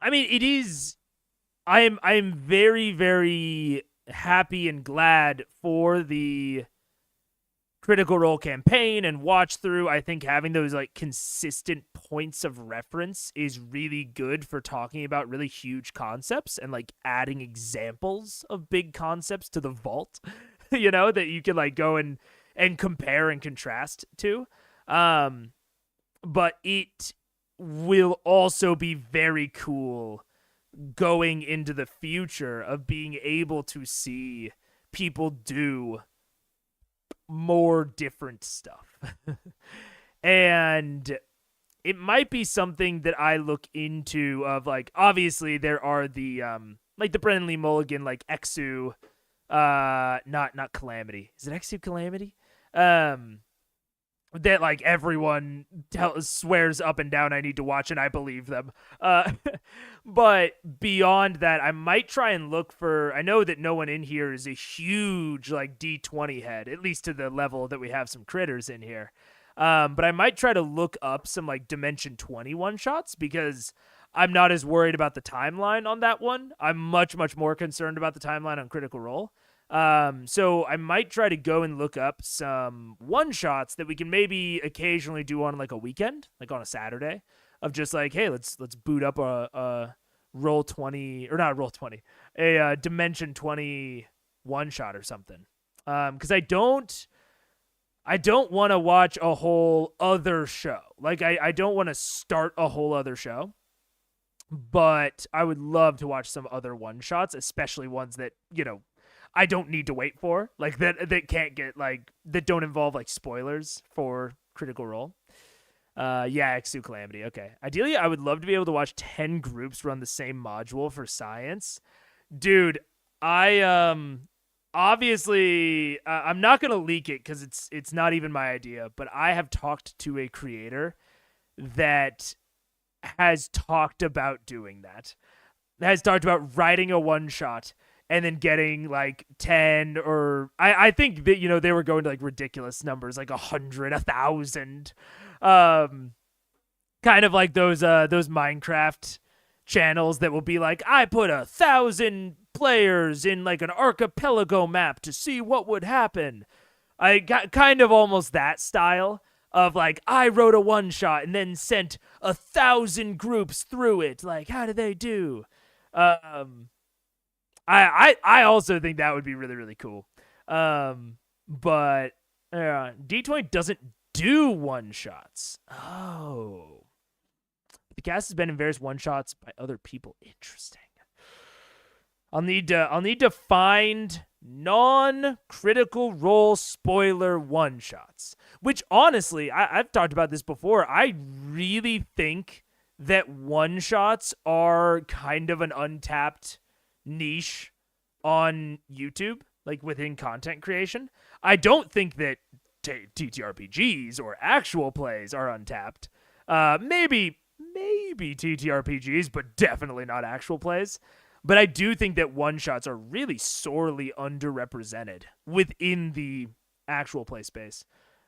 I mean, it is. I'm very, very happy and glad for the Critical Role campaign and watch through. I think having those like consistent points of reference is really good for talking about really huge concepts and like adding examples of big concepts to the vault, that you can like go and compare and contrast to. But it will also be very cool going into the future of being able to see people do more different stuff. And it might be something that I look into of, like, obviously there are the like the Brennan Lee Mulligan, like Exu, not Calamity. Is it Exu Calamity? That, like, everyone swears up and down I need to watch, and I believe them. But beyond that, I might try and look for, I know that no one in here is a huge, like, D20 head, at least to the level that we have some critters in here. But I might try to look up some, like, Dimension 20 one-shots, because I'm not as worried about the timeline on that one. I'm much, much more concerned about the timeline on Critical Role. So I might try to go and look up some one-shots that we can maybe occasionally do on, like, a weekend, like on a Saturday, of just like, hey, let's boot up a Roll 20, or not Roll 20, a Dimension 20 one-shot or something. Because I don't want to watch a whole other show. Like, I don't want to start a whole other show, but I would love to watch some other one-shots, especially ones that, you know, I don't need to wait for, like, that can't get, like, that don't involve, like, spoilers for Critical Role. Yeah, Exu Calamity. Okay. Ideally, I would love to be able to watch 10 groups run the same module for science. Dude, I obviously I'm not going to leak it cuz it's not even my idea, but I have talked to a creator that has talked about doing that. Has talked about writing a one-shot and then getting, like, 10, or I think that, you know, they were going to, like, ridiculous numbers, like 100, 1,000. Kind of like those Minecraft channels that will be like, I put 1,000 players in, like, an archipelago map to see what would happen. I got kind of almost that style of, like, I wrote a one-shot and then sent 1,000 groups through it. Like, how did they do? I also think that would be really, really cool. But D20 doesn't do one-shots. Oh. The cast has been in various one-shots by other people. Interesting. I'll need to find non-Critical Role spoiler one-shots. Which, honestly, I've talked about this before. I really think that one-shots are kind of an untapped niche on YouTube, like, within content creation. I don't think that TTRPGs or actual plays are untapped. Maybe TTRPGs, but definitely not actual plays. But I do think that one-shots are really sorely underrepresented within the actual play space.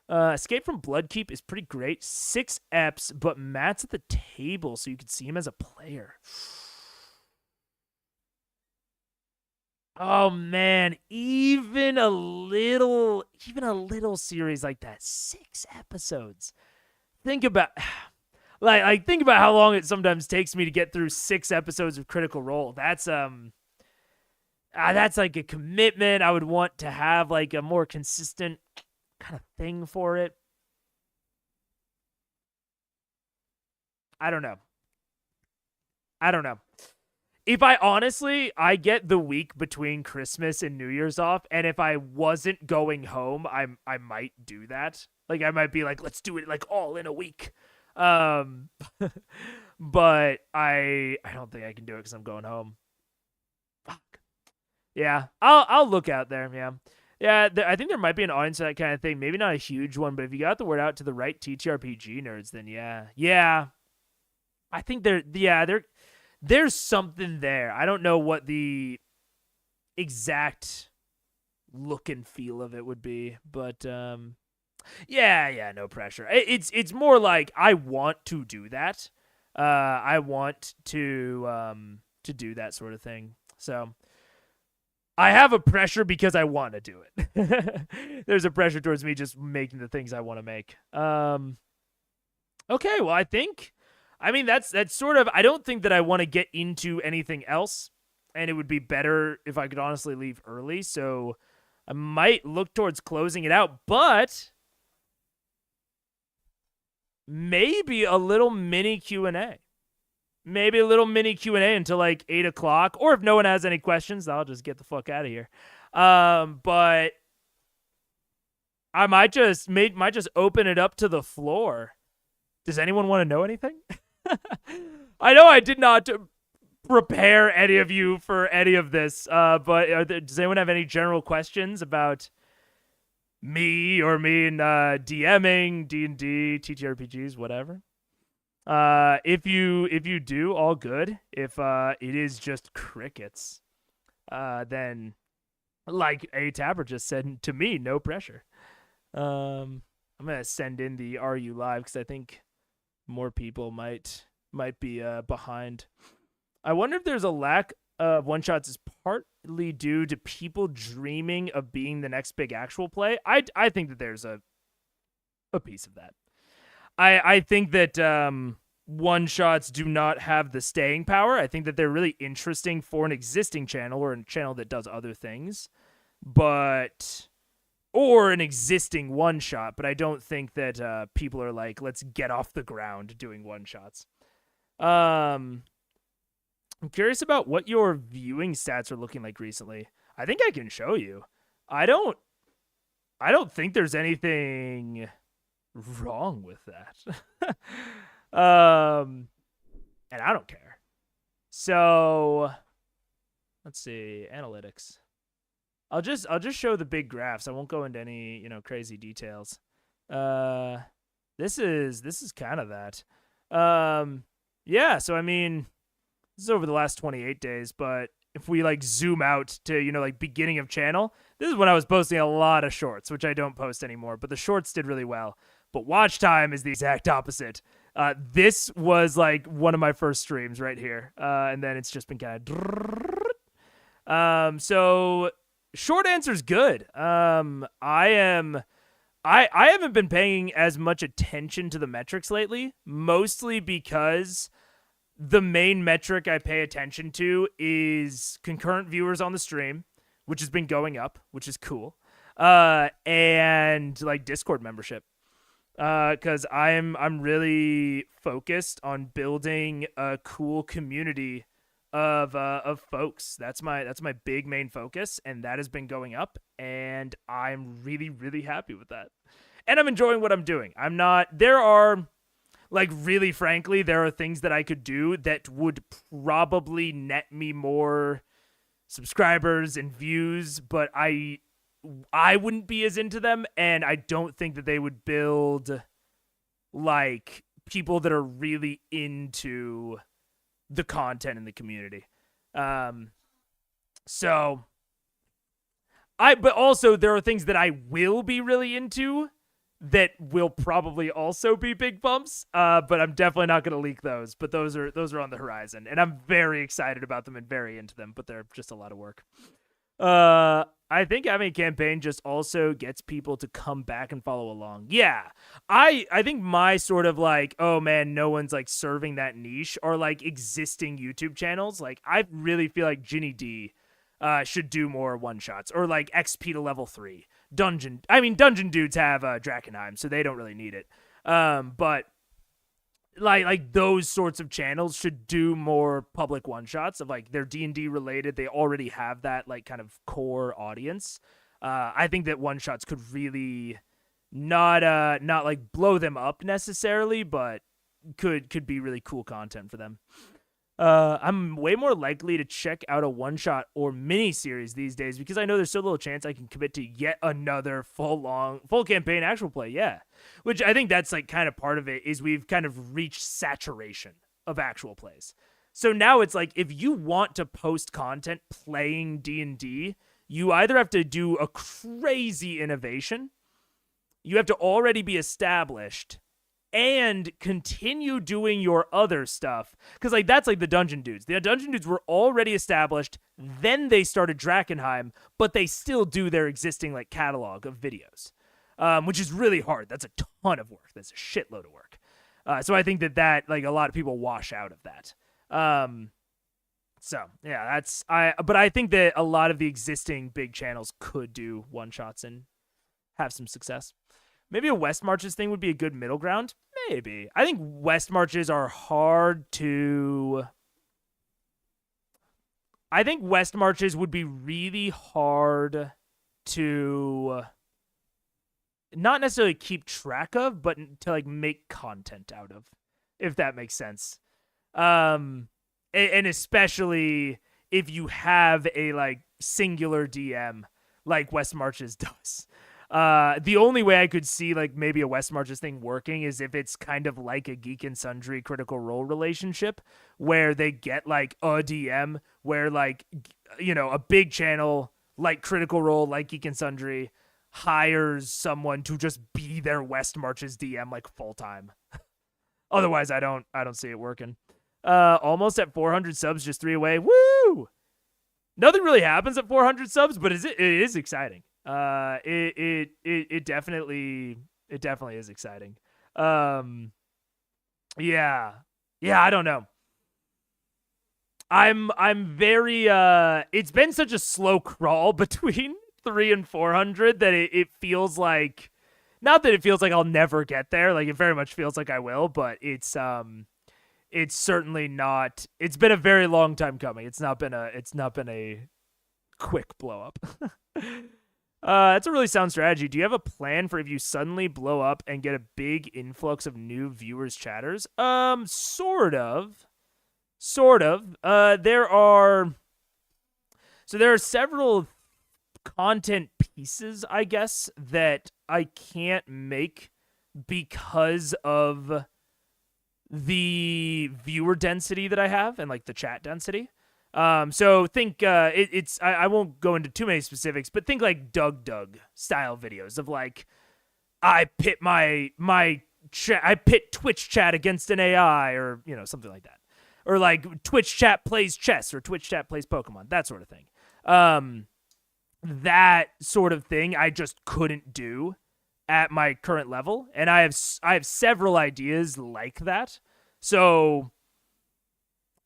Escape from Bloodkeep is pretty great. 6 eps, but Matt's at the table, so you can see him as a player. Oh man, even a little series like that, 6 episodes. Think about think about how long it sometimes takes me to get through 6 episodes of Critical Role. That's like a commitment. I would want to have, like, a more consistent kind of thing for it. I don't know. If I get the week between Christmas and New Year's off, and if I wasn't going home, I might do that. Like, I might be like, let's do it, like, all in a week. But I don't think I can do it because I'm going home. Fuck. Yeah, I'll look out there. Yeah. I think there might be an audience for that kind of thing. Maybe not a huge one, but if you got the word out to the right TTRPG nerds, then yeah. I think there's something there. I don't know what the exact look and feel of it would be, but yeah, no pressure. It's more like I want to do that. I want to do that sort of thing. So I have a pressure because I want to do it. There's a pressure towards me just making the things I want to make. Okay, well, I mean, that's sort of, I don't think that I want to get into anything else, and it would be better if I could honestly leave early, so I might look towards closing it out, but maybe a little mini Q&A. Maybe a little mini Q&A until like 8 o'clock. Or if no one has any questions, I'll just get the fuck out of here. But I might just open it up to the floor. Does anyone want to know anything? I know I did not prepare any of you for any of this, but does anyone have any general questions about me and DMing, D&D, TTRPGs, whatever? If you do, all good. If it is just crickets, then like A Tapper just said to me, no pressure. I'm gonna send in the "Are you live?" because I think more people might be behind. I wonder if there's a lack of one-shots is partly due to people dreaming of being the next big actual play. I think that there's a piece of that. I think that one-shots do not have the staying power. I think that they're really interesting for an existing channel or a channel that does other things, or an existing one-shot, but I don't think that people are like, let's get off the ground doing one-shots. I'm curious about what your viewing stats are looking like recently. I think I can show you. I don't think there's anything wrong with that. And I don't care. So let's see, analytics. I'll just show the big graphs. I won't go into any, crazy details. This is kind of that. Yeah, so I mean, this is over the last 28 days, but if we like zoom out to, like beginning of channel, this is when I was posting a lot of shorts, which I don't post anymore, but the shorts did really well. But watch time is the exact opposite. This was like one of my first streams right here. And then it's just been kind of, so short answer's good. I haven't been paying as much attention to the metrics lately, mostly because the main metric I pay attention to is concurrent viewers on the stream, which has been going up, which is cool. And like Discord membership. Cause I'm really focused on building a cool community of folks. That's my big main focus, and that has been going up, and I'm really, really happy with that. And I'm enjoying what I'm doing. There are things that I could do that would probably net me more subscribers and views, but I wouldn't be as into them, and I don't think that they would build like people that are really into the content in the community. But also there are things that I will be really into that will probably also be big bumps. But I'm definitely not going to leak those, but those are on the horizon, and I'm very excited about them and very into them, but they're just a lot of work. I think having a campaign just also gets people to come back and follow along. Yeah. I think my sort of like, oh man, no one's like serving that niche are like existing YouTube channels. Like I really feel like Ginny D should do more one-shots, or like XP to level 3. Dungeon dudes have Drakenheim, so they don't really need it. But like those sorts of channels should do more public one-shots of like they're D&D related. They already have that like kind of core audience. I think that one-shots could really not like blow them up necessarily, but could be really cool content for them. I'm way more likely to check out a one-shot or mini-series these days because I know there's so little chance I can commit to yet another full campaign actual play. Yeah. Which I think that's like kind of part of it is we've kind of reached saturation of actual plays. So now it's like if you want to post content playing D&D, you either have to do a crazy innovation, you have to already be established, and continue doing your other stuff. Because like that's like the Dungeon Dudes. The Dungeon Dudes were already established, then they started Drakenheim, but they still do their existing like catalog of videos, which is really hard. That's a ton of work. That's a shitload of work. So I think that like a lot of people wash out of that. So yeah, but I think that a lot of the existing big channels could do one-shots and have some success. Maybe a West Marches thing would be a good middle ground. Maybe. I think West Marches are hard to... I think West Marches would be really hard to not necessarily keep track of, but to like make content out of, if that makes sense. And especially if you have a like singular DM like West Marches does. The only way I could see like maybe a West Marches thing working is if it's kind of like a Geek and Sundry Critical Role relationship where they get like a DM where like, you know, a big channel like Critical Role, like Geek and Sundry hires someone to just be their West Marches DM like full time. Otherwise, I don't see it working. Almost at 400 subs, just 3 away. Woo! Nothing really happens at 400 subs, but it is exciting. It definitely is exciting. Yeah, I don't know. I'm very it's been such a slow crawl between 300 and 400 that it feels like, not that it feels like I'll never get there, like it very much feels like I will, but it's certainly not. It's been a very long time coming. It's not been a quick blow up. That's a really sound strategy. Do you have a plan for if you suddenly blow up and get a big influx of new viewers, chatters? Sort of. There are several content pieces, I guess, that I can't make because of the viewer density that I have and like the chat density. So think I won't go into too many specifics, but think like Doug style videos of like I pit I pit Twitch chat against an AI or you know something like that, or like Twitch chat plays chess or Twitch chat plays Pokemon, that sort of thing. That sort of thing I just couldn't do at my current level, and I have several ideas like that. So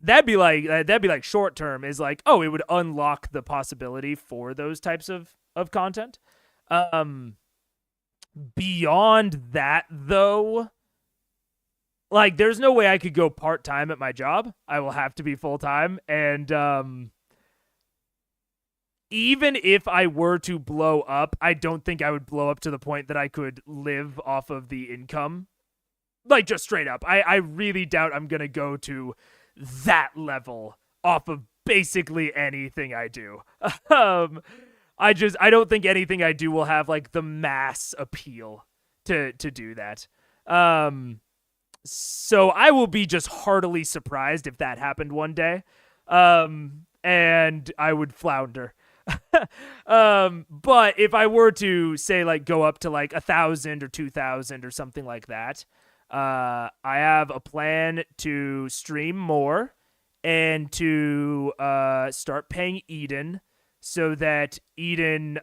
that'd be like short term is like, oh, it would unlock the possibility for those types of content. Beyond that though, like there's no way I could go part-time at my job. I will have to be full-time, and even if I were to blow up, I don't think I would blow up to the point that I could live off of the income. Like, just straight up. I really doubt I'm going to go to that level off of basically anything I do. I don't think anything I do will have, like, the mass appeal to do that. So I will be just heartily surprised if that happened one day. And I would flounder. But if I were to say like go up to like 1,000 or 2,000 or something like that, I have a plan to stream more and to start paying Eden so that Eden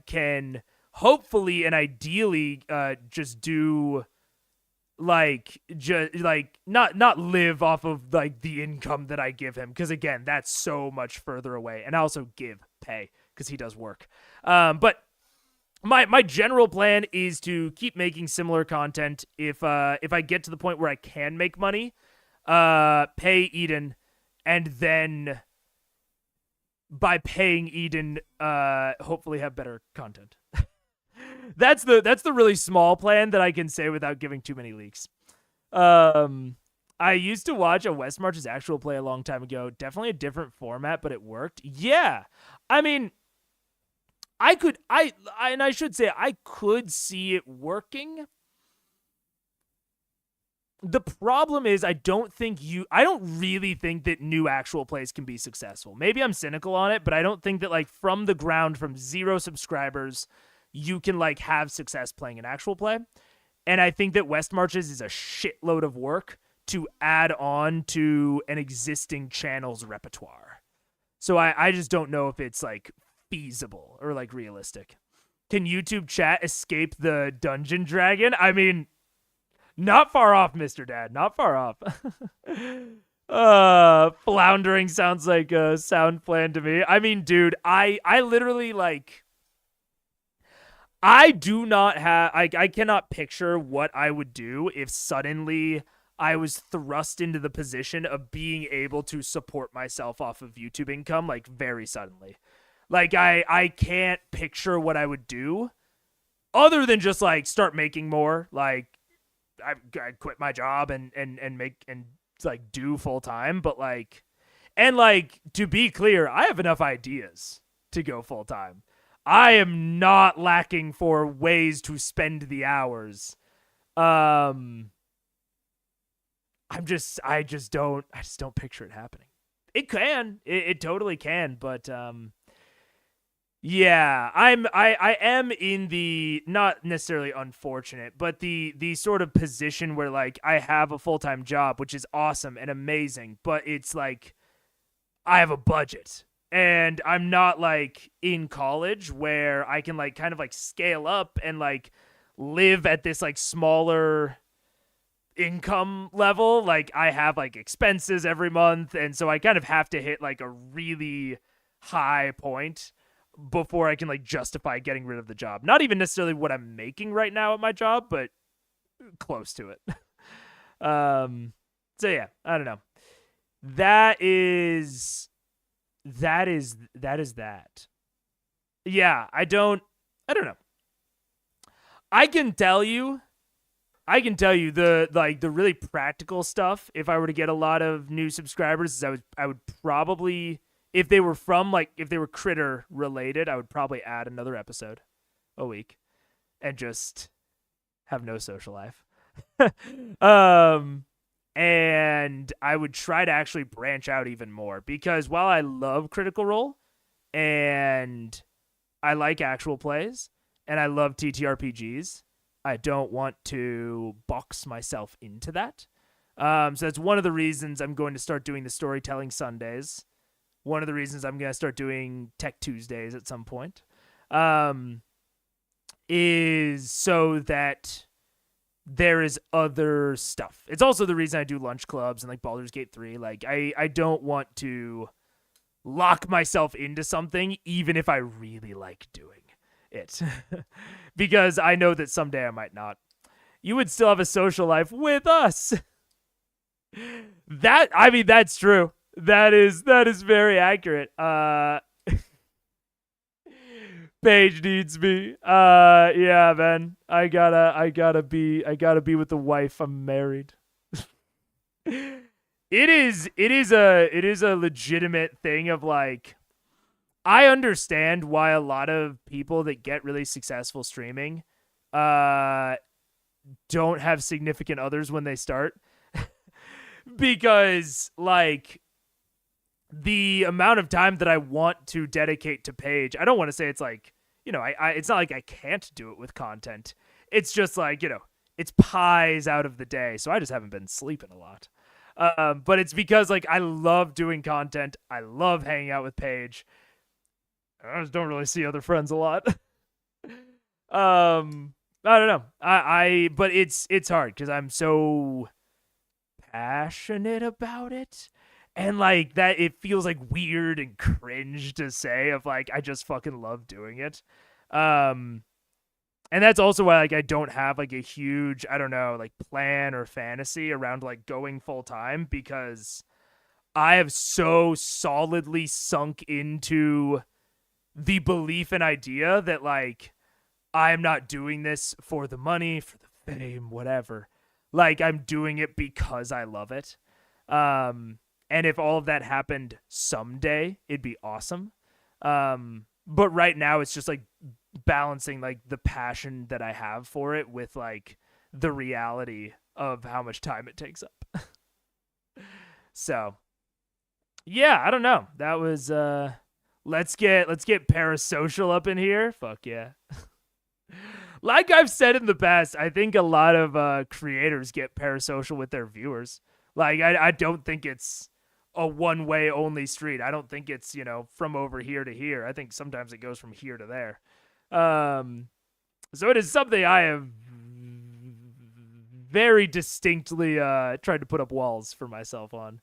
can hopefully and ideally just do not live off of like the income that I give him, because again that's so much further away, and I also give pay because he does work. But my general plan is to keep making similar content. If I get to the point where I can make money, pay Eden, and then by paying Eden, hopefully have better content. That's the really small plan that I can say without giving too many leaks. I used to watch a West Marches actual play a long time ago. Definitely a different format, but it worked. Yeah. I mean, I should say I could see it working. The problem is I don't really think that new actual plays can be successful. Maybe I'm cynical on it, but I don't think that like from the ground, from 0 subscribers, you can like have success playing an actual play. And I think that West Marches is a shitload of work to add on to an existing channel's repertoire. So I just don't know if it's like feasible or like realistic. Can YouTube chat escape the dungeon dragon? I mean, not far off, Mr. Dad. Not far off. Floundering sounds like a sound plan to me. I mean, dude, I literally like... I do not have, I cannot picture what I would do if suddenly I was thrust into the position of being able to support myself off of YouTube income, like very suddenly. Like I can't picture what I would do other than just like start making more. Like I'd quit my job and make and like do full time, but like, and like, to be clear, I have enough ideas to go full time. I am not lacking for ways to spend the hours. I just don't picture it happening. It can, it totally can, but yeah, I am in the, not necessarily unfortunate, but the sort of position where like I have a full-time job, which is awesome and amazing, but it's like I have a budget. And I'm not like in college where I can like kind of like scale up and like live at this like smaller income level. Like I have like expenses every month. And so I kind of have to hit like a really high point before I can like justify getting rid of the job. Not even necessarily what I'm making right now at my job, but close to it. So yeah, I don't know. That is that. Yeah, I don't know. I can tell you the really practical stuff. If I were to get a lot of new subscribers, I would probably, if they were critter related, I would probably add another episode a week and just have no social life. And I would try to actually branch out even more, because while I love Critical Role and I like actual plays and I love TTRPGs, I don't want to box myself into that. So that's one of the reasons I'm going to start doing the Storytelling Sundays. One of the reasons I'm going to start doing Tech Tuesdays at some point, is so that there is other stuff. It's also the reason I do lunch clubs and like Baldur's Gate 3. Like I don't want to lock myself into something even if I really like doing it. Because I know that someday I might not. You would still have a social life with us. That's true. That is very accurate. Paige needs me. Yeah, man. I gotta be with the wife. I'm married. It is a legitimate thing of like, I understand why a lot of people that get really successful streaming don't have significant others when they start. Because like the amount of time that I want to dedicate to Paige, I don't want to say it's like, you know, it's not like I can't do it with content. It's just like, you know, it's pies out of the day. So I just haven't been sleeping a lot. But it's because like I love doing content. I love hanging out with Paige. I just don't really see other friends a lot. I don't know. But it's hard because I'm so passionate about it. And like that, it feels like weird and cringe to say of like, I just fucking love doing it. And that's also why like I don't have like a huge, I don't know, like plan or fantasy around like going full time, because I have so solidly sunk into the belief and idea that like I'm not doing this for the money, for the fame, whatever. Like I'm doing it because I love it. And if all of that happened someday, it'd be awesome. But right now it's just like balancing like the passion that I have for it with like the reality of how much time it takes up. So yeah, I don't know. That was let's get parasocial up in here. Fuck yeah. Like I've said in the past, I think a lot of creators get parasocial with their viewers. Like I don't think it's a one-way only street. I don't think it's, you know, from over here to here. I think sometimes it goes from here to there. So it is something I have very distinctly tried to put up walls for myself on.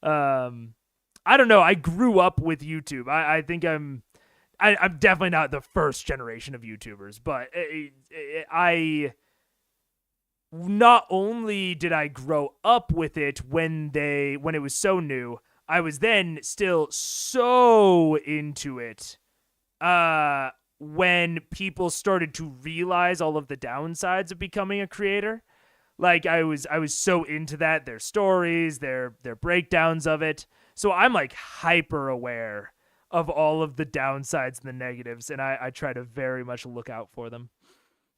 I don't know. I grew up with YouTube. I think I'm definitely not the first generation of YouTubers, but I not only did I grow up with it when it was so new, I was then still so into it when people started to realize all of the downsides of becoming a creator. Like I was so into that, their stories, their breakdowns of it. So I'm like hyper aware of all of the downsides and the negatives, and I try to very much look out for them.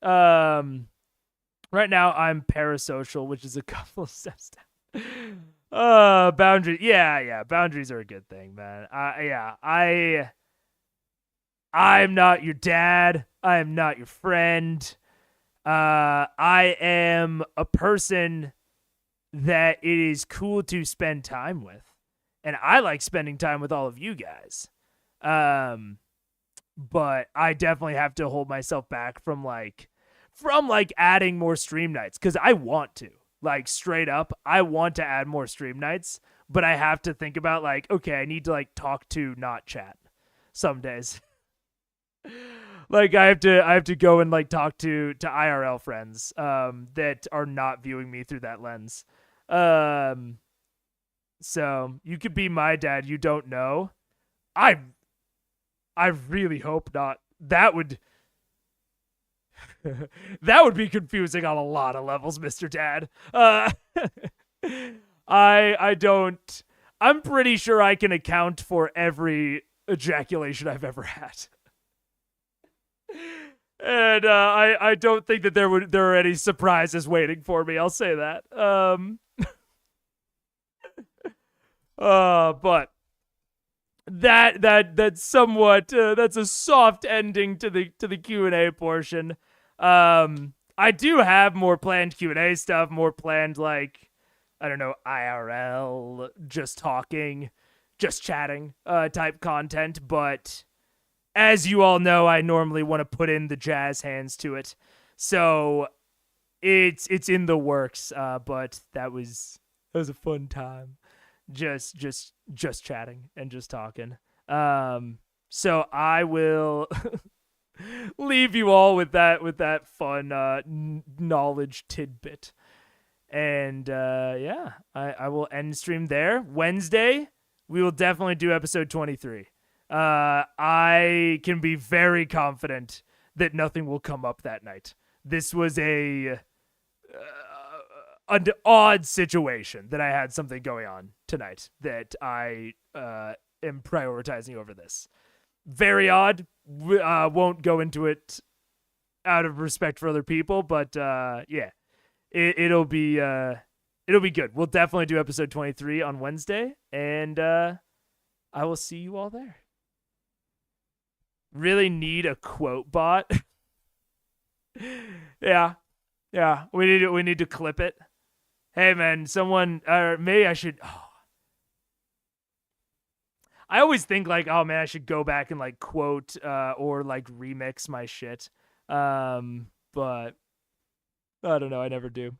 Right now I'm parasocial, which is a couple of steps down. Boundaries. Yeah. Boundaries are a good thing, man. I'm not your dad. I am not your friend. I am a person that it is cool to spend time with. And I like spending time with all of you guys. But I definitely have to hold myself back from adding more stream nights, because I want to. Like, straight up, I want to add more stream nights, but I have to think about, like, okay, I need to, like, talk to, not chat some days. Like, I have to go and, like, talk to IRL friends that are not viewing me through that lens. So, you could be my dad, you don't know. I really hope not. That would be confusing on a lot of levels, Mr. Dad. I'm pretty sure I can account for every ejaculation I've ever had. And I don't think that there are any surprises waiting for me, I'll say that. But that's somewhat that's a soft ending to the Q&A portion. I do have more planned Q&A stuff, more planned, like, I don't know, IRL, just talking, just chatting type content, but as you all know, I normally want to put in the jazz hands to it. So it's in the works, but that was a fun time. Just chatting and just talking. So I will leave you all with that fun knowledge tidbit. And yeah, I will end stream there. Wednesday, we will definitely do episode 23. I can be very confident that nothing will come up that night. This was an odd situation that I had something going on tonight that I am prioritizing over this. Very odd. Won't go into it out of respect for other people, but yeah, it'll be good. We'll definitely do episode 23 on Wednesday, and I will see you all there. Really need a quote bot. Yeah, we need to clip it. Hey man, someone, or maybe I should. Oh. I always think like, oh man, I should go back and like quote or like remix my shit. But I don't know. I never do.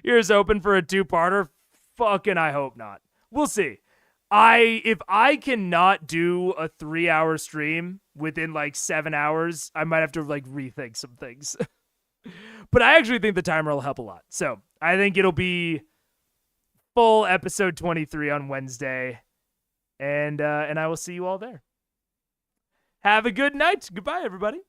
Here's open for a 2-parter. Fucking, I hope not. We'll see. If I cannot do a 3-hour stream within like 7 hours, I might have to like rethink some things. But I actually think the timer will help a lot. So I think it'll be full episode 23 on Wednesday. And I will see you all there. Have a good night. Goodbye, everybody.